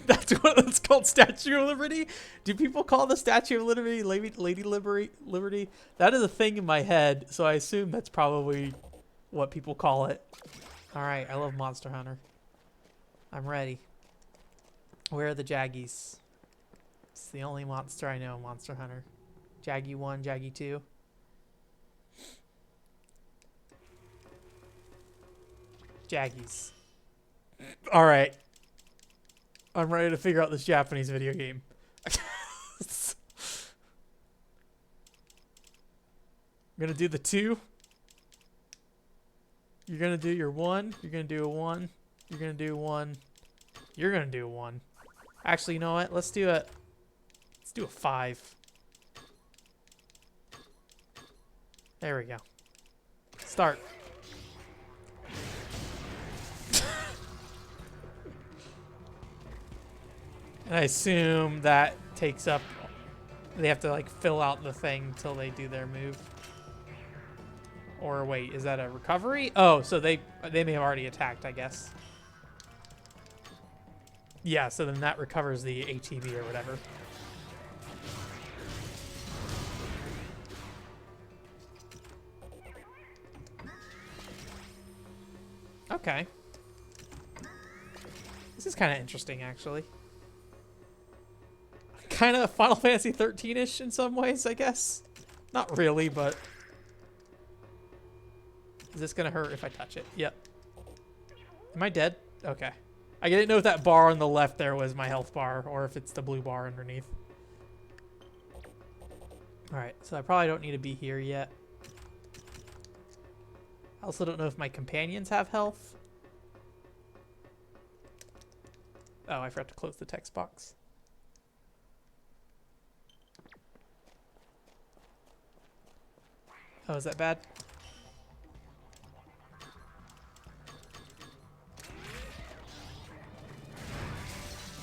That's what it's called, Statue of Liberty? Do people call the Statue of Liberty Lady Liberty? That is a thing in my head, so I assume that's probably what people call it. Alright, I love Monster Hunter. I'm ready. Where are the Jaggies? It's the only monster I know, Monster Hunter. Jaggy 1, Jaggy 2. Jaggies. All right. I'm ready to figure out this Japanese video game. I'm gonna do the 2. You're gonna do your 1. You're gonna do a 1. You're gonna do 1. You're gonna do a 1. Actually, you know what? Let's do a 5. There we go. Start. And I assume that takes up... They have to, like, fill out the thing till they do their move. Or wait, is that a recovery? Oh, so they may have already attacked, I guess. Yeah, so then that recovers the ATB or whatever. Okay. This is kind of interesting, actually. Kind of Final Fantasy 13-ish in some ways, I guess. Not really, but... Is this going to hurt if I touch it? Yep. Am I dead? Okay. I didn't know if that bar on the left there was my health bar, or if it's the blue bar underneath. Alright, so I probably don't need to be here yet. I also don't know if my companions have health. Oh, I forgot to close the text box. Oh, is that bad?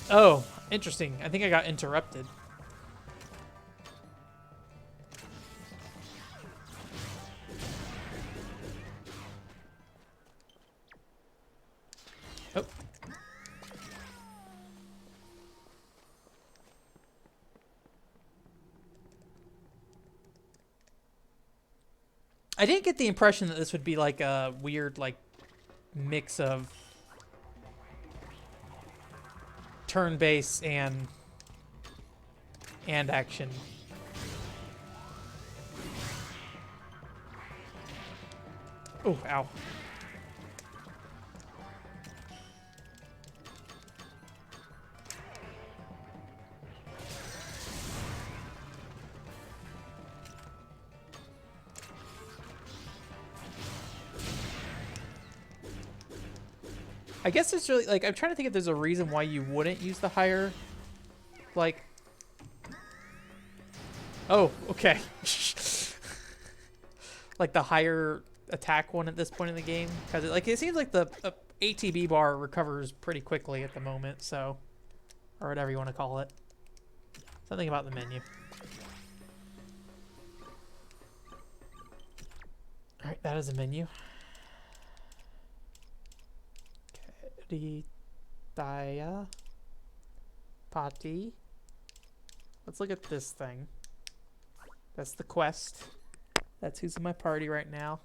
Oh, interesting. I think I got interrupted. Oh. I didn't get the impression that this would be like a weird, like, mix of turn-based and action. Oh, ow. I guess it's really, like, I'm trying to think if there's a reason why you wouldn't use the higher, like... Oh, okay. Like the higher attack one at this point in the game. Because, it seems like the ATB bar recovers pretty quickly at the moment, so... Or whatever you want to call it. Something about the menu. Alright, that is a menu. Daya Pati. Let's look at this thing. That's the quest. That's who's in my party right now.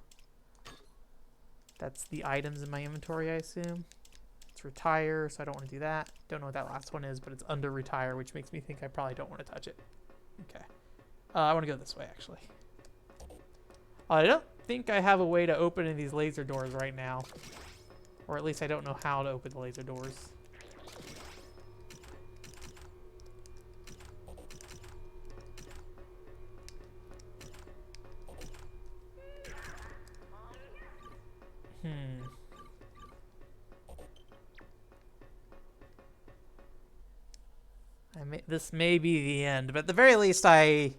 That's the items in my inventory, I assume. It's retire, so I don't want to do that. Don't know what that last one is, but it's under retire, which makes me think I probably don't want to touch it. Okay. I want to go this way, actually. I don't think I have a way to open any of these laser doors right now. Or at least I don't know how to open the laser doors. This may be the end, but at the very least I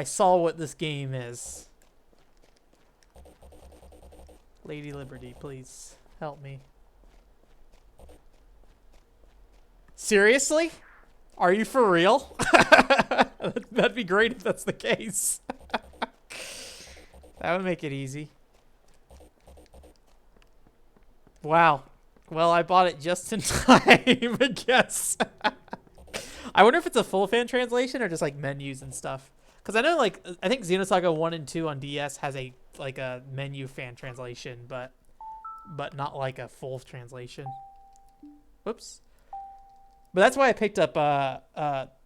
saw what this game is. Lady Liberty, please. Help me. Seriously? Are you for real? That'd be great if that's the case. That would make it easy. Wow. Well, I bought it just in time, I guess. I wonder if it's a full fan translation or just like menus and stuff. Because I know, like, I think Xenosaga 1 and 2 on DS has a menu fan translation, but not like a full translation. Whoops. But that's why I picked up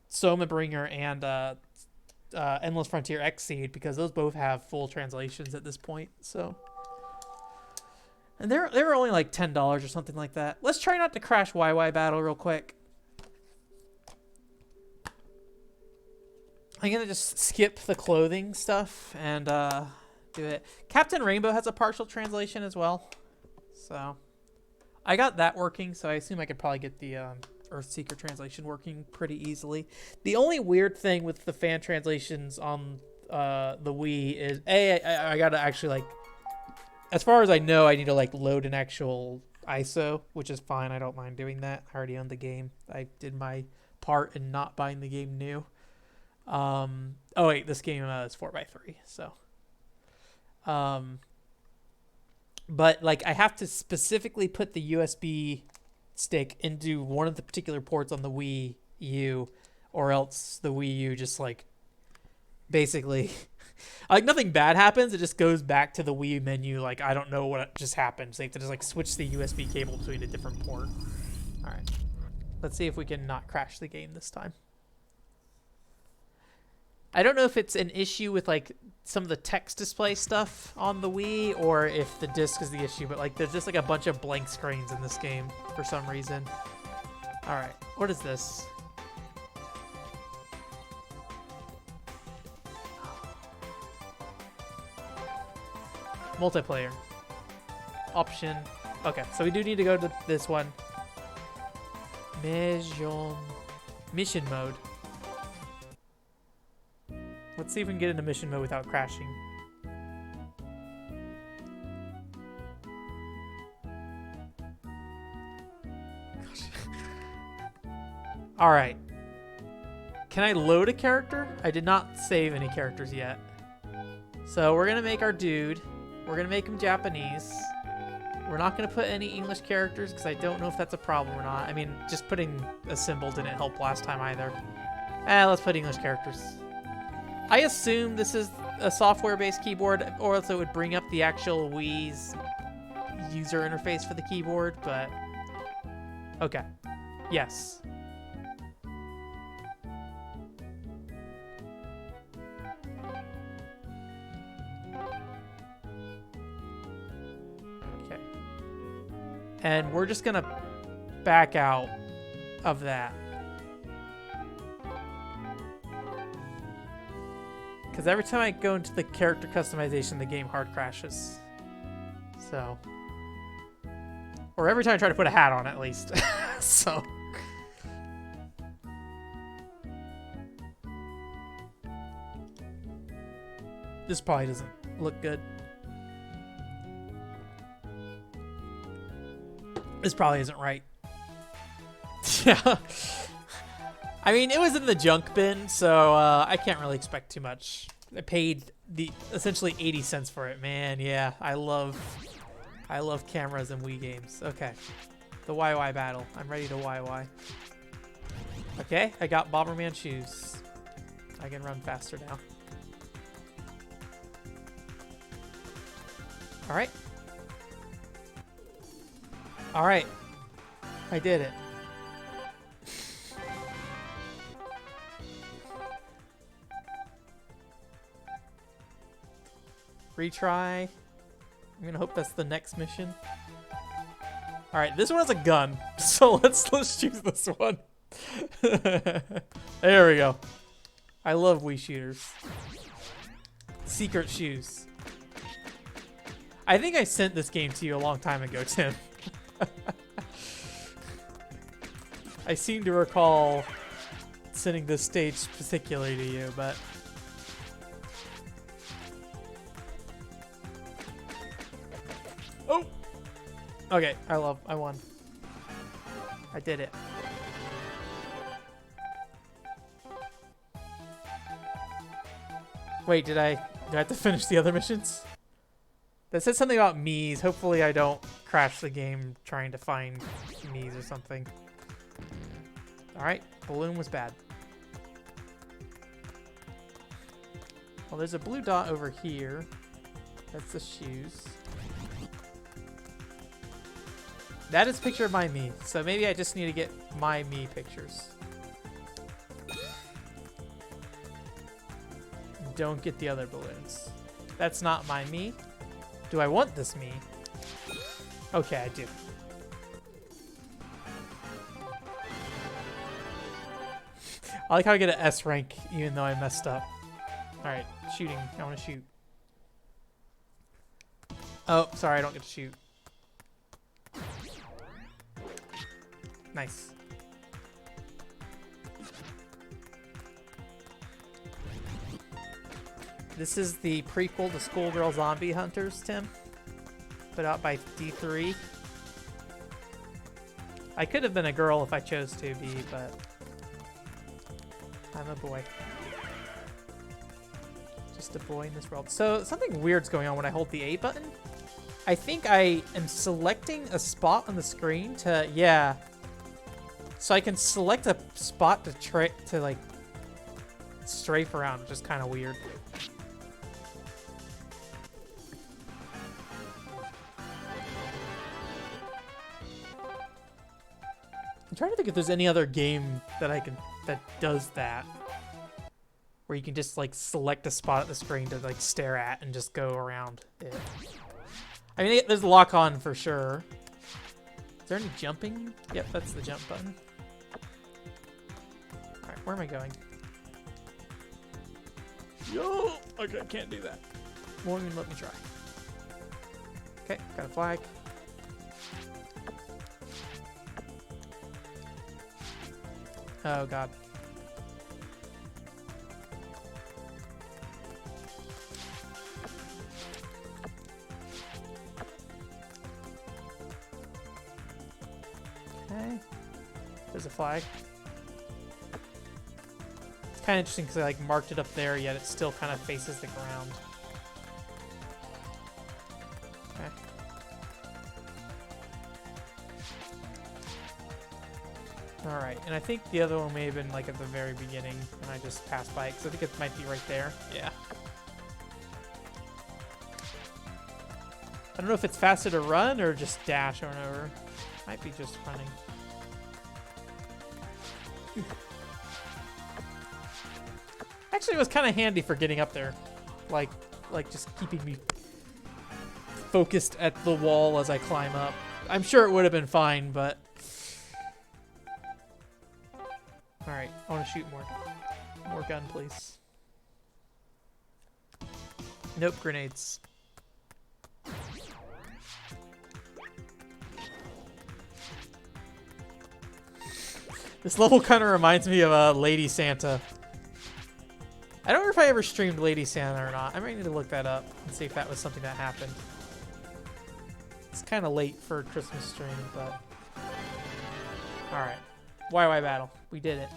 Soma Bringer and Endless Frontier X Seed, because those both have full translations at this point. So And they were only like $10 or something like that. Let's try not to crash YY battle real quick. I'm gonna just skip the clothing stuff and do it. Captain Rainbow has a partial translation as well. So I got that working, so I assume I could probably get the Earthseeker translation working pretty easily. The only weird thing with the fan translations on the Wii is I gotta actually, like, as far as I know, I need to like load an actual ISO, which is fine. I don't mind doing that. I already own the game. I did my part in not buying the game new. Oh wait, this game is 4x3, so. But like I have to specifically put the USB stick into one of the particular ports on the Wii U, or else the Wii U just like basically like nothing bad happens. It just goes back to the Wii menu. Like I don't know what just happened. So you have to just like switch the USB cable between a different port. All right, let's see if we can not crash the game this time. I don't know if it's an issue with like some of the text display stuff on the Wii or if the disc is the issue, but like there's just like a bunch of blank screens in this game for some reason. All right, what is this? Multiplayer. Option. Okay, so we do need to go to this one. Mission mode. Let's see if we can get into mission mode without crashing. All right. Can I load a character? I did not save any characters yet. So we're gonna make our dude. We're gonna make him Japanese. We're not gonna put any English characters because I don't know if that's a problem or not. I mean, just putting a symbol didn't help last time either. Let's put English characters. I assume this is a software-based keyboard, or else it would bring up the actual Wii's user interface for the keyboard, but okay. Yes. Okay. And we're just gonna back out of that. Because every time I go into the character customization, the game hard crashes. So. Or every time I try to put a hat on, at least. So. This probably doesn't look good. This probably isn't right. Yeah. I mean, it was in the junk bin, so I can't really expect too much. I paid essentially 80 cents for it, man. Yeah, I love cameras and Wii games. Okay, the YY battle. I'm ready to YY. Okay, I got Bomberman shoes. I can run faster now. All right. All right, I did it. Retry. I'm gonna hope that's the next mission. All right, this one has a gun, so let's choose this one. There we go. I love Wii shooters. Secret shoes. I think I sent this game to you a long time ago, Tim. I seem to recall sending this stage particularly to you, but. Oh! Okay, I won. I did it. Wait, do I have to finish the other missions? That said something about Mii's. Hopefully I don't crash the game trying to find Mii's or something. Alright, balloon was bad. Well, there's a blue dot over here. That's the shoes. That is a picture of my Mii, so maybe I just need to get my Mii pictures. Don't get the other balloons. That's not my Mii. Do I want this Mii? Okay, I do. I like how I get an S rank even though I messed up. Alright, shooting. I want to shoot. Oh, sorry, I don't get to shoot. Nice. This is the prequel to Schoolgirl Zombie Hunters, Tim. Put out by D3. I could have been a girl if I chose to be, but I'm a boy. Just a boy in this world. So something weird's going on when I hold the A button. I think I am selecting a spot on the screen to, yeah. So I can select a spot to like strafe around, which is kind of weird. I'm trying to think if there's any other game that does that. Where you can just like select a spot at the screen to like stare at and just go around it. I mean, there's lock on for sure. Is there any jumping? Yep, that's the jump button. Alright, where am I going? Yo! Okay, I can't do that. Won't even let me try. Okay, got a flag. Oh god. Okay. There's a flag. It's kind of interesting because I like marked it up there, yet it still kind of faces the ground. Okay. Alright, and I think the other one may have been like at the very beginning, and I just passed by it, because I think it might be right there. Yeah. I don't know if it's faster to run or just dash over and over. Might be just running. Actually, it was kind of handy for getting up there. Like just keeping me focused at the wall as I climb up. I'm sure it would have been fine, but... Alright, I want to shoot more. More gun, please. Nope, grenades. This level kind of reminds me of Lady Santa. I don't know if I ever streamed Lady Santa or not. I might need to look that up and see if that was something that happened. It's kind of late for a Christmas stream, but... Alright. YY battle. We did it.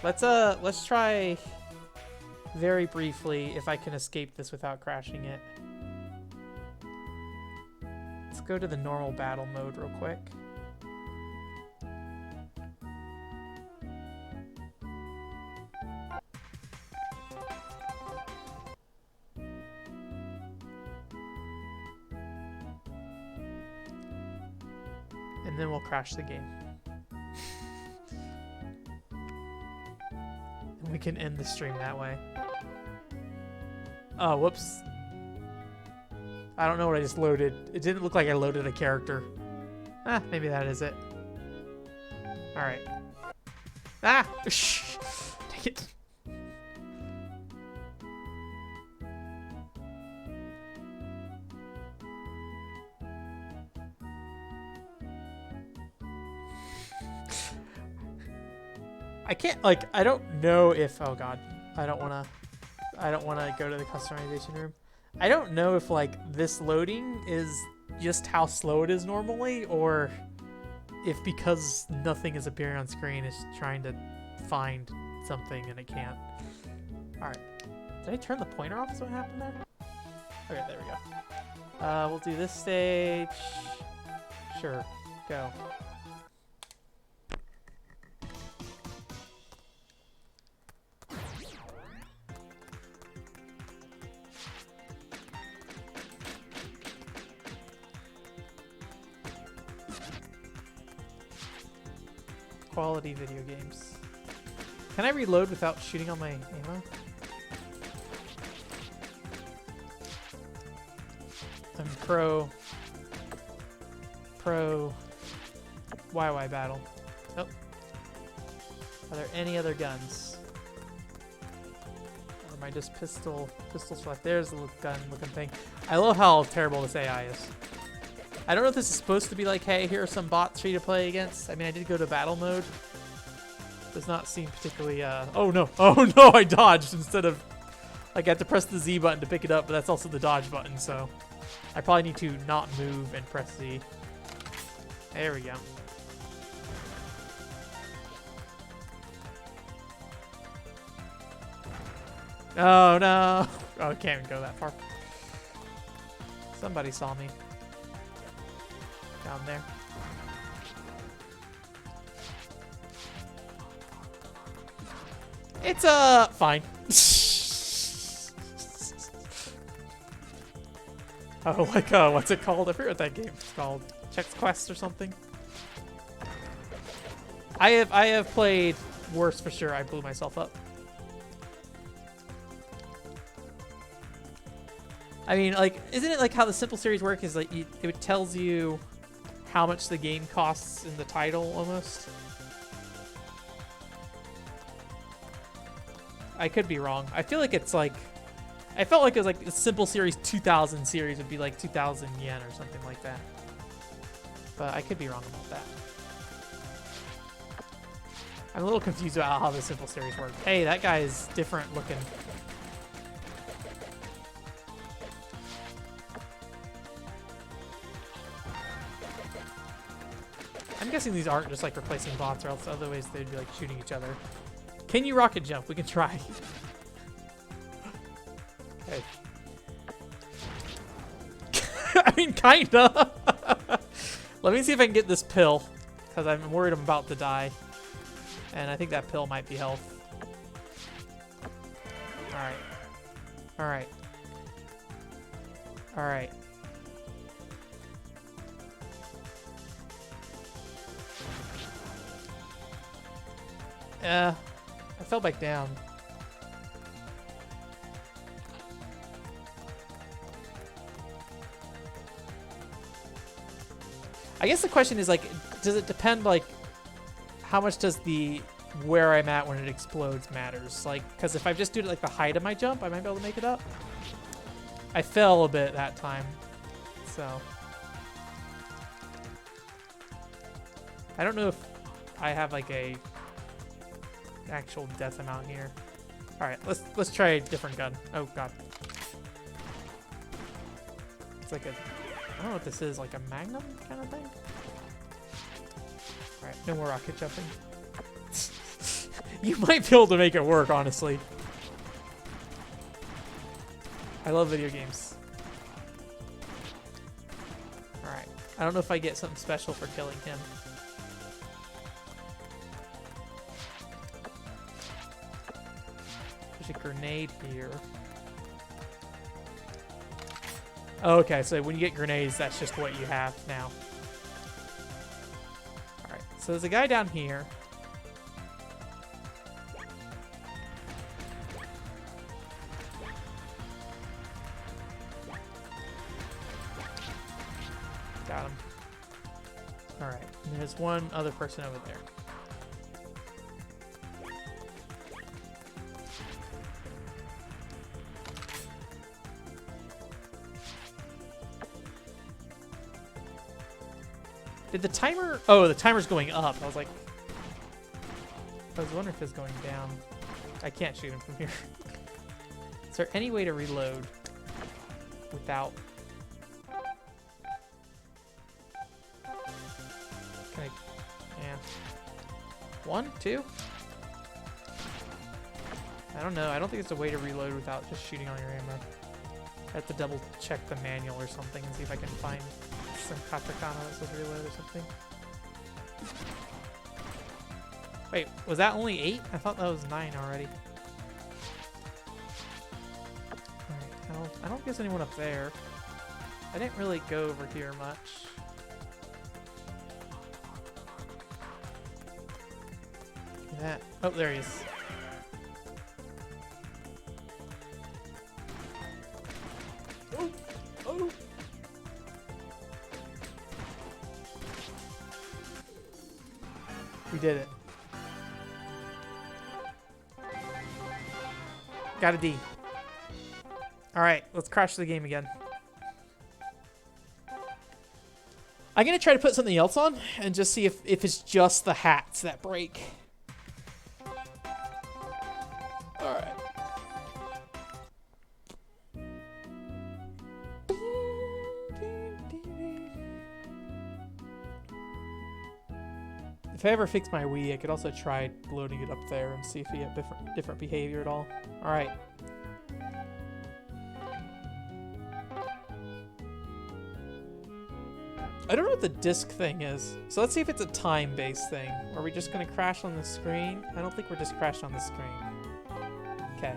Let's try very briefly if I can escape this without crashing it. Let's go to the normal battle mode real quick. And then we'll crash the game. And we can end the stream that way. Oh, whoops. I don't know what I just loaded. It didn't look like I loaded a character. Ah, maybe that is it. Alright. Ah! Take it. I can't, like, I don't know if, oh god, I don't want to go to the customization room. I don't know if, like, this loading is just how slow it is normally, or if because nothing is appearing on screen, it's trying to find something and it can't. Alright. Did I turn the pointer off is what happened there? Okay, there we go. We'll do this stage. Sure, go. Quality video games. Can I reload without shooting on my ammo? I'm pro pro YY battle. Oh. Are there any other guns? Or am I just pistols select? There's the gun looking thing. I love how terrible this AI is. I don't know if this is supposed to be like, hey, here are some bots for you to play against. I mean, I did go to battle mode. Does not seem particularly, oh no, I dodged instead of, like, I had to press the Z button to pick it up, but that's also the dodge button, so I probably need to not move and press Z. There we go. Oh no! Oh, I can't even go that far. Somebody saw me. Down there. It's, fine. Oh, like, what's it called? I forget what that game is called. Chex Quest or something? I have played worse for sure. I blew myself up. I mean, like, isn't it like how the simple series work is like it tells you how much the game costs in the title almost? I could be wrong. I feel like it's like, I felt like it was like a simple series 2000 series would be like 2,000 yen or something like that. But I could be wrong about that. I'm a little confused about how the simple series works. Hey, that guy is different looking. I'm guessing these aren't just like replacing bots, or else other ways they'd be like shooting each other. Can you rocket jump? We can try. Okay. I mean, kinda. Let me see if I can get this pill, because I'm worried I'm about to die. And I think that pill might be health. Alright. Alright. Alright. I fell back down. I guess the question is, like, does it depend, like, how much does the where I'm at when it explodes matters? Like, because if I just do it like the height of my jump, I might be able to make it up. I fell a bit that time, so I don't know if I have like a actual death amount here. All right, let's try a different gun. Oh god, it's like a, I don't know what this is, like a magnum kind of thing. All right, no more rocket jumping. You might be able to make it work, honestly. I love video games. All right, I don't know if I get something special for killing him. There's a grenade here. Oh, okay, so when you get grenades, that's just what you have now. Alright, so there's a guy down here. Got him. Alright, and there's one other person over there. Did the timer... Oh, the timer's going up. I was like... I was wondering if it's going down. I can't shoot him from here. Is there any way to reload without... Can I... Yeah. 1? 2? I don't know. I don't think it's a way to reload without just shooting all your ammo. I have to double check the manual or something and see if I can find some katakana that says reload or something. Wait, was that only 8? I thought that was 9 already. Alright, I don't think there's anyone up there. I didn't really go over here much. That. Oh, there he is. Oh! Oh! We did it. Got a D. Alright, let's crash the game again. I'm going to try to put something else on and just see if it's just the hats that break. Alright. If I ever fix my Wii, I could also try loading it up there and see if we have different behavior at all. Alright. I don't know what the disc thing is. So let's see if it's a time-based thing. Are we just going to crash on the screen? I don't think we're just crashed on the screen. Okay.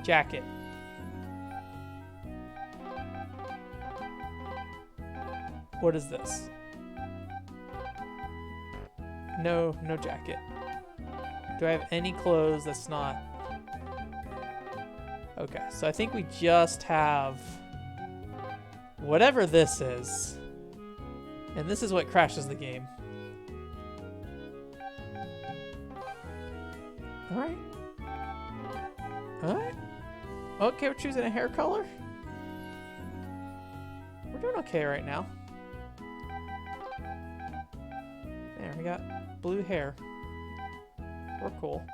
Jacket. What is this? No jacket. Do I have any clothes that's not... Okay, so I think we just have whatever this is. And this is what crashes the game. Alright. Alright. Okay, we're choosing a hair color. We're doing okay right now. There, we got blue hair. We're cool.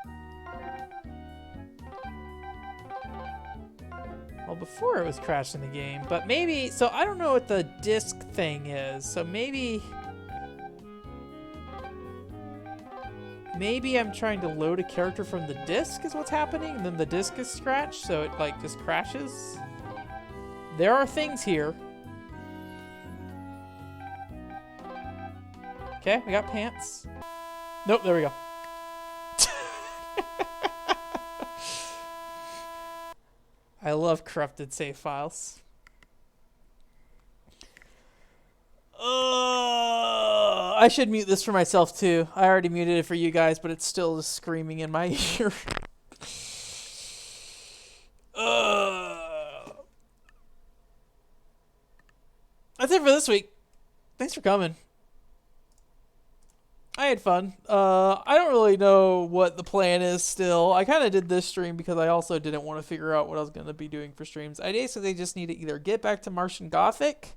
Well, before it was crashing the game, but maybe... So I don't know what the disc thing is. So maybe I'm trying to load a character from the disc is what's happening, and then the disc is scratched, so it like just crashes. There are things here. Okay, we got pants. Nope, there we go. I love corrupted save files. I should mute this for myself too. I already muted it for you guys, but it's still just screaming in my ear. That's it for this week. Thanks for coming. I had fun. I don't really know what the plan is still. I kind of did this stream because I also didn't want to figure out what I was going to be doing for streams. I basically just need to either get back to Martian Gothic,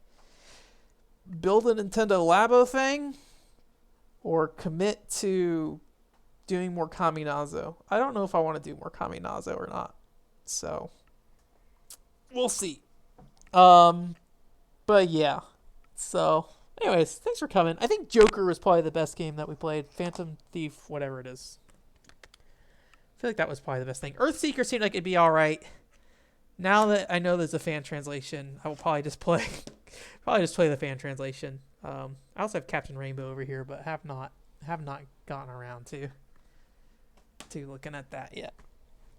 build a Nintendo Labo thing, or commit to doing more Kaminazo. I don't know if I want to do more Kaminazo or not. So, we'll see. But yeah. So... Anyways, thanks for coming. I think Joker was probably the best game that we played. Phantom Thief, whatever it is. I feel like that was probably the best thing. Earthseeker seemed like it'd be alright. Now that I know there's a fan translation, I will probably just play the fan translation. I also have Captain Rainbow over here, but have not gotten around to looking at that yet.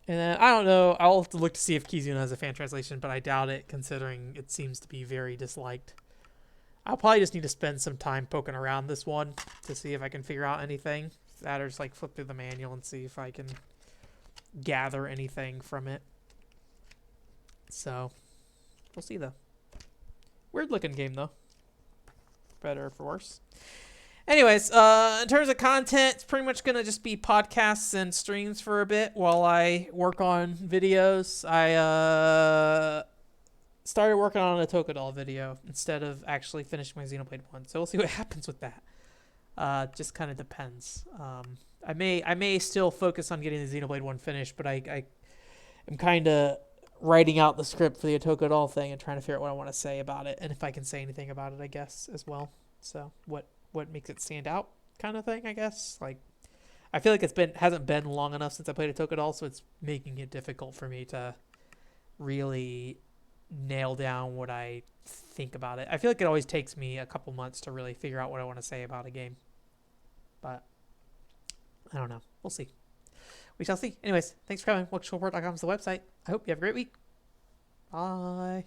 And then I don't know, I'll have to look to see if Kizuna has a fan translation, but I doubt it considering it seems to be very disliked. I'll probably just need to spend some time poking around this one to see if I can figure out anything. That or just like flip through the manual and see if I can gather anything from it. So, we'll see though. Weird looking game though. Better or for worse. Anyways, in terms of content, it's pretty much going to just be podcasts and streams for a bit while I work on videos. I started working on a Tokadol video instead of actually finishing my Xenoblade 1. So we'll see what happens with that. Just kind of depends. I may still focus on getting the Xenoblade 1 finished, but I am kind of writing out the script for the Tokadol thing and trying to figure out what I want to say about it and if I can say anything about it, I guess, as well. So what makes it stand out kind of thing, I guess. Like, I feel like hasn't been long enough since I played a Tokadol, so it's making it difficult for me to really nail down what I think about it. I feel like it always takes me a couple months to really figure out what I want to say about a game. But I don't know. We'll see. We shall see. Anyways, thanks for coming. WatchReport.com is the website. I hope you have a great week. Bye.